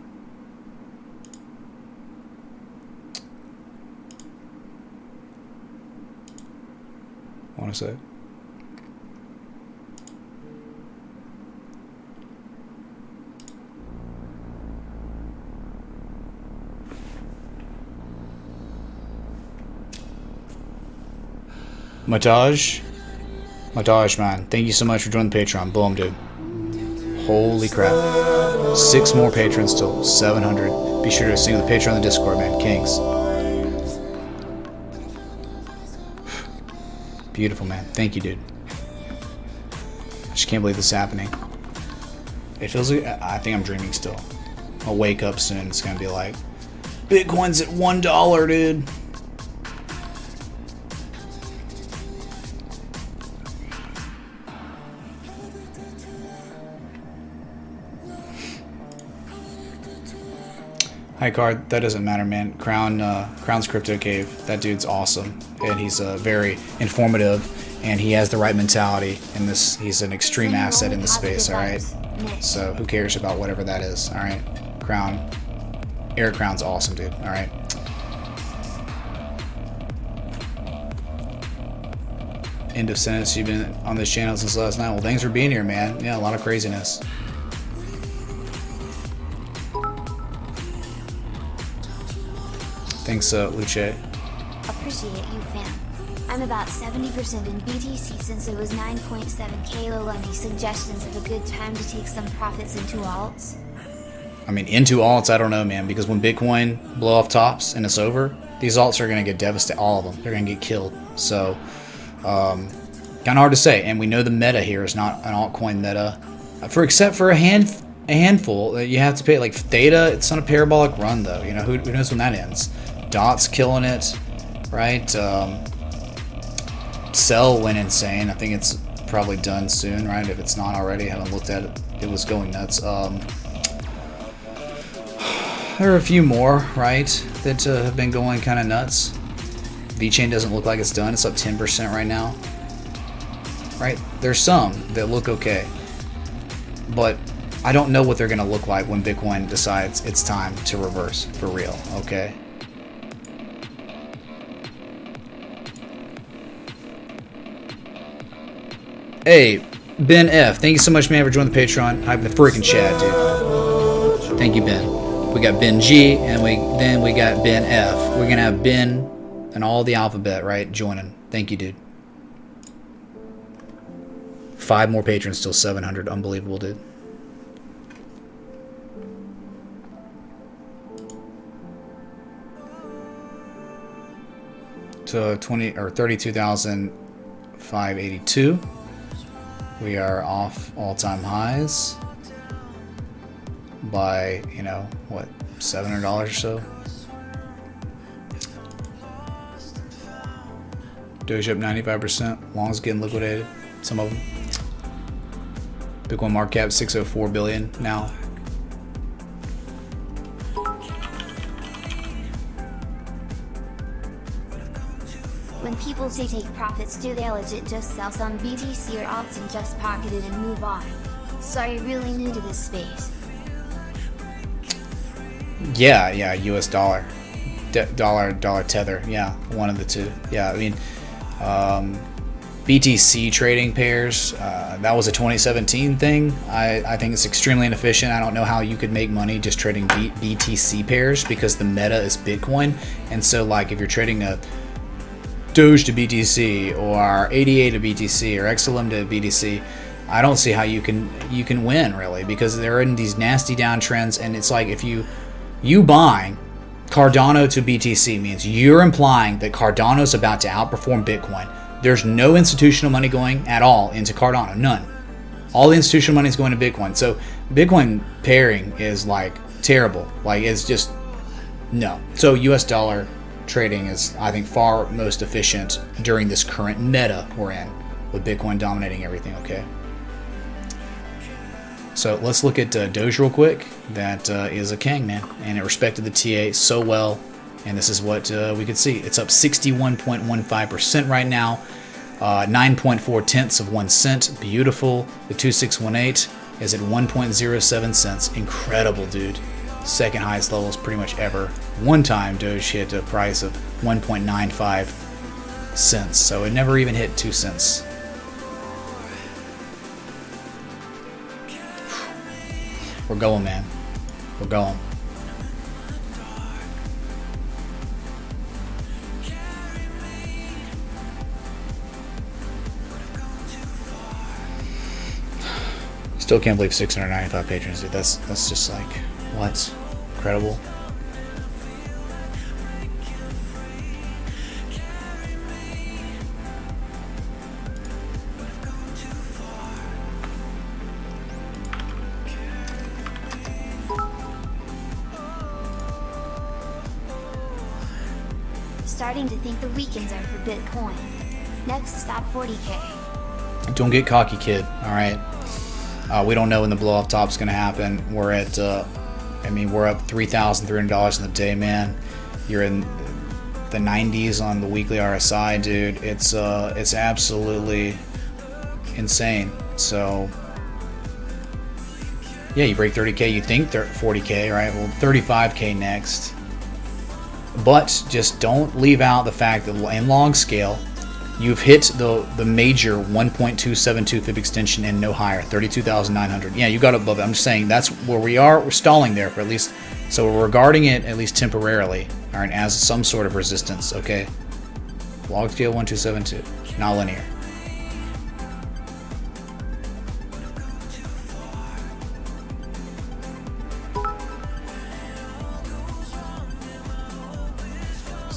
I want to say. Mataj, man. Thank you so much for joining the Patreon. Boom, dude. Holy crap. 6 more patrons till 700. Be sure to sing with the Patreon on the Discord, man. Kings. Beautiful, man. Thank you, dude. I just can't believe this is happening. It feels like I think I'm dreaming still. I'll wake up soon. It's gonna be like, Bitcoin's at $1, dude. Hi, Card. That doesn't matter, man. Crown's Crypto Cave. That dude's awesome, and he's very informative, and he has the right mentality. And he's an extreme asset in the space. All right. So who cares about whatever that is? All right. Eric Crown's awesome, dude. All right. End of sentence. You've been on this channel since last night. Well, thanks for being here, man. Yeah, a lot of craziness. Thanks, Luce. Appreciate you, fam. I'm about 70% in BTC since it was 9.7k low. Any suggestions of a good time to take some profits into alts? I mean, into alts, I don't know, man, because when Bitcoin blow off tops and it's over, these alts are going to get devastated. All of them. They're going to get killed. So, kind of hard to say. And we know the meta here is not an altcoin meta. Except for a handful that you have to pay. Like Theta, it's on a parabolic run, though. You know, who knows when that ends? Dot's killing it, right? Cell went insane. I think it's probably done soon, right? If it's not already, I haven't looked at it. It was going nuts. There are a few more, right, that have been going kind of nuts. VeChain doesn't look like it's done. It's up 10% right now, right? There's some that look okay, but I don't know what they're going to look like when Bitcoin decides it's time to reverse for real, okay? Hey, Ben F, thank you so much, man, for joining the Patreon. Hype the freaking chat, dude. Thank you, Ben. We got Ben G, and then we got Ben F. We're gonna have Ben and all the alphabet, right, joining. Thank you, dude. 5 more patrons, still 700. Unbelievable, dude. So 32,582. We are off all-time highs by, you know, what, $700 or so. Doge up 95%. Long's getting liquidated. some of them. Bitcoin market cap 604 billion now. When people say take profits, do they legit just sell some BTC or alts and just pocket it and move on? Sorry, really new to this space. Yeah, US dollar. Dollar tether. Yeah, one of the two. Yeah, I mean, BTC trading pairs, that was a 2017 thing. I think it's extremely inefficient. I don't know how you could make money just trading BTC pairs because the meta is Bitcoin. And so, like, if you're trading a Doge to BTC or ADA to BTC or XLM to BTC, I don't see how you can win, really, because they're in these nasty downtrends. And it's like if you buying Cardano to BTC means you're implying that Cardano's about to outperform Bitcoin. There's no institutional money going at all into Cardano, none. All the institutional money is going to Bitcoin. So Bitcoin pairing is like terrible. Like, it's just no. So US dollar trading is, I think, far most efficient during this current meta we're in, with Bitcoin dominating everything. Okay. So let's look at Doge real quick. That is a king, man, and it respected the TA so well. And this is what we could see. It's up 61.15% right now, 9.4 tenths of 1 cent. Beautiful. The 2618 is at 1.07 cents. Incredible, dude. Second highest levels pretty much ever. One time Doge hit a price of 1.95 cents, so it never even hit 2 cents. We're going, man. We're going. Still can't believe 695 patrons, dude. That's just like, what? Incredible. Starting to think the weekends are for Bitcoin. Next stop 40K. Don't get cocky, kid. All right. We don't know when the blow off top is going to happen. We're at, we're up $3,300 in the day, man. You're in the 90s on the weekly RSI, dude. It's absolutely insane. So, yeah, you break 30K, you think 40K, right? Well, 35K next. But just don't leave out the fact that in long scale, you've hit the major 1.272 fib extension and no higher, 32,900. Yeah, you got above it. I'm just saying that's where we are. We're stalling there for at least, so we're regarding it at least temporarily, all right, as some sort of resistance. Okay, log scale 1.272, not linear.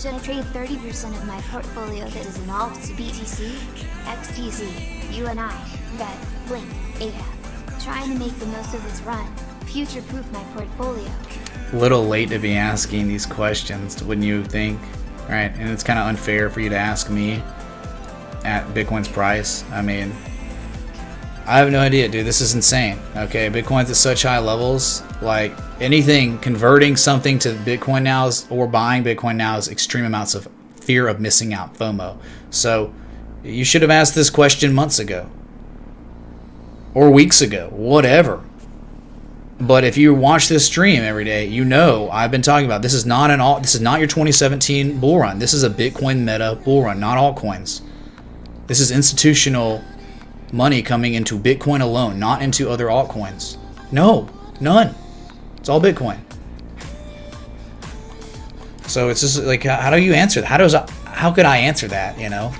Should I trade 30% of my portfolio that is in alt to BTC, XTC, UNI, VET, Blink, ADAP? Trying to make the most of this run, future-proof my portfolio. A little late to be asking these questions, wouldn't you think? Right, and it's kind of unfair for you to ask me at Bitcoin's price. I mean, I have no idea, dude. This is insane. Okay, Bitcoin's at such high levels. Like, anything converting something to Bitcoin now is, or buying Bitcoin now, is extreme amounts of fear of missing out, FOMO. So you should have asked this question months ago or weeks ago, whatever. But if you watch this stream every day, you know I've been talking about this is not this is not your 2017 bull run. This is a Bitcoin meta bull run, not altcoins. This is institutional money coming into Bitcoin alone, not into other altcoins. No, none. It's all Bitcoin. So it's just like, how do you answer that? How could I answer that, you know?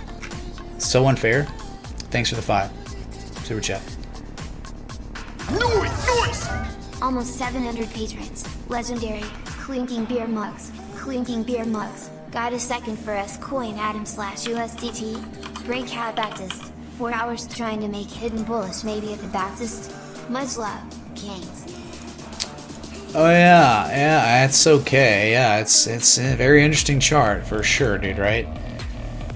It's so unfair. Thanks for the 5. Super chat. Noise! Almost 700 patrons. Legendary. Clinking beer mugs. Clinking beer mugs. Got a second for S-Coin Atom/USDT. Breakout Baptist. 4 hours trying to make hidden bullish maybe at the Baptist. Much love, Kings. Oh yeah, it's okay. Yeah, it's a very interesting chart for sure, dude, right?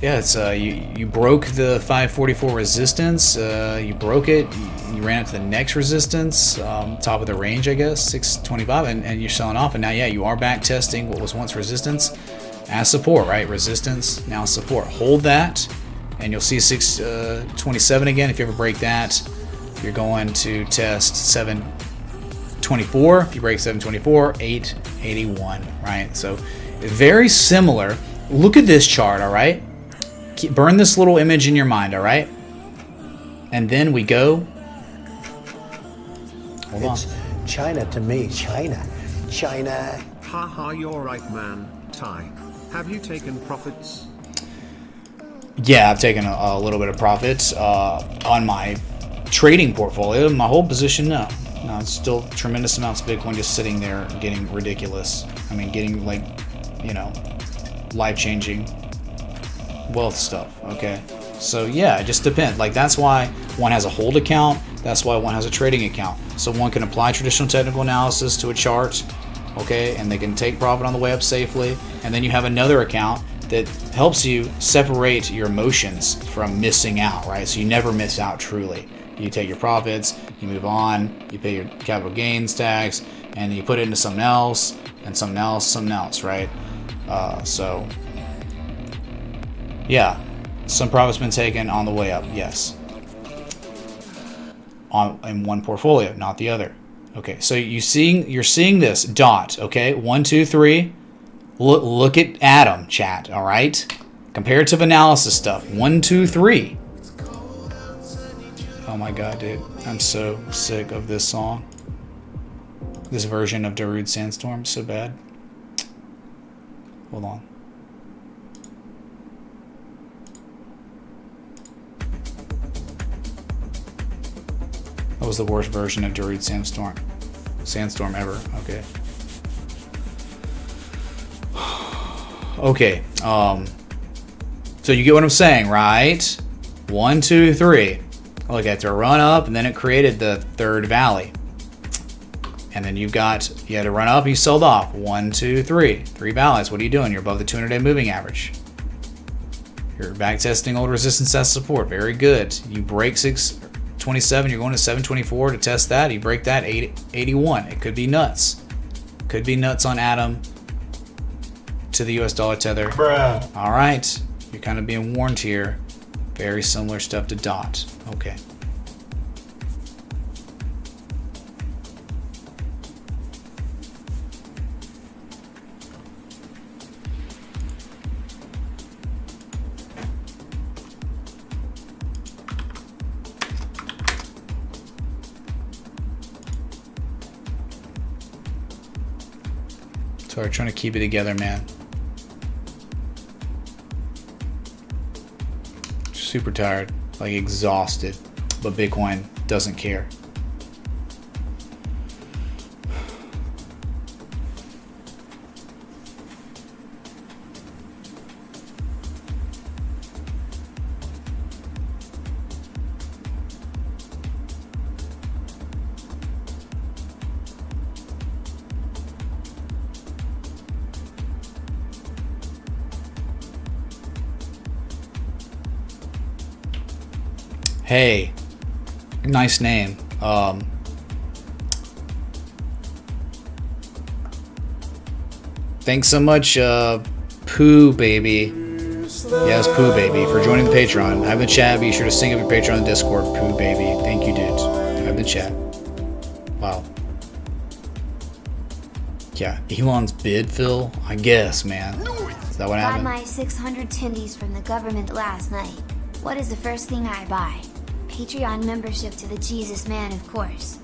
Yeah, it's you broke the 544 resistance. You broke it. You ran it to the next resistance, top of the range, I guess, 625, and you're selling off. And now, yeah, you are back testing what was once resistance as support, right? Resistance, now support. Hold that, and you'll see 627 again. If you ever break that, you're going to test 724. If you break 724, 881, right? So very similar. Look at this chart, all right? Burn this little image in your mind, all right? And then we go. Hold on. It's China to me, China. China. Haha, you're right, man. Ty, have you taken profits? Yeah, I've taken a little bit of profits on my trading portfolio. My whole position, no. No, it's still tremendous amounts of Bitcoin just sitting there getting ridiculous. I mean, getting like, you know, life-changing wealth stuff, okay? So yeah, it just depends. Like, that's why one has a hold account. That's why one has a trading account. So one can apply traditional technical analysis to a chart, okay? And they can take profit on the way up safely. And then you have another account that helps you separate your emotions from missing out, right? So you never miss out truly. You take your profits, you move on, you pay your capital gains tax, and you put it into something else, and something else, right? So, yeah, some profits been taken on the way up, yes. In one portfolio, not the other. Okay, so you're seeing this dot, okay? 1, 2, 3. Look at Adam, chat, all right? Comparative analysis stuff. 1, 2, 3. Oh my god, dude. I'm so sick of this song. This version of Darude Sandstorm, so bad. Hold on. That was the worst version of Darude Sandstorm ever. Okay. Okay. So you get what I'm saying, right? 1, 2, 3. Look at the run up, and then it created the third valley. And then you had to run up, you sold off. 1, 2, 3. 3 valleys. What are you doing? You're above the 200-day moving average. You're back testing old resistance as support. Very good. You break 627, you're going to 724 to test that. You break that, 881. It could be nuts. Could be nuts on Atom to the US dollar tether. Bruh. All right. You're kind of being warned here. Very similar stuff to DOT. Okay. So we're trying to keep it together, man. Super tired, like exhausted, but Bitcoin doesn't care. Hey, nice name. Thanks so much, Pooh Baby. Yes, Pooh Baby, for joining the Patreon. Have the chat. Be sure to sync up your Patreon and Discord, Pooh Baby. Thank you, dude. Have the chat. Wow. Yeah, Elon's bid, Phil? I guess, man. Is that what Got happened? my 600 tendies from the government last night. What is the first thing I buy? Patreon membership to the Jesus Man, of course.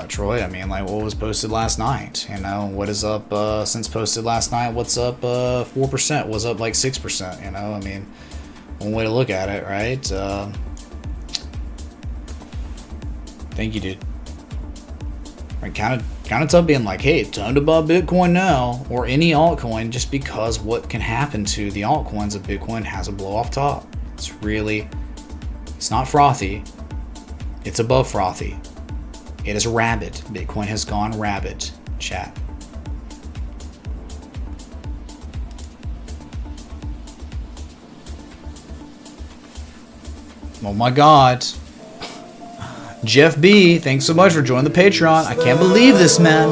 Troy, I mean, like, what was posted last night? You know, what is up since posted last night? What's up 4%? What's up like 6%? You know, I mean, one way to look at it, right? Thank you, dude. Right, kind of tough being like, hey, time to buy Bitcoin now, or any altcoin, just because what can happen to the altcoins of Bitcoin has a blow off top. It's not frothy. It's above frothy. It is rabid. Bitcoin has gone rabid. Chat. Oh my God. Jeff B, thanks so much for joining the Patreon. I can't believe this, man.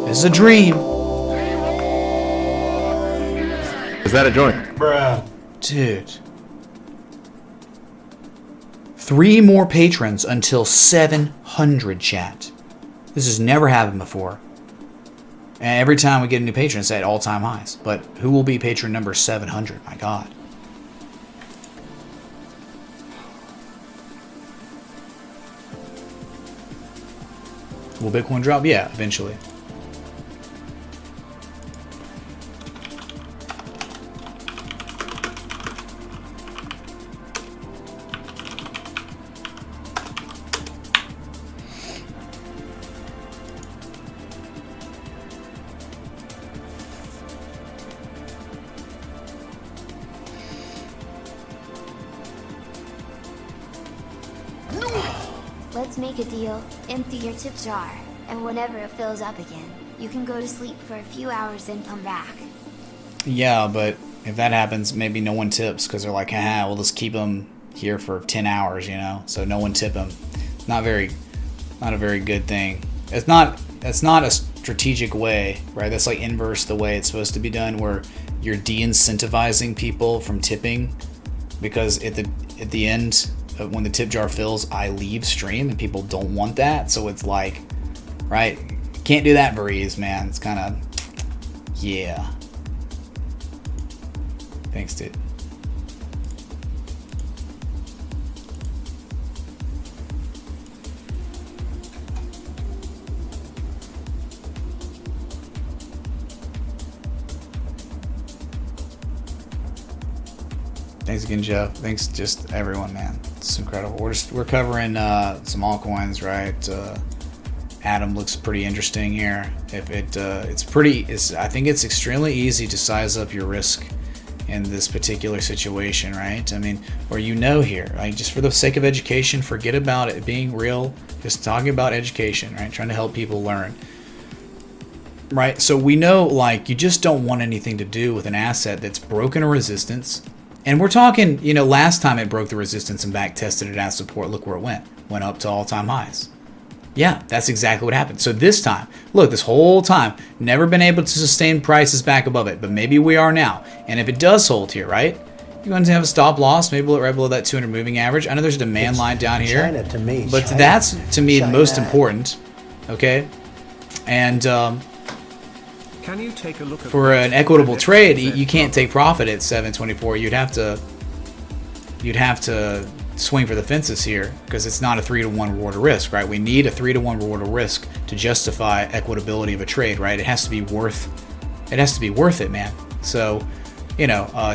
This is a dream. Is that a joint? Bruh. Dude. 3 more patrons until 700, chat. This has never happened before. And every time we get a new patron, it's at all-time highs. But who will be patron number 700? My God. Will Bitcoin drop? Yeah, eventually. Let's make a deal. Empty your tip jar, and whenever it fills up again, you can go to sleep for a few hours and come back. Yeah, but if that happens, maybe no one tips because they're like, haha, we'll just keep them here for 10 hours, you know? So no one tip them. Not a very good thing. It's not a strategic way, right? That's like inverse the way it's supposed to be done, where you're de-incentivizing people from tipping because at the end, when the tip jar fills, I leave stream, and people don't want that. So it's like, right? Can't do that, Breeze, man. It's kind of, yeah. Thanks, dude. Thanks again, Jeff. Thanks, just everyone, man. It's incredible. We're covering some altcoins, right? Atom looks pretty interesting here. If I think it's extremely easy to size up your risk in this particular situation, right? I mean, or here, right? Just for the sake of education, forget about it being real. Just talking about education, right? Trying to help people learn. Right? So we know, like, you just don't want anything to do with an asset that's broken a resistance. And we're talking, last time it broke the resistance and back tested it as support, look where it went. Went up to all-time highs. Yeah, that's exactly what happened. So this time, look, this whole time, never been able to sustain prices back above it, but maybe we are now. And if it does hold here, right, you're going to have a stop loss, maybe right below that 200 moving average. I know there's a demand line down here, China to me, but China. that's, to me, the most China. important, okay? And Can you take a look at for an equitable trade, you can't take profit at 724. You'd have to swing for the fences here because it's not a 3-to-1 reward to risk, right? We need a 3-to-1 reward to risk to justify equitability of a trade, right? It has to be worth it, man. So,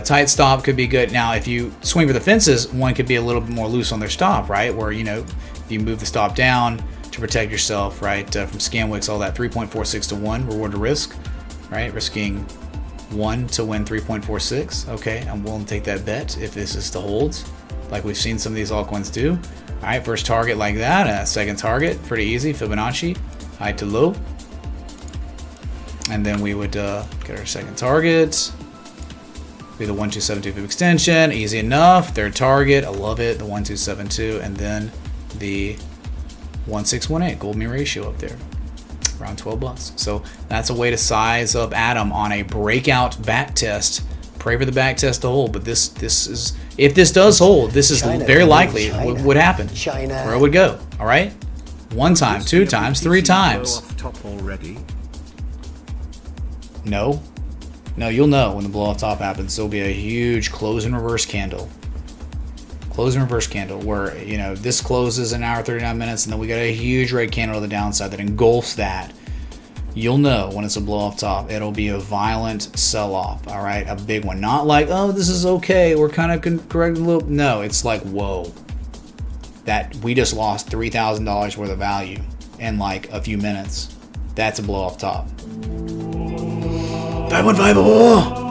tight stop could be good. Now, if you swing for the fences, one could be a little bit more loose on their stop, right? Where, if you move the stop down to protect yourself, right, from Scamwicks, all that 3.46 to 1 reward to risk, right? Risking 1 to win 3.46. Okay, I'm willing to take that bet if this is to hold, like we've seen some of these altcoins do. All right, first target like that, second target, pretty easy, Fibonacci, high to low. And then we would get our second target, be the 1272 Fib extension, easy enough. Third target, I love it, the 1272, and then the 1618 gold mean ratio up there, around $12. So that's a way to size up Atom on a breakout back test. Pray for the back test to hold, but this is, if this does hold, this is China, very likely China, would happen. China. Where it would go. All right, 1 time, 2 times, 3 times. Off top already? No, you'll know when the blow off top happens. There'll be a huge close and reverse candle. Close and reverse candle where, this closes an hour, 39 minutes, and then we got a huge red candle to the downside that engulfs that. You'll know when it's a blow off top. It'll be a violent sell-off, all right? A big one. Not like, oh, this is okay, we're kind of correcting a little. No, it's like, whoa. That we just lost $3,000 worth of value in like a few minutes. That's a blow off top. 515.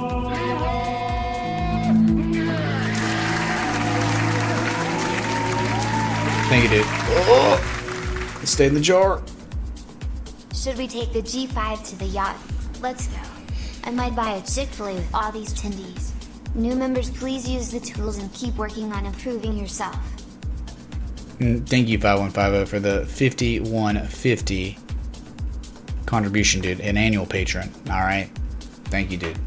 Thank you, dude. Oh, it stayed in the jar. Should we take the G5 to the yacht? Let's go. I might buy a Chick-fil-A with all these tendies. New members, please use the tools and keep working on improving yourself. Thank you, 5150, for the 5150 contribution, dude. An annual patron. All right. Thank you, dude.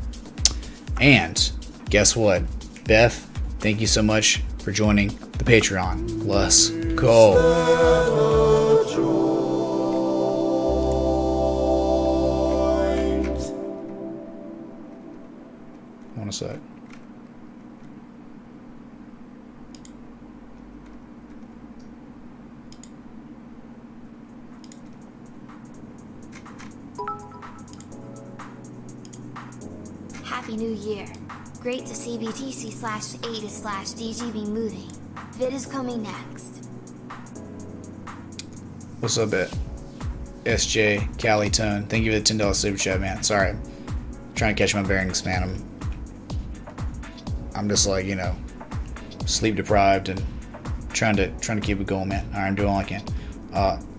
And guess what? Beth, thank you so much for joining the Patreon. Let's go. Hold on a sec. Happy New Year. Great to see BTC/ADA/DGB moving. Vid is coming next. What's up, SJ Cali Tone? Thank you for the $10 super chat, man. Sorry, I'm trying to catch my bearings, man. I'm just like, you know, sleep deprived and trying to keep it going, man. All right, I'm doing all I can.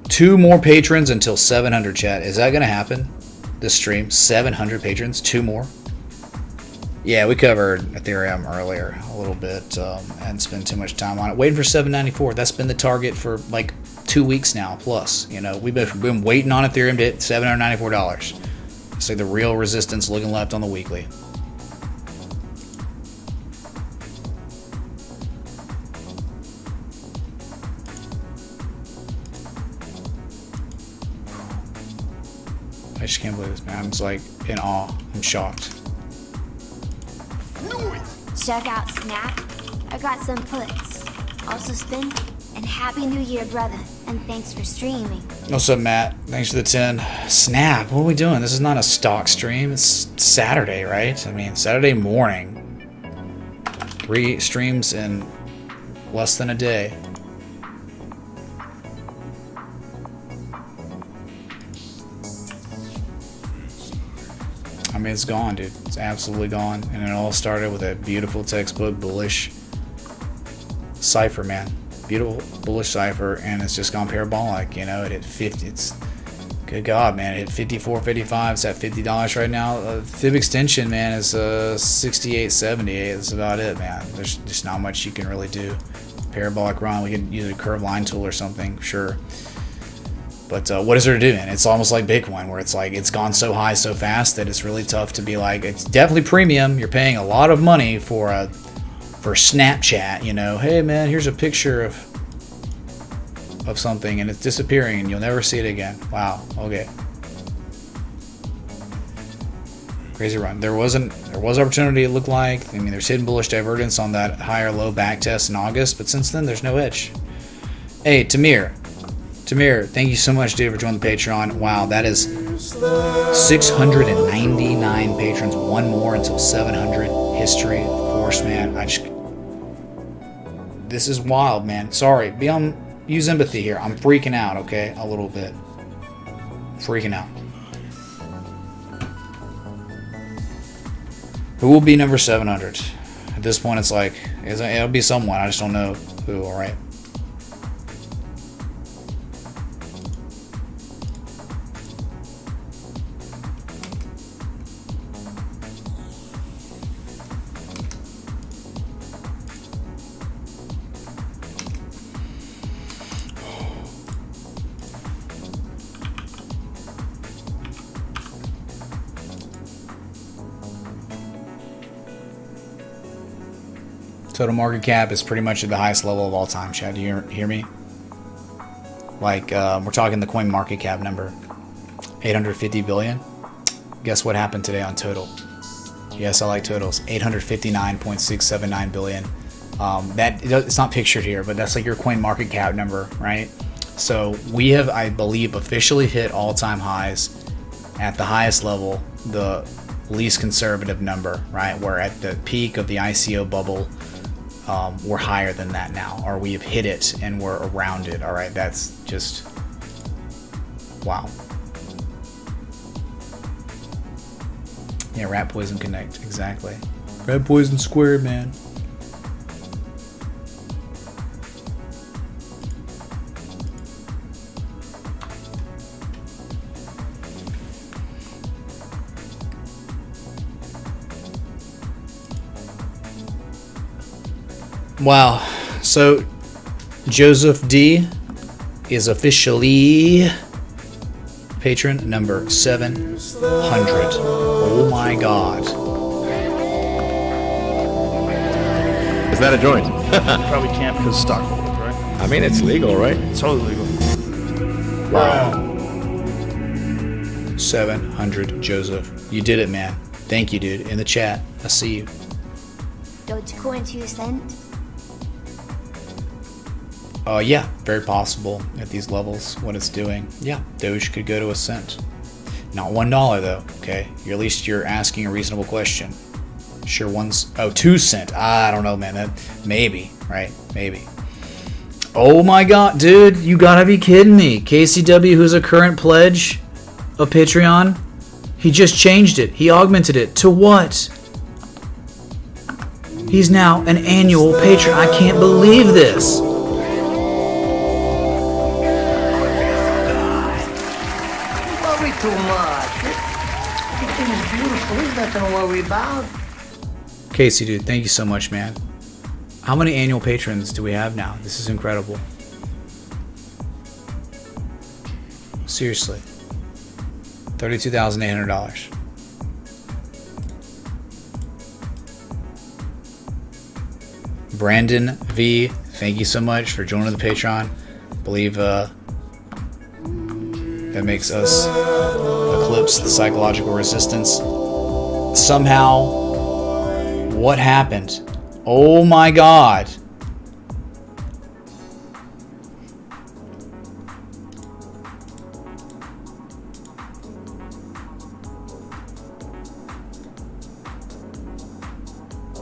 2 more patrons until 700, chat. Is that gonna happen? This stream, 700 patrons, 2 more. Yeah, we covered Ethereum earlier a little bit. Hadn't spent too much time on it. Waiting for 794. That's been the target for like 2 weeks now. Plus, you know, we've been waiting on Ethereum to hit $794. It's like the real resistance looking left on the weekly. I just can't believe this, man. I'm just like in awe. I'm shocked. Check out Snap. I got some puts. Also spin. And Happy New Year, brother. And thanks for streaming. What's up, Matt? Thanks for the 10. Snap. What are we doing? This is not a stock stream. It's Saturday, right? I mean, Saturday morning. 3 streams in less than a day. I mean, it's gone, dude. It's absolutely gone. And it all started with a beautiful textbook bullish cipher, man. Beautiful bullish cipher, and it's just gone parabolic. You know, it hit 50. It's good God, man. It hit 54.55. It's at $50 right now. Fib extension, man, is 68.78. That's about it, man. There's just not much you can really do. Parabolic run. We can use a curve line tool or something, sure. But what is there to do, man? It's almost like Bitcoin, where it's like it's gone so high so fast that it's really tough to be like, it's definitely premium. You're paying a lot of money for Snapchat, you know. Hey, man, here's a picture of something, and it's disappearing, and you'll never see it again. Wow. Okay. Crazy run. There was opportunity. It looked like. I mean, there's hidden bullish divergence on that higher low back test in August, but since then, there's no edge. Hey, Tamir, thank you so much, dude, for joining the Patreon. Wow, that is 699 patrons. 1 more until 700. History, of course, man. This is wild, man. Sorry, use empathy here. I'm freaking out, okay? A little bit. Freaking out. Who will be number 700? At this point, it's like, it'll be someone. I just don't know who, alright? Total market cap is pretty much at the highest level of all time, Chad. Do you hear me? Like, we're talking the coin market cap number. 850 billion. Guess what happened today on total? Yes, I like totals. 859.679 billion. It's not pictured here, but that's like your coin market cap number, right? So we have, I believe, officially hit all-time highs at the highest level, the least conservative number, right? We're at the peak of the ICO bubble. We're higher than that now, or we have hit it and we're around it. All right, that's just wow. Yeah, rat poison connect, exactly. Rat poison squared, man. Wow. So Joseph D is officially patron number 700. Oh my god. Is that a joint? Probably can't because stockholders, right? I mean, it's legal, right? It's totally legal. Bruh. 700, Joseph. You did it, man. Thank you, dude. In the chat. I see you. Dogecoin 2 cent. Yeah, very possible at these levels, what it's doing. Yeah, Doge could go to a cent. Not $1 though, okay? At least you're asking a reasonable question. Sure, 2 cent. I don't know, man. That maybe, right? Maybe. Oh my god, dude, you gotta be kidding me. KCW, who's a current pledge of Patreon, he just changed it. He augmented it to what? He's now an annual patron. I can't believe this. Worry too much. Everything's beautiful. There's nothing to worry about. Casey, dude, thank you so much, man. How many annual patrons do we have now? This is incredible. Seriously. $32,800. Brandon V, thank you so much for joining the Patreon. I believe that makes us eclipse the psychological resistance. Somehow, what happened? Oh my god.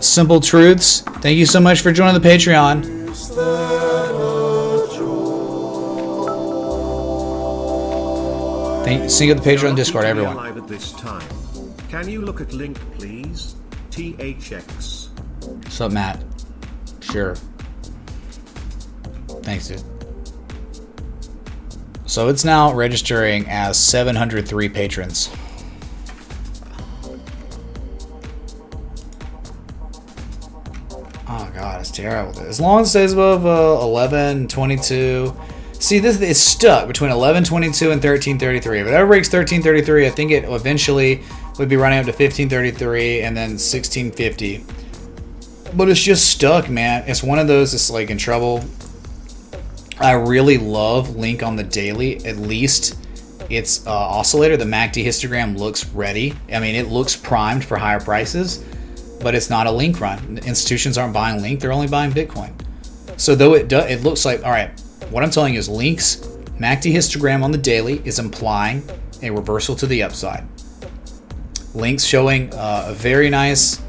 Simple Truths, thank you so much for joining the Patreon. Sing at the Patreon Discord, everyone. Live at this time. Can you look at link, please? THX. What's up, Matt? Sure. Thanks, dude. So it's now registering as 703 patrons. Oh god, it's terrible. As long as it stays above 11, 22. See, this is stuck between 11.22 and 13.33. If it ever breaks 13.33, I think it eventually would be running up to 15.33 and then 16.50. But it's just stuck, man. It's one of those that's like in trouble. I really love Link on the daily. At least its oscillator, the MACD histogram, looks ready. I mean, it looks primed for higher prices, but it's not a Link run. Institutions aren't buying Link; they're only buying Bitcoin. So though it looks like, all right. What I'm telling you is Link's MACD histogram on the daily is implying a reversal to the upside. Link's showing a very nice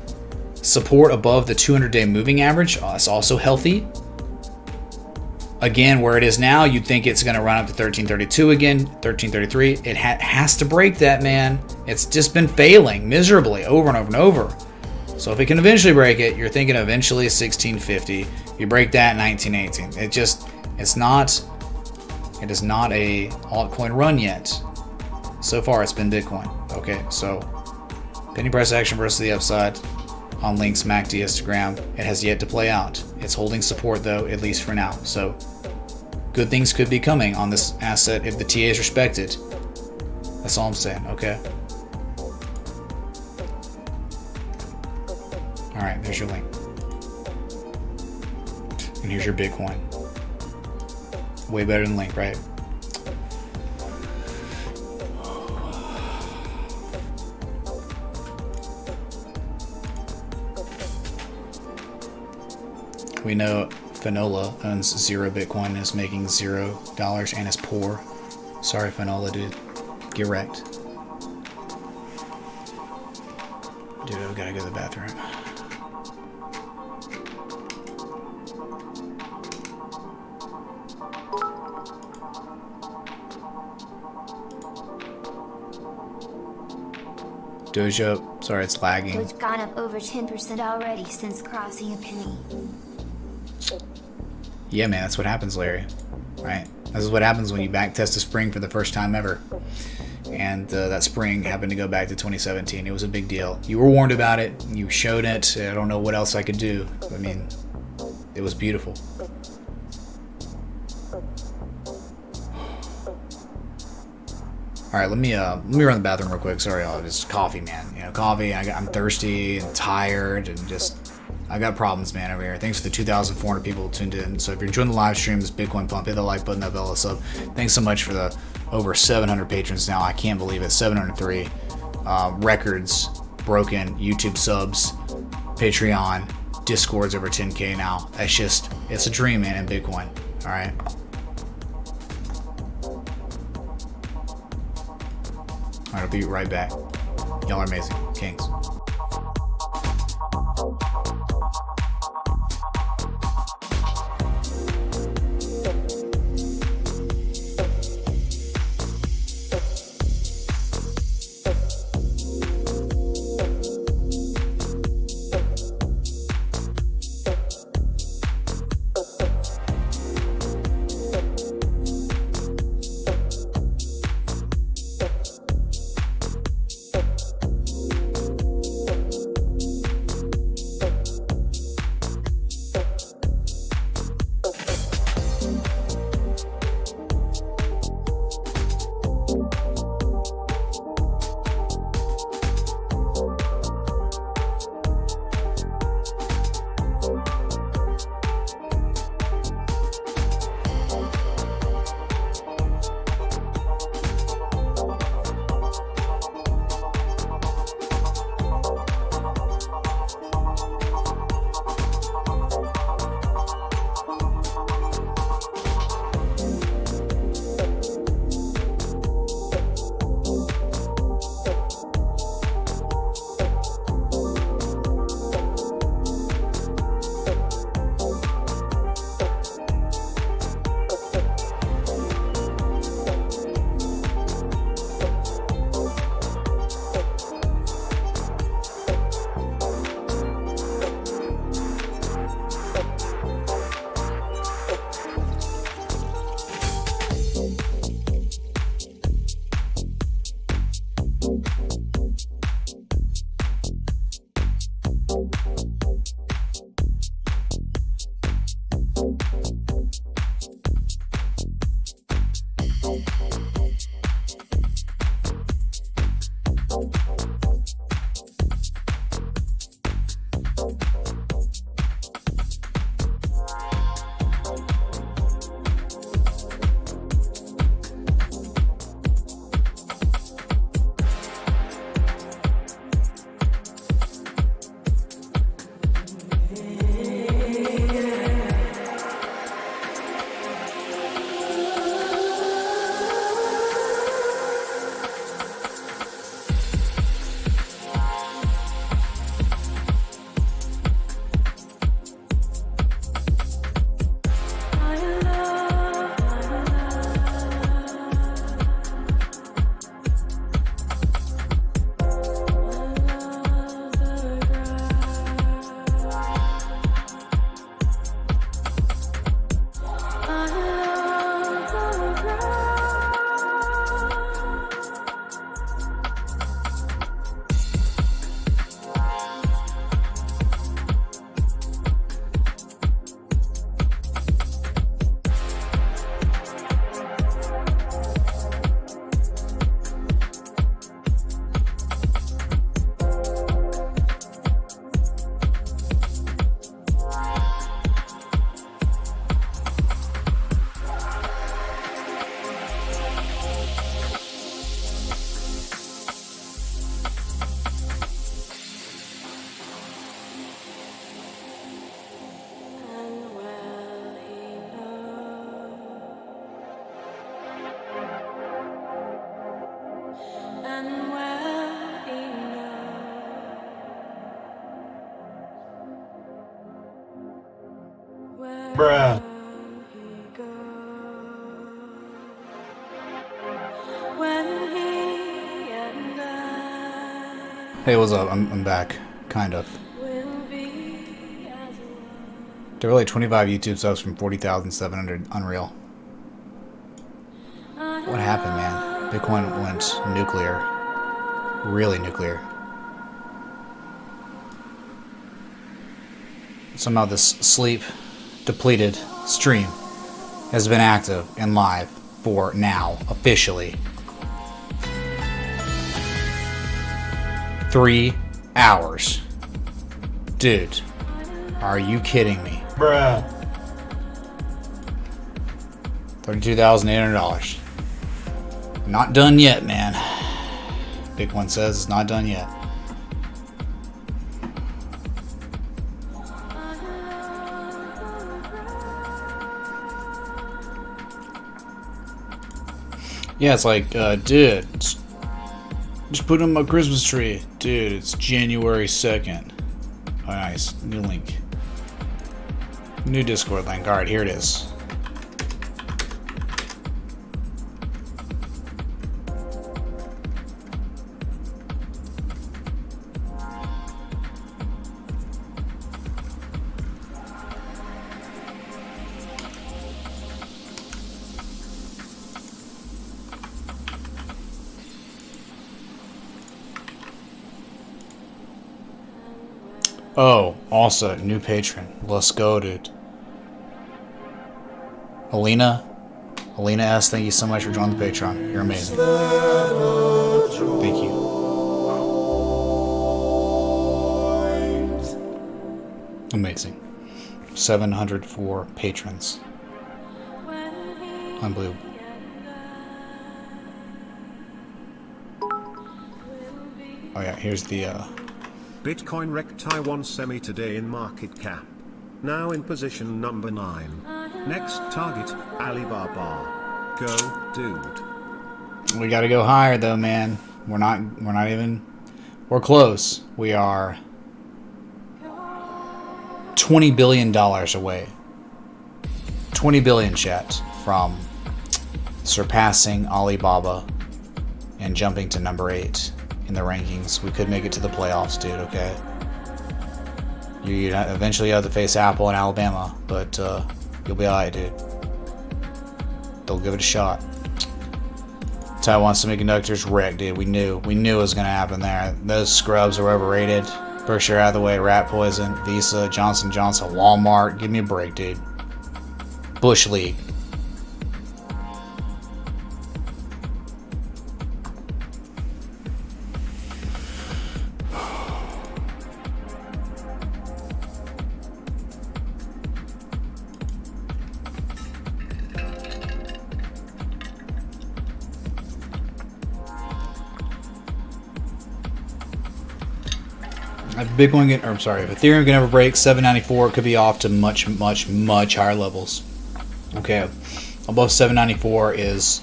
support above the 200-day moving average. It's also healthy. Again, where it is now, you'd think it's going to run up to 1332 again, 1333. It has to break that, man. It's just been failing miserably over and over and over. So if it can eventually break it, you're thinking eventually 1650. You break that, 1918. It is not a altcoin run yet. So far, it's been Bitcoin. Okay, so penny price action versus the upside on Link's MACD histogram. It has yet to play out. It's holding support though, at least for now. So good things could be coming on this asset if the TA is respected. That's all I'm saying. Okay. All right, there's your Link, and here's your Bitcoin. Way better than Link, right? We know Fanola owns 0 Bitcoin and is making $0 and is poor. Sorry, Fanola, dude. Get wrecked. Dude, I gotta go to the bathroom. Dojo, sorry, it's lagging. Doge gone up over 10% already since crossing a penny. Yeah, man, that's what happens, Larry. Right? This is what happens when you backtest a spring for the first time ever. And that spring happened to go back to 2017. It was a big deal. You were warned about it. You showed it. I don't know what else I could do. I mean, It was beautiful. All right, let me run to the bathroom real quick. Sorry, y'all. Just coffee, man. You know, coffee. I'm thirsty and tired, and just I got problems, man, over here. Thanks for the 2,400 people who tuned in. So if you're enjoying the live stream, this Bitcoin pump, hit the like button, that bell, sub. Thanks so much for the over 700 patrons now. I can't believe it. 703 records broken. YouTube subs, Patreon, Discord's over 10K now. It's a dream, man, in Bitcoin. All right. Alright, I'll be right back. Y'all are amazing. Kings. Bruh. Hey, what's up? I'm back. Kind of. There were like 25 YouTube subs from 40,700. Unreal. What happened, man? Bitcoin went nuclear. Really nuclear. Somehow this sleep depleted stream has been active and live for now, officially, 3 hours. Dude, are you kidding me? Bruh. $32,800. Not done yet, man. Big One says it's not done yet. Yeah, it's like, dude, just put it on my Christmas tree. Dude, it's January 2nd. Oh, nice. New link. New Discord link. Alright, here it is. Oh, also, new patron. Let's go, dude. Alina S., thank you so much for joining the Patreon. You're amazing. Thank you. Amazing. 704 patrons. Unbelievable. Oh yeah, here's the Bitcoin wrecked Taiwan semi today in market cap. Now in position number 9. Next target, Alibaba. Go, dude. We gotta go higher though, man. We're not even, we're close. We are $20 billion away. 20 billion, chat, from surpassing Alibaba and jumping to number 8 in the rankings. We could make it to the playoffs, dude, okay? You eventually have to face Apple and Alabama, but you'll be alright, dude. They'll give it a shot. Taiwan Semiconductors wrecked, dude. We knew it was gonna happen there. Those scrubs are overrated. Berkshire Hathaway, Rat Poison, Visa, Johnson & Johnson, Walmart. Give me a break, dude. Bush League. If Ethereum can ever break 794, it could be off to much higher levels. Okay, above 794 is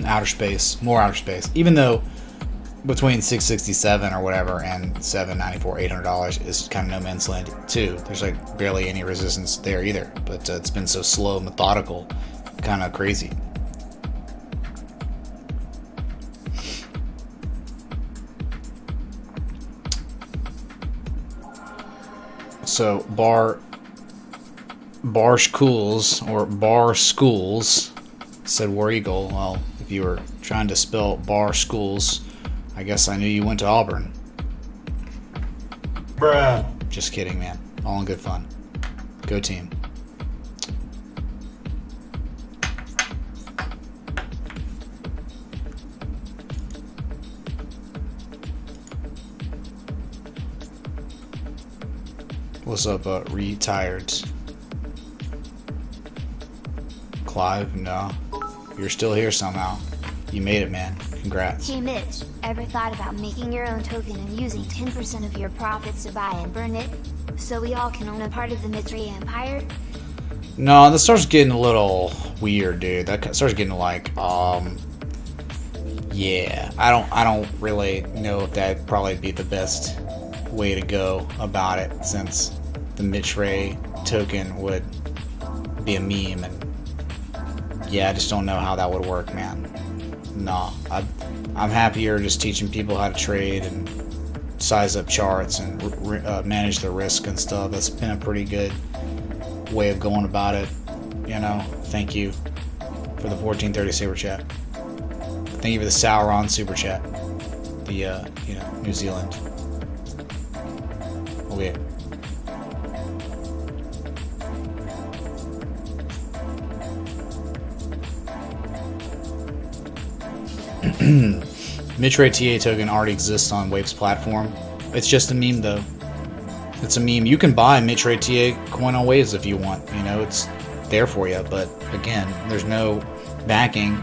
outer space, more outer space. Even though between 667 or whatever and 794, $800 is kind of no man's land too. There's like barely any resistance there either. But it's been so slow, methodical, kind of crazy. So bar schools said War Eagle. Well, if you were trying to spell bar schools, I guess I knew you went to Auburn. Bruh. Just kidding, man. All in good fun. Go team. What's up, retired? Clive? No. You're still here somehow. You made it, man. Congrats. Hey Mitch, ever thought about making your own token and using 10% of your profits to buy and burn it? So we all can own a part of the Mitri Empire? No, that starts getting a little weird, dude. That starts getting like, yeah. I don't really know if that'd probably be the best way to go about it, since the Mitri token would be a meme, and yeah, I just don't know how that would work, man. No, I'm happier just teaching people how to trade and size up charts and manage the risk and stuff. That's been a pretty good way of going about it, you know. Thank you for the 1430 super chat. Thank you for the Sauron super chat. The New Zealand. Oh yeah. Mid-Trade TA token already exists on Wave's platform. It's just a meme though. It's a meme. You can buy Mid-Trade TA coin on Waves if you want. You know, it's there for you. But again, there's no backing.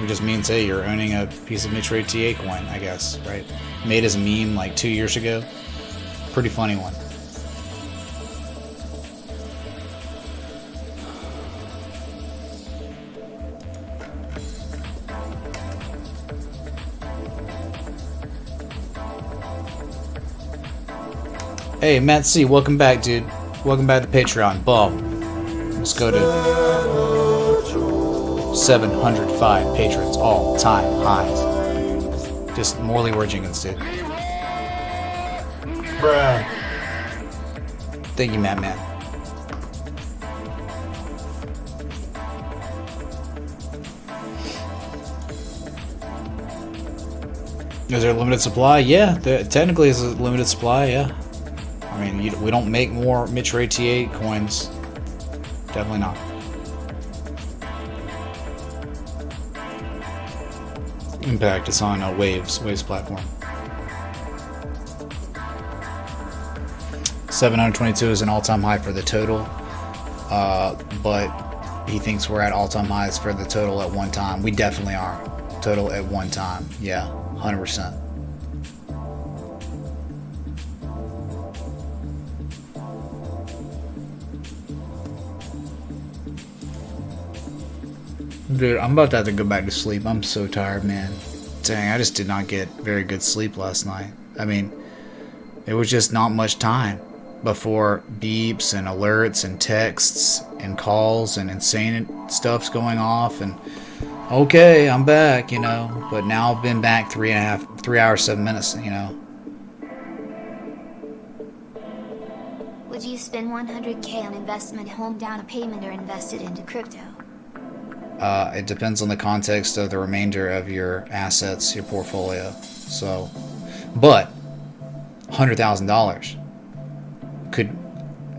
It just means, hey, you're owning a piece of Mid-Trade TA coin, I guess, right? Made as a meme like 2 years ago. Pretty funny one. Hey, Matt C, welcome back, dude. Welcome back to Patreon. Boom. Let's go to 705 patrons, all-time highs. Just Morley Word Jenkins, dude. Bruh. Thank you, Matt. Is there a limited supply? Yeah, there technically is a limited supply, yeah. I mean, we don't make more Mid-Trade TA coins. Definitely not. Impact is on Waves platform. 722 is an all-time high for the total, but he thinks we're at all-time highs for the total at one time. We definitely are. Total at one time. Yeah, 100%. Dude, I'm about to have to go back to sleep. I'm so tired, man. Dang, I just did not get very good sleep last night. I mean, it was just not much time before beeps and alerts and texts and calls and insane stuff's going off. And okay, I'm back, you know. But now I've been back 3 hours, 7 minutes, you know. Would you spend 100K on investment, home down payment, or invest it into crypto? It depends on the context of the remainder of your assets, your portfolio. So, but $100,000 could,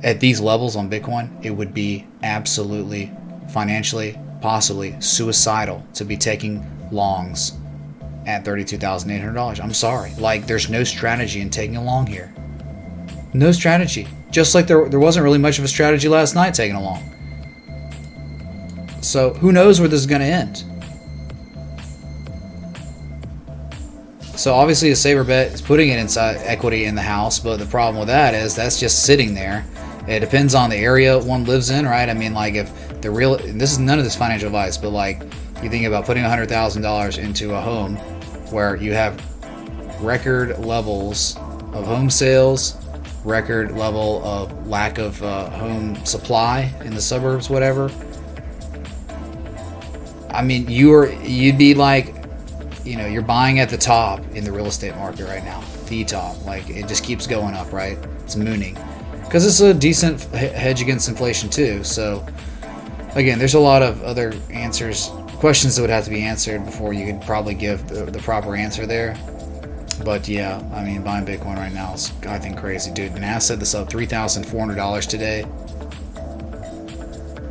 at these levels on Bitcoin, it would be absolutely financially, possibly suicidal to be taking longs at $32,800. I'm sorry. Like, there's no strategy in taking a long here. No strategy. Just like there wasn't really much of a strategy last night taking a long. So who knows where this is going to end? So obviously a safer bet is putting it inside equity in the house, but the problem with that is that's just sitting there. It depends on the area one lives in, right? I mean, like if the real, this is none of this financial advice, but like you think about putting $100,000 into a home where you have record levels of home sales, record level of lack of home supply in the suburbs, whatever. I mean, you'd be like, you know, you're buying at the top in the real estate market right now. The top. Like, it just keeps going up, right? It's mooning. Because it's a decent hedge against inflation, too. So, again, there's a lot of other questions that would have to be answered before you could probably give the proper answer there. But, yeah, I mean, buying Bitcoin right now is, I think, crazy. Dude, an asset that's up $3,400 today.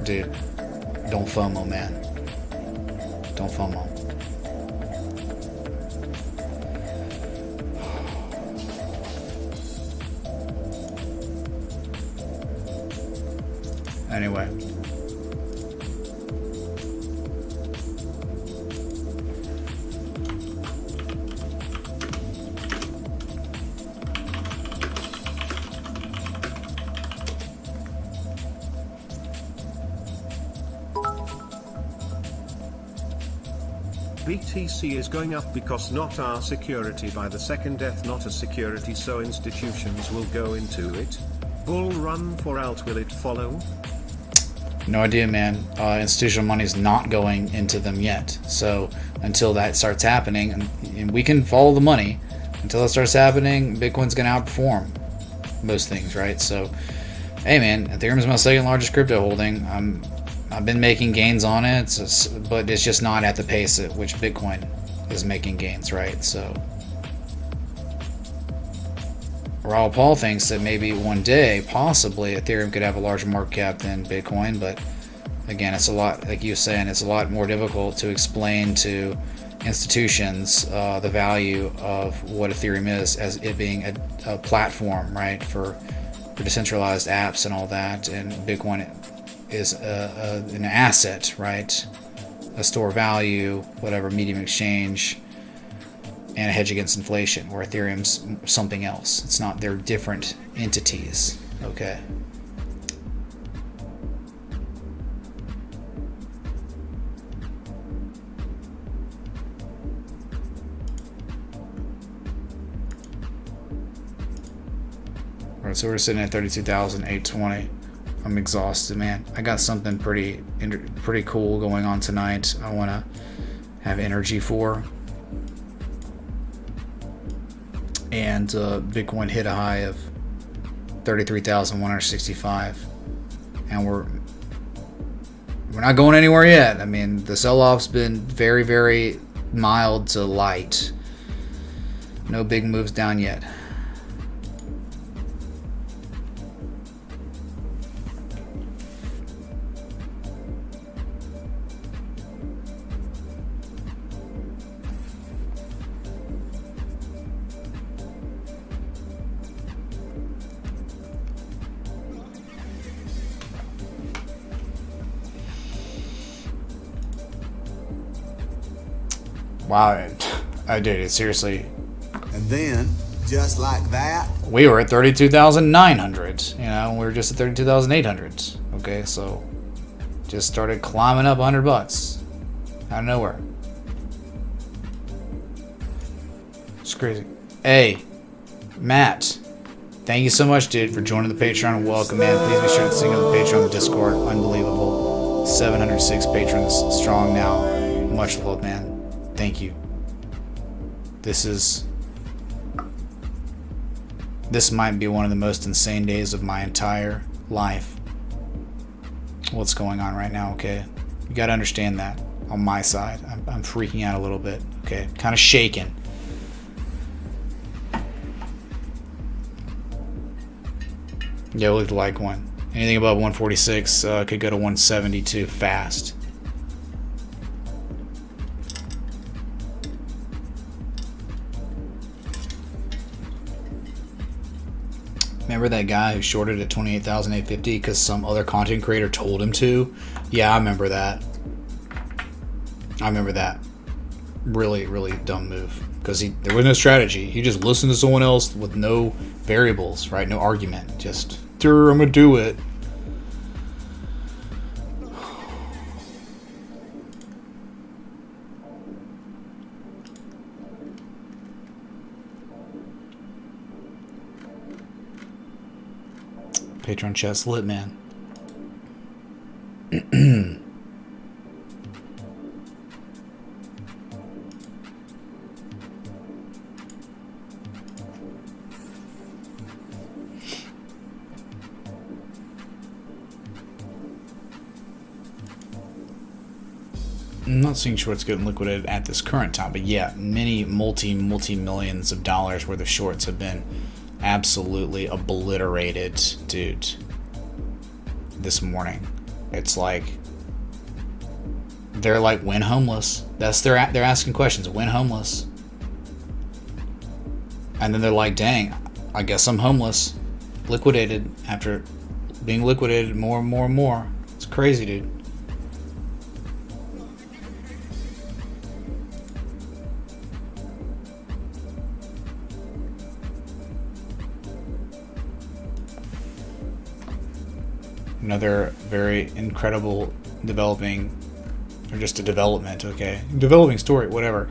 Dude, don't FOMO, man. Don't FOMO. Anyway. BTC is going up because not our security by the second death, not a security, so institutions will go into it. Bull run for alt, will it follow? No idea, man. Institutional money is not going into them yet. So until that starts happening, and we can follow the money, until it starts happening, Bitcoin's going to outperform most things, right? So, hey, man, Ethereum is my second largest crypto holding. I've been making gains on it, but it's just not at the pace at which Bitcoin is making gains, right? So, Raul Paul thinks that maybe one day, possibly, Ethereum could have a larger market cap than Bitcoin, but again, it's a lot, like you were saying, it's a lot more difficult to explain to institutions the value of what Ethereum is, as it being a platform, right, for decentralized apps and all that, and Bitcoin is an asset, right, a store of value, whatever, medium of exchange, and a hedge against inflation, where Ethereum's something else. It's not, they're different entities. Okay. Alright, so we're sitting at 32,820. I'm exhausted, man. I got something pretty cool going on tonight. I want to have energy for. And Bitcoin hit a high of 33,165, and we're not going anywhere yet. I mean, the sell-off's been very, very mild to light. No big moves down yet. Wow, I did it, seriously. And then, just like that, we were at 32,900. You know, we were just at 32,800. Okay, so just started climbing up $100 out of nowhere. It's crazy. Hey, Matt, thank you so much, dude, for joining the Patreon, and welcome, man. Please be sure to sing on the Patreon, the Discord. Unbelievable. 706 patrons strong now. Much love, man. Thank you. This might be one of the most insane days of my entire life. What's going on right now, okay? You gotta understand that on my side. I'm freaking out a little bit, okay? Kind of shaking. Yeah, it looked like one. Anything above 146 could go to 172 fast. Remember that guy who shorted at 28,850 because some other content creator told him to? Yeah, I remember that. Really, really dumb move. Because there was no strategy. He just listened to someone else with no variables, right? No argument. Just, I'm gonna do it. Patreon chat's lit, man. I'm not seeing shorts getting liquidated at this current time, but yeah, many multi-millions of dollars worth of shorts have been absolutely obliterated, dude, this morning. It's like they're like, when homeless. They're asking questions, when homeless. And then they're like, dang, I guess I'm homeless. Liquidated after being liquidated more and more and more. It's crazy, dude. Another very incredible developing, or just a development, okay? Developing story, whatever.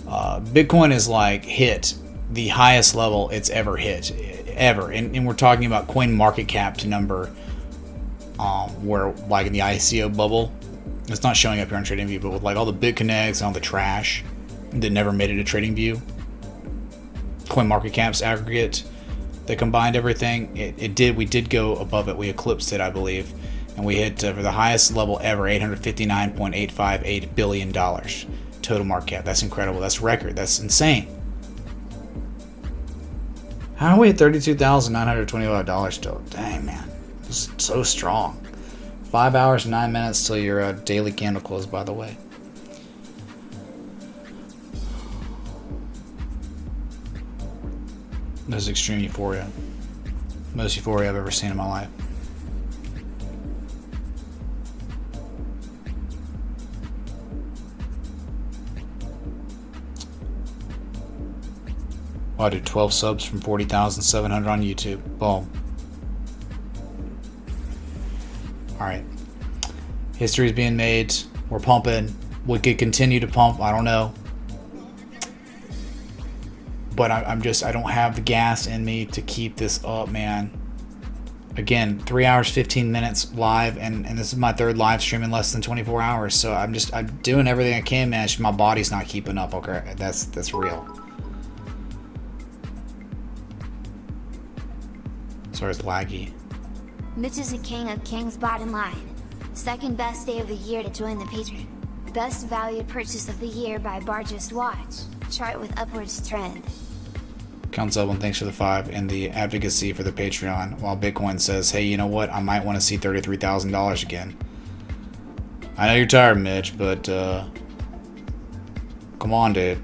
Bitcoin is like hit the highest level it's ever hit, ever. And we're talking about coin market cap number, where like in the ICO bubble, it's not showing up here on TradingView, but with like all the BitConnects and all the trash that never made it to TradingView, coin market cap's aggregate, that combined everything, we did go above it. We eclipsed it, I believe, and we hit for the highest level ever, $859.858 billion total market cap. That's incredible. That's record. That's insane. How are we at $32,925 still? Dang, man, it's so strong. 5 hours and 9 minutes till your daily candle close, by the way. This is extreme euphoria. Most euphoria I've ever seen in my life. Wow, dude, 12 subs from 40,700 on YouTube. Boom. Alright. History's being made. We're pumping. We could continue to pump. I don't know. But I don't have the gas in me to keep this up, man. Again, 3 hours, 15 minutes live, and this is my third live stream in less than 24 hours. So I'm doing everything I can, man. My body's not keeping up, okay? That's real. Sorry, it's laggy. Mitch is a king of kings bottom line. Second best day of the year to join the Patreon. Best valued purchase of the year by bar. Just watch. Chart with upwards trend. Count Zublin, thanks for the 5 and the advocacy for the Patreon. While Bitcoin says, hey, you know what? I might want to see $33,000 again. I know you're tired, Mitch, but come on, dude.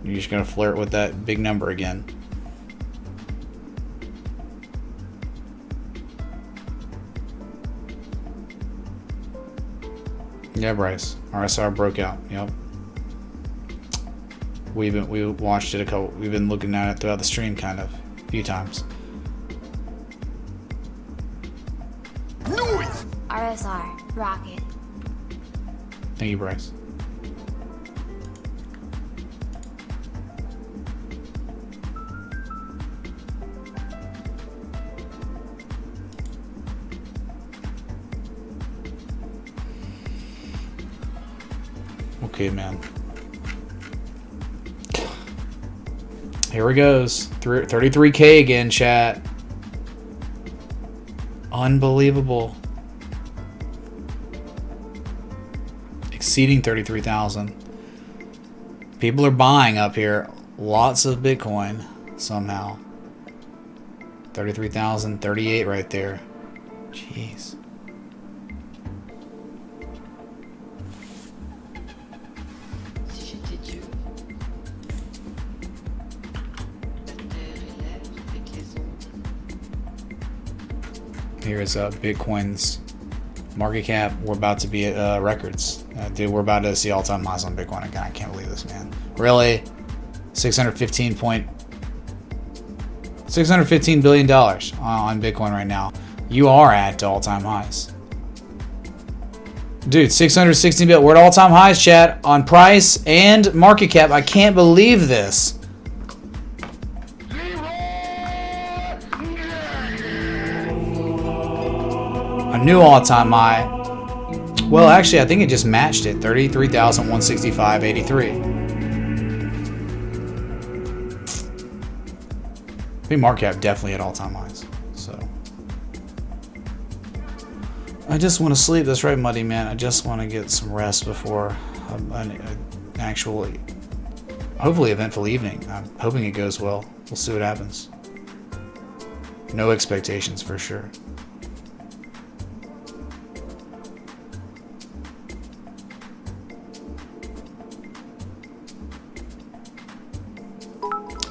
You're just gonna flirt with that big number again. Yeah, Bryce. RSR Breakout. Yep. We watched it we've been looking at it throughout the stream kind of a few times. RSR Rocket. Thank you, Bryce. Okay, man. Here it goes. 33K again, chat. Unbelievable. Exceeding 33,000. People are buying up here. Lots of Bitcoin somehow. 33,038 right there. Jeez. Here's Bitcoin's market cap. We're about to be at records. Dude, we're about to see all-time highs on Bitcoin again. I can't believe this, man. Really? $615 billion on Bitcoin right now. You are at all-time highs. Dude, 616 billion. We're at all-time highs, chat, on price and market cap. I can't believe this. A new all-time high. Well, actually, I think it just matched it. 33,165.83. I think market cap definitely at all-time highs. So I just want to sleep. That's right, Muddy Man. I just want to get some rest before an actual, hopefully eventful evening. I'm hoping it goes well. We'll see what happens. No expectations for sure.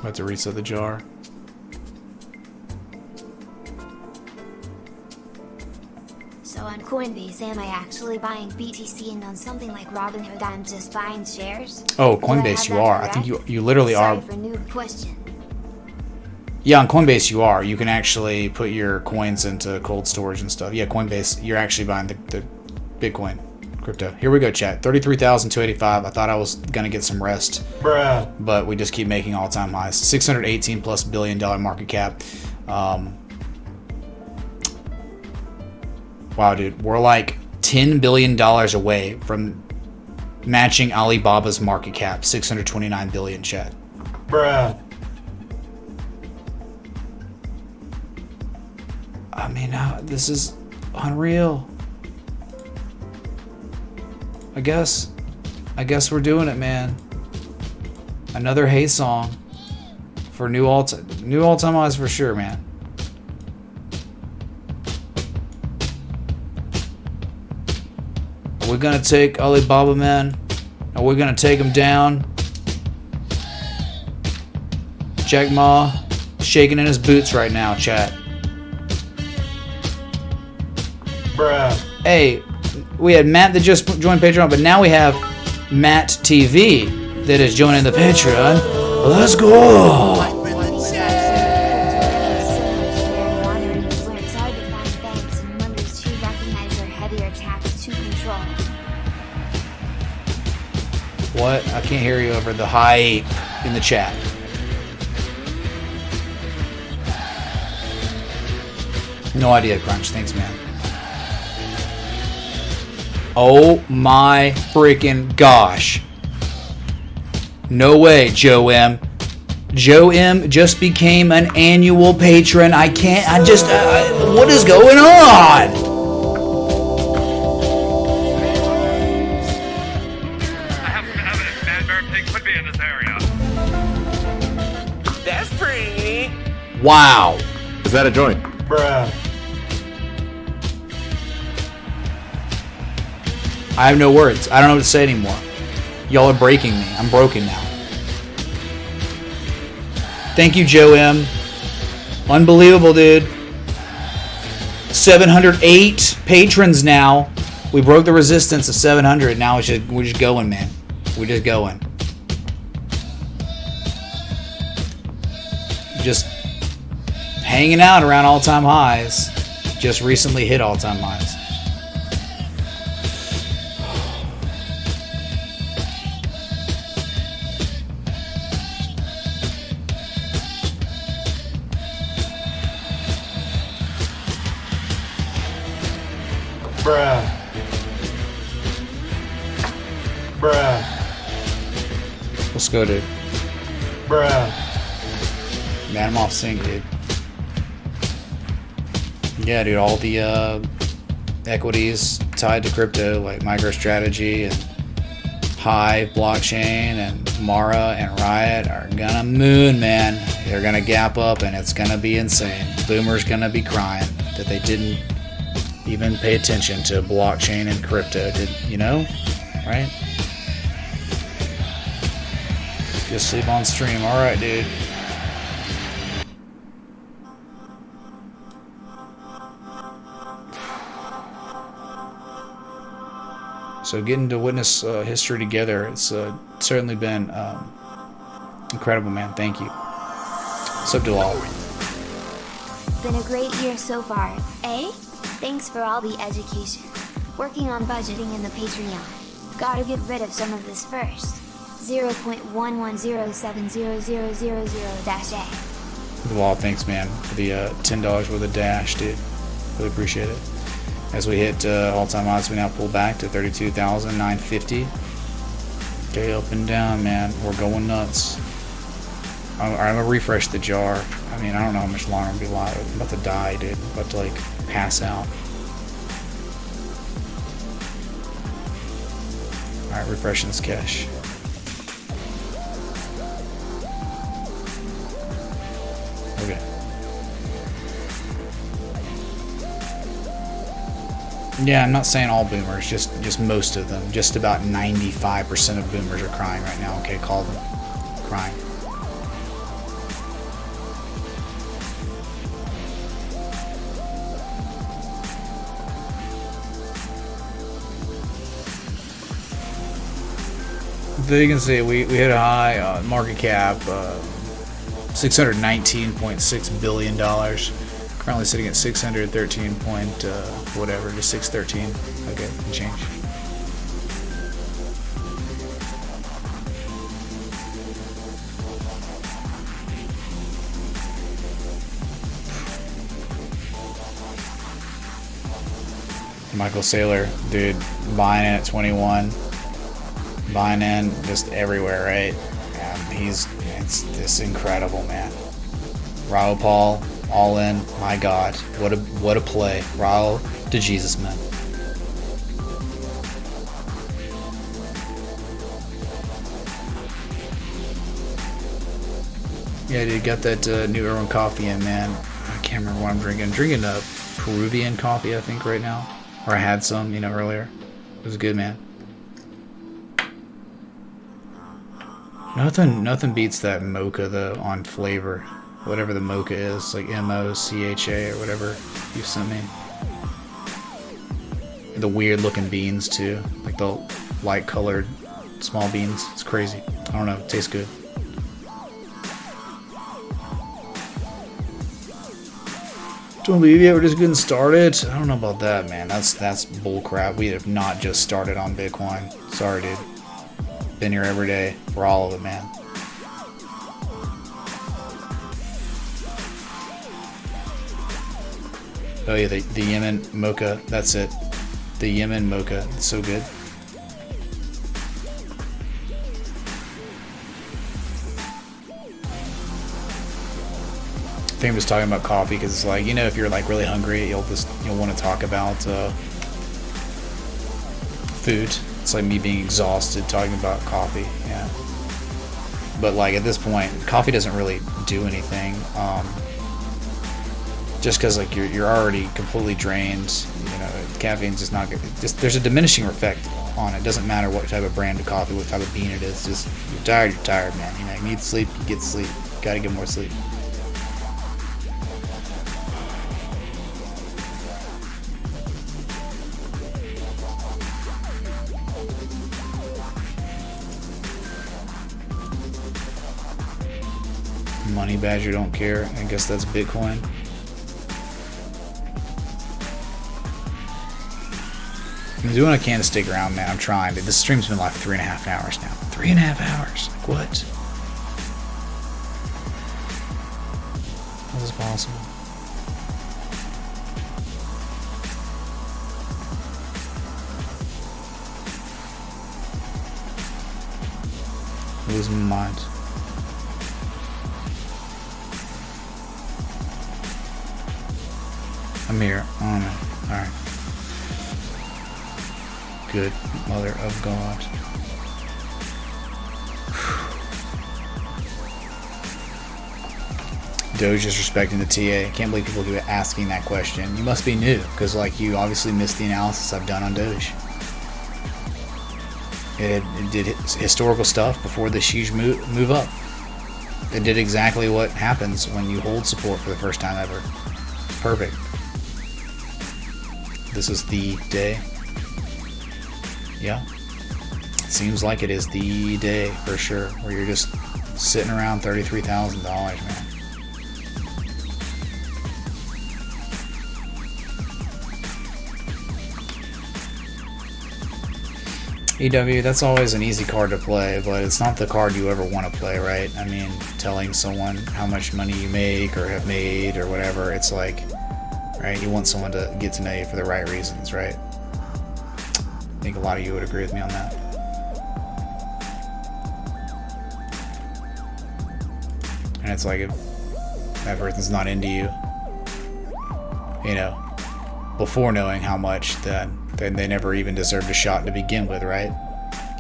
About to reset the jar. So on Coinbase, am I actually buying BTC, and on something like Robinhood, I'm just buying shares? Oh, Coinbase, you are. I think you literally are. Sorry for noob question. Yeah, on Coinbase you are. You can actually put your coins into cold storage and stuff. Yeah, Coinbase, you're actually buying the Bitcoin crypto. Here we go, chat. 33,285. I thought I was gonna get some rest, Bruh. but we just keep making all-time highs. $618+ billion market cap. Wow, dude, we're like $10 billion away from matching Alibaba's market cap. 629 billion, chat. Bruh. I mean, this is unreal. I guess we're doing it, man. Another Hey song for new all-time highs for sure, man. We're gonna take Alibaba, man. And we're gonna take him down. Jack Ma shaking in his boots right now, chat. Bruh. Hey, we had Matt that just joined Patreon, but now we have Matt TV that is joining the Patreon. Let's go! What? I can't hear you over the hype in the chat. No idea, Crunch. Thanks, man. Oh my freaking gosh. No way, Joe M. Joe M just became an annual patron. I can't, what is going on? Wow. Is that a joint? Bruh. I have no words. I don't know what to say anymore. Y'all are breaking me. I'm broken now. Thank you, Joe M. Unbelievable, dude. 708 patrons now. We broke the resistance of 700. Now we're just going, man. We're just going. Just hanging out around all-time highs. Just recently hit all-time highs. Bruh. Bruh. Let's go, dude. Bruh. Man, I'm off sync, dude. Yeah, dude, all the equities tied to crypto, like MicroStrategy and Hive blockchain and Mara and Riot, are gonna moon, man. They're gonna gap up and it's gonna be insane. Boomer's gonna be crying that they didn't even pay attention to blockchain and crypto, you know? Right? Just sleep on stream. Alright, dude. So getting to witness history together, it's certainly been incredible, man. Thank you. What's up, Dalal? Been a great year so far, eh? Thanks for all the education. Working on budgeting in the Patreon. Gotta get rid of some of this first. 0.110700000-A. Dalal, thanks, man, for the $10 worth of dash, dude. Really appreciate it. As we hit all-time highs, we now pull back to 32,950. Okay, up and down, man. We're going nuts. I'm gonna refresh the jar. I mean, I don't know how much longer I'm gonna be alive. I'm about to die, dude. I'm about to, like, pass out. Alright, refreshing this cache. Okay. Yeah, I'm not saying all boomers, just most of them. Just about 95% of boomers are crying right now. Okay, call them crying. So you can see we hit a high market cap, $619.6 billion. Currently sitting at 613 point whatever, just 613. Okay, and change. Michael Saylor, dude, buying in at 21. Buying in just everywhere, right? And it's incredible, man. Raul Paul, all in. My God, what a play. Raul to Jesus, man. Yeah, dude, got that new Irwin coffee in, man. I can't remember what I'm drinking. I'm drinking a Peruvian coffee, I think, right now. Or I had some, earlier. It was good, man. Nothing beats that mocha though on flavor. Whatever the mocha is, like MOCHA or whatever you sent me. The weird looking beans too, like the light colored small beans. It's crazy. I don't know. It tastes good. Don't believe yet. We're just getting started. I don't know about that, man. That's bull crap. We have not just started on Bitcoin. Sorry, dude. Been here every day for all of it, man. Oh yeah, the Yemen mocha. That's it. The Yemen mocha. It's so good. I think I'm just talking about coffee because it's like, you know, if you're like really hungry, you'll want to talk about food. It's like me being exhausted talking about coffee. Yeah. But like at this point, coffee doesn't really do anything. Just because like you're already completely drained, you know, caffeine's just not good. Just there's a diminishing effect on it. Doesn't matter what type of brand of coffee, what type of bean it is. Just you're tired, man. You know, you need sleep, you get sleep. Got to get more sleep. Money Badger don't care. I guess that's Bitcoin. I'm doing what I can to stick around, man. I'm trying. This stream's been like 3.5 hours now. 3.5 hours. Like, what? How is this possible? I'm losing my mind. I'm here. On it. Alright. Good mother of God. Doge is respecting the TA. Can't believe people keep asking that question. You must be new, because like you obviously missed the analysis I've done on Doge. It did historical stuff before this huge move up. It did exactly what happens when you hold support for the first time ever. Perfect. This is the day. Yeah. It seems like it is the day for sure, where you're just sitting around $33,000, man. EW, that's always an easy card to play, but it's not the card you ever want to play, right? I mean, telling someone how much money you make or have made or whatever, it's like, right, you want someone to get to know you for the right reasons, right? I think a lot of you would agree with me on that. And it's like, if that person's not into you, you know, before knowing how much, then they never even deserved a shot to begin with, right?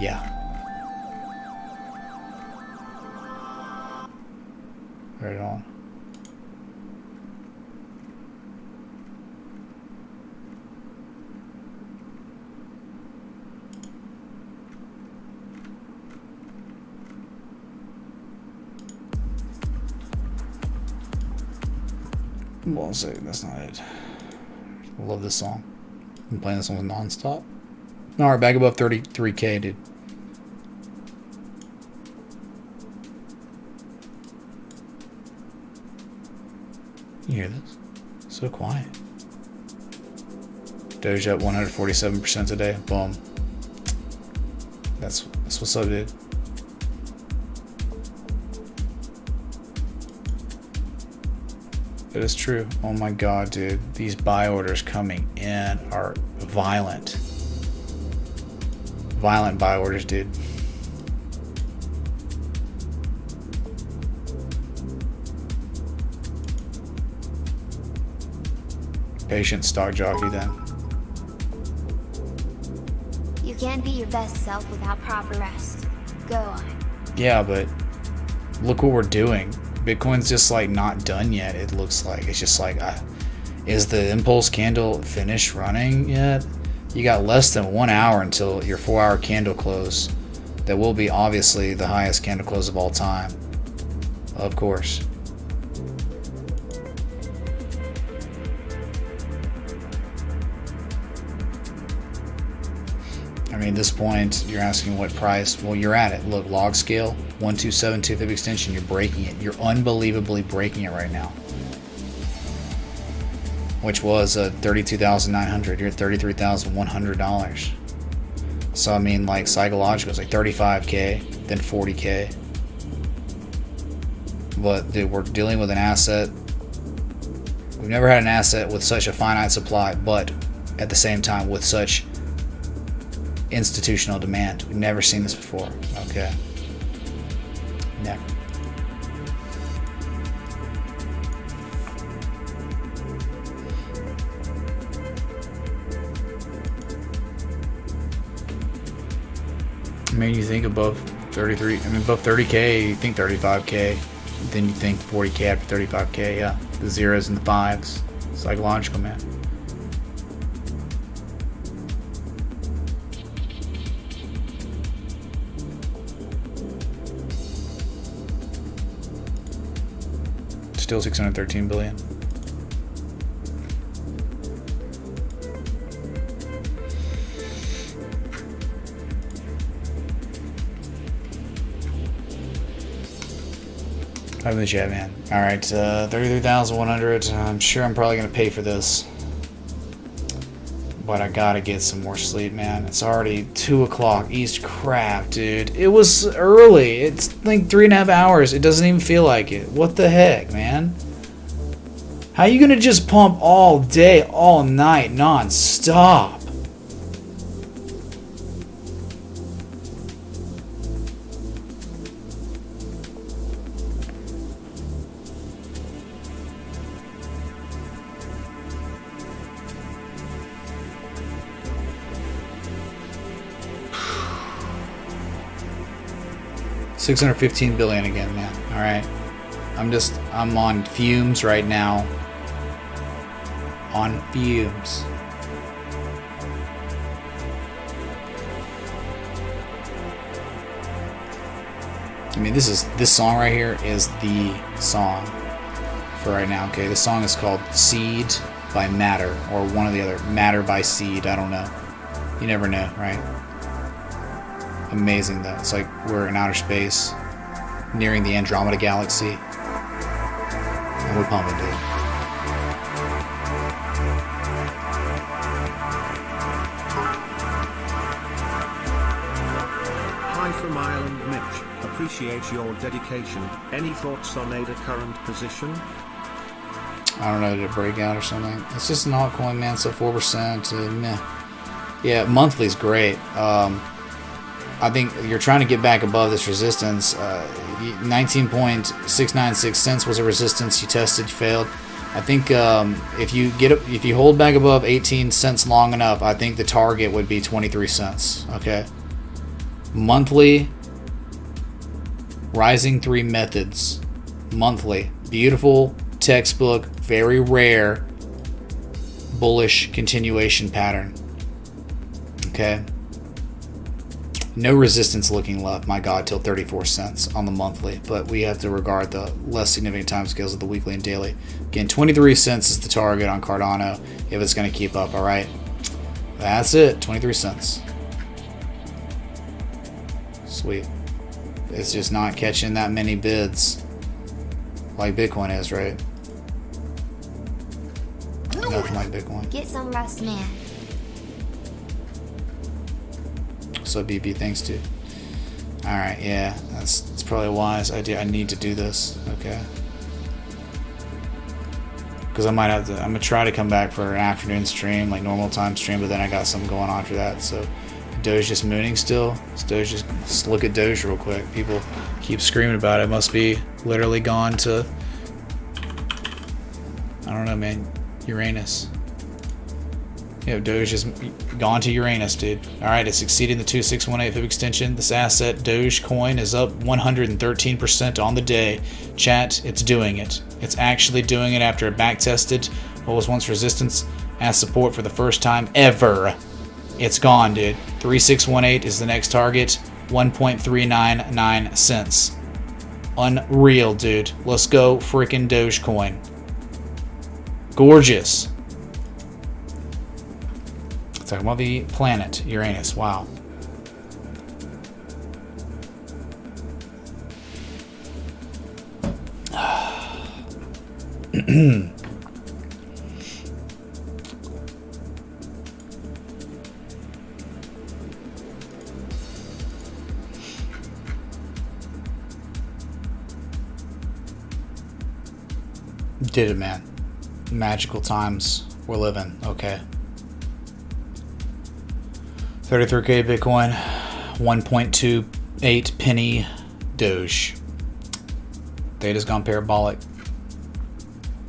Yeah. Right on. Well, I'll say that's not it. I love this song. I'm playing this one non-stop. Alright, back above 33K, dude. You hear this? So quiet. Doge up 147% today. Boom. That's what's up, dude. It is true. Oh my god, dude. These buy orders coming in are violent. Violent buy orders, dude. Patient stock jockey then. You can't be your best self without proper rest. Go on. Yeah, but look what we're doing. Bitcoin's just like not done yet. It looks like it's just like, is the impulse candle finished running yet? You got less than 1 hour until your 4-hour candle close. That will be obviously the highest candle close of all time. Of course. I mean, at this point, you're asking what price. Well, you're at it. Look, log scale, 1272 fib extension. You're breaking it. You're unbelievably breaking it right now. Which was $32,900. You're at $33,100. So I mean, like, psychological, it's like 35K, then 40K. But dude, we're dealing with an asset. We've never had an asset with such a finite supply, but at the same time with such institutional demand. We've never seen this before. Okay. Never. I mean, you think above 33, I mean, above 30K, you think 35K, then you think 40K after 35K, yeah. The zeros and the fives. Psychological, man. Still 613 billion. How in the chat, man. Alright, 33,100. I'm sure I'm probably going to pay for this. But I gotta get some more sleep, man. It's already 2 o'clock. East crap, dude. It was early. It's like 3.5 hours. It doesn't even feel like it. What the heck, man? How you gonna just pump all day, all night, non-stop? $615 billion again, man. All right, I'm on fumes right now. On fumes. I mean, this song right here is the song for right now. Okay, this song is called "Seed" by Matter, or one of the other. Matter by Seed. I don't know. You never know, right? Amazing though. It's like we're in outer space, nearing the Andromeda galaxy, and we're pumping, dude. Hi from Ireland, Mitch. Appreciate your dedication. Any thoughts on ADA current position? I don't know, did it break out or something? It's just an altcoin, man. So 4%. Meh. Yeah, monthly's great. I think you're trying to get back above this resistance. 19.696 cents was a resistance you tested, you failed. I think if you hold back above 18 cents long enough, I think the target would be 23 cents. Okay. Monthly, rising 3 methods. Monthly, beautiful textbook, very rare, bullish continuation pattern. Okay. No resistance looking left, my God, till 34 cents on the monthly. But we have to regard the less significant time scales of the weekly and daily. Again, 23 cents is the target on Cardano if it's going to keep up, all right? That's it, 23 cents. Sweet. It's just not catching that many bids like Bitcoin is, right? Nothing like Bitcoin. Get some rest, man. So BB, thanks, dude. All right, yeah, that's probably a wise idea. I need to do this, okay? Because I might have to. I'm gonna try to come back for an afternoon stream, like normal time stream, but then I got something going on for that. So Doge just mooning still. Let's look at Doge real quick. People keep screaming about it. It must be literally gone to, I don't know, man. Uranus. Yeah, Doge is gone to Uranus, dude. Alright, it's exceeding the 2618 fib extension. This asset, Dogecoin, is up 113% on the day. Chat, it's doing it. It's actually doing it after it back-tested what was once resistance as support for the first time ever. It's gone, dude. 3618 is the next target. 1.399 cents. Unreal, dude. Let's go freaking Dogecoin. Gorgeous. Talking about the planet Uranus. Wow. Did it, man. Magical times we're living. Okay. 33K Bitcoin, 1.28 penny Doge. Data's gone parabolic.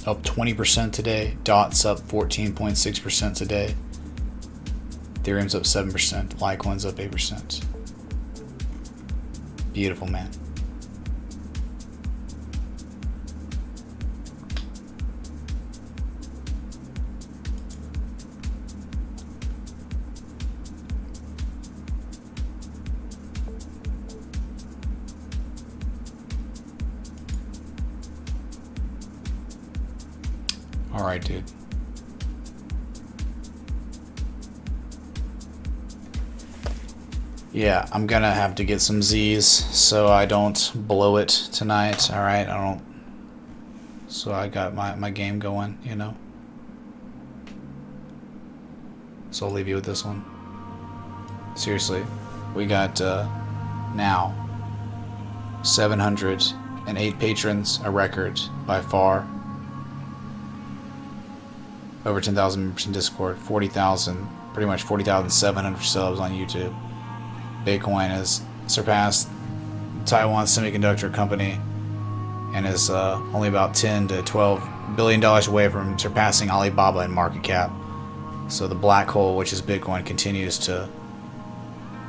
Up 20% today. DOT's up 14.6% today. Ethereum's up 7%. Litecoin's up 8%. Beautiful, man. Alright, dude. Yeah, I'm gonna have to get some Z's so I don't blow it tonight. Alright, so I got my game going, you know. So I'll leave you with this one. Seriously, we got now 708 patrons, a record by far. Over 10,000 members in Discord, 40,000, pretty much 40,700 subs on YouTube. Bitcoin has surpassed Taiwan Semiconductor Company and is only about 10 to 12 billion dollars away from surpassing Alibaba in market cap. So the black hole, which is Bitcoin, continues to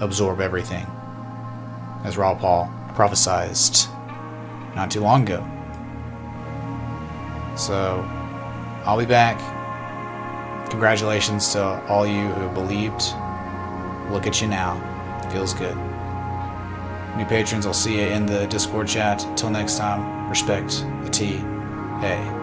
absorb everything, as Raw Paul prophesied not too long ago. So I'll be back. Congratulations to all you who believed. Look at you now. Feels good. New patrons, I'll see you in the Discord chat. Till next time, respect the T. A.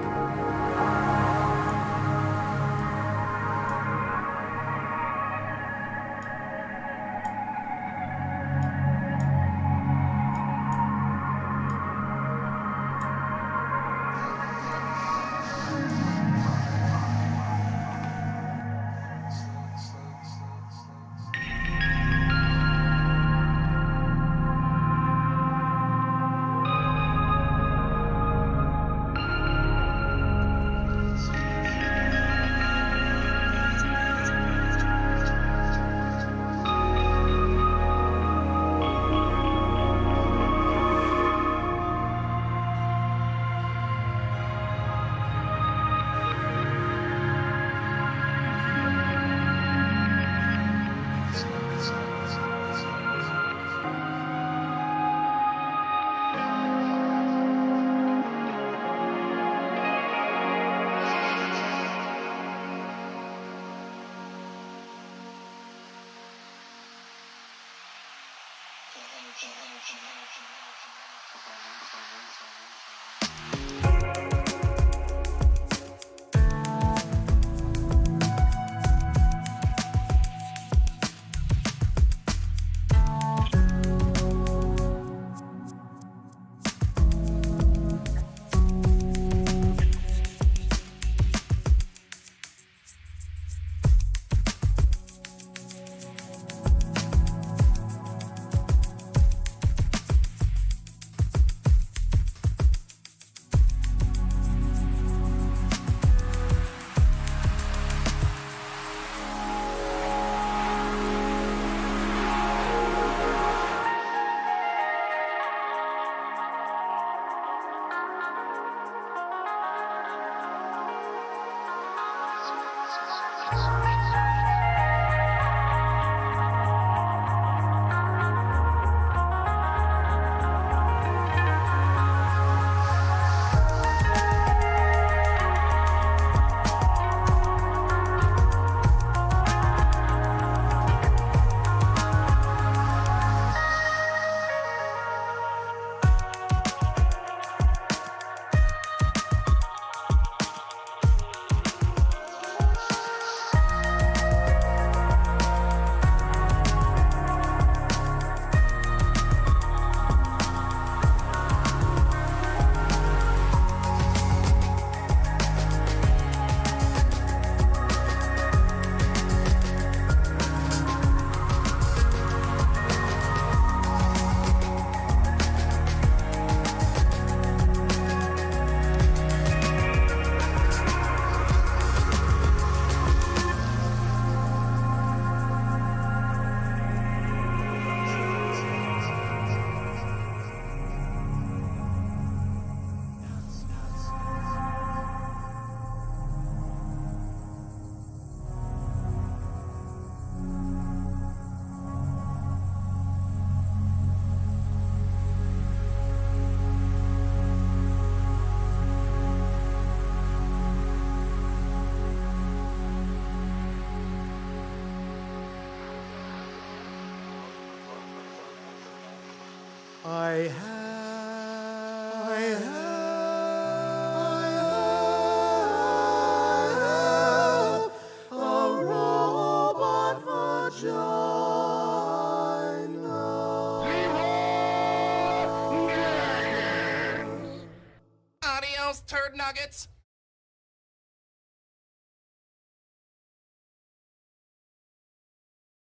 Adios, turd nuggets.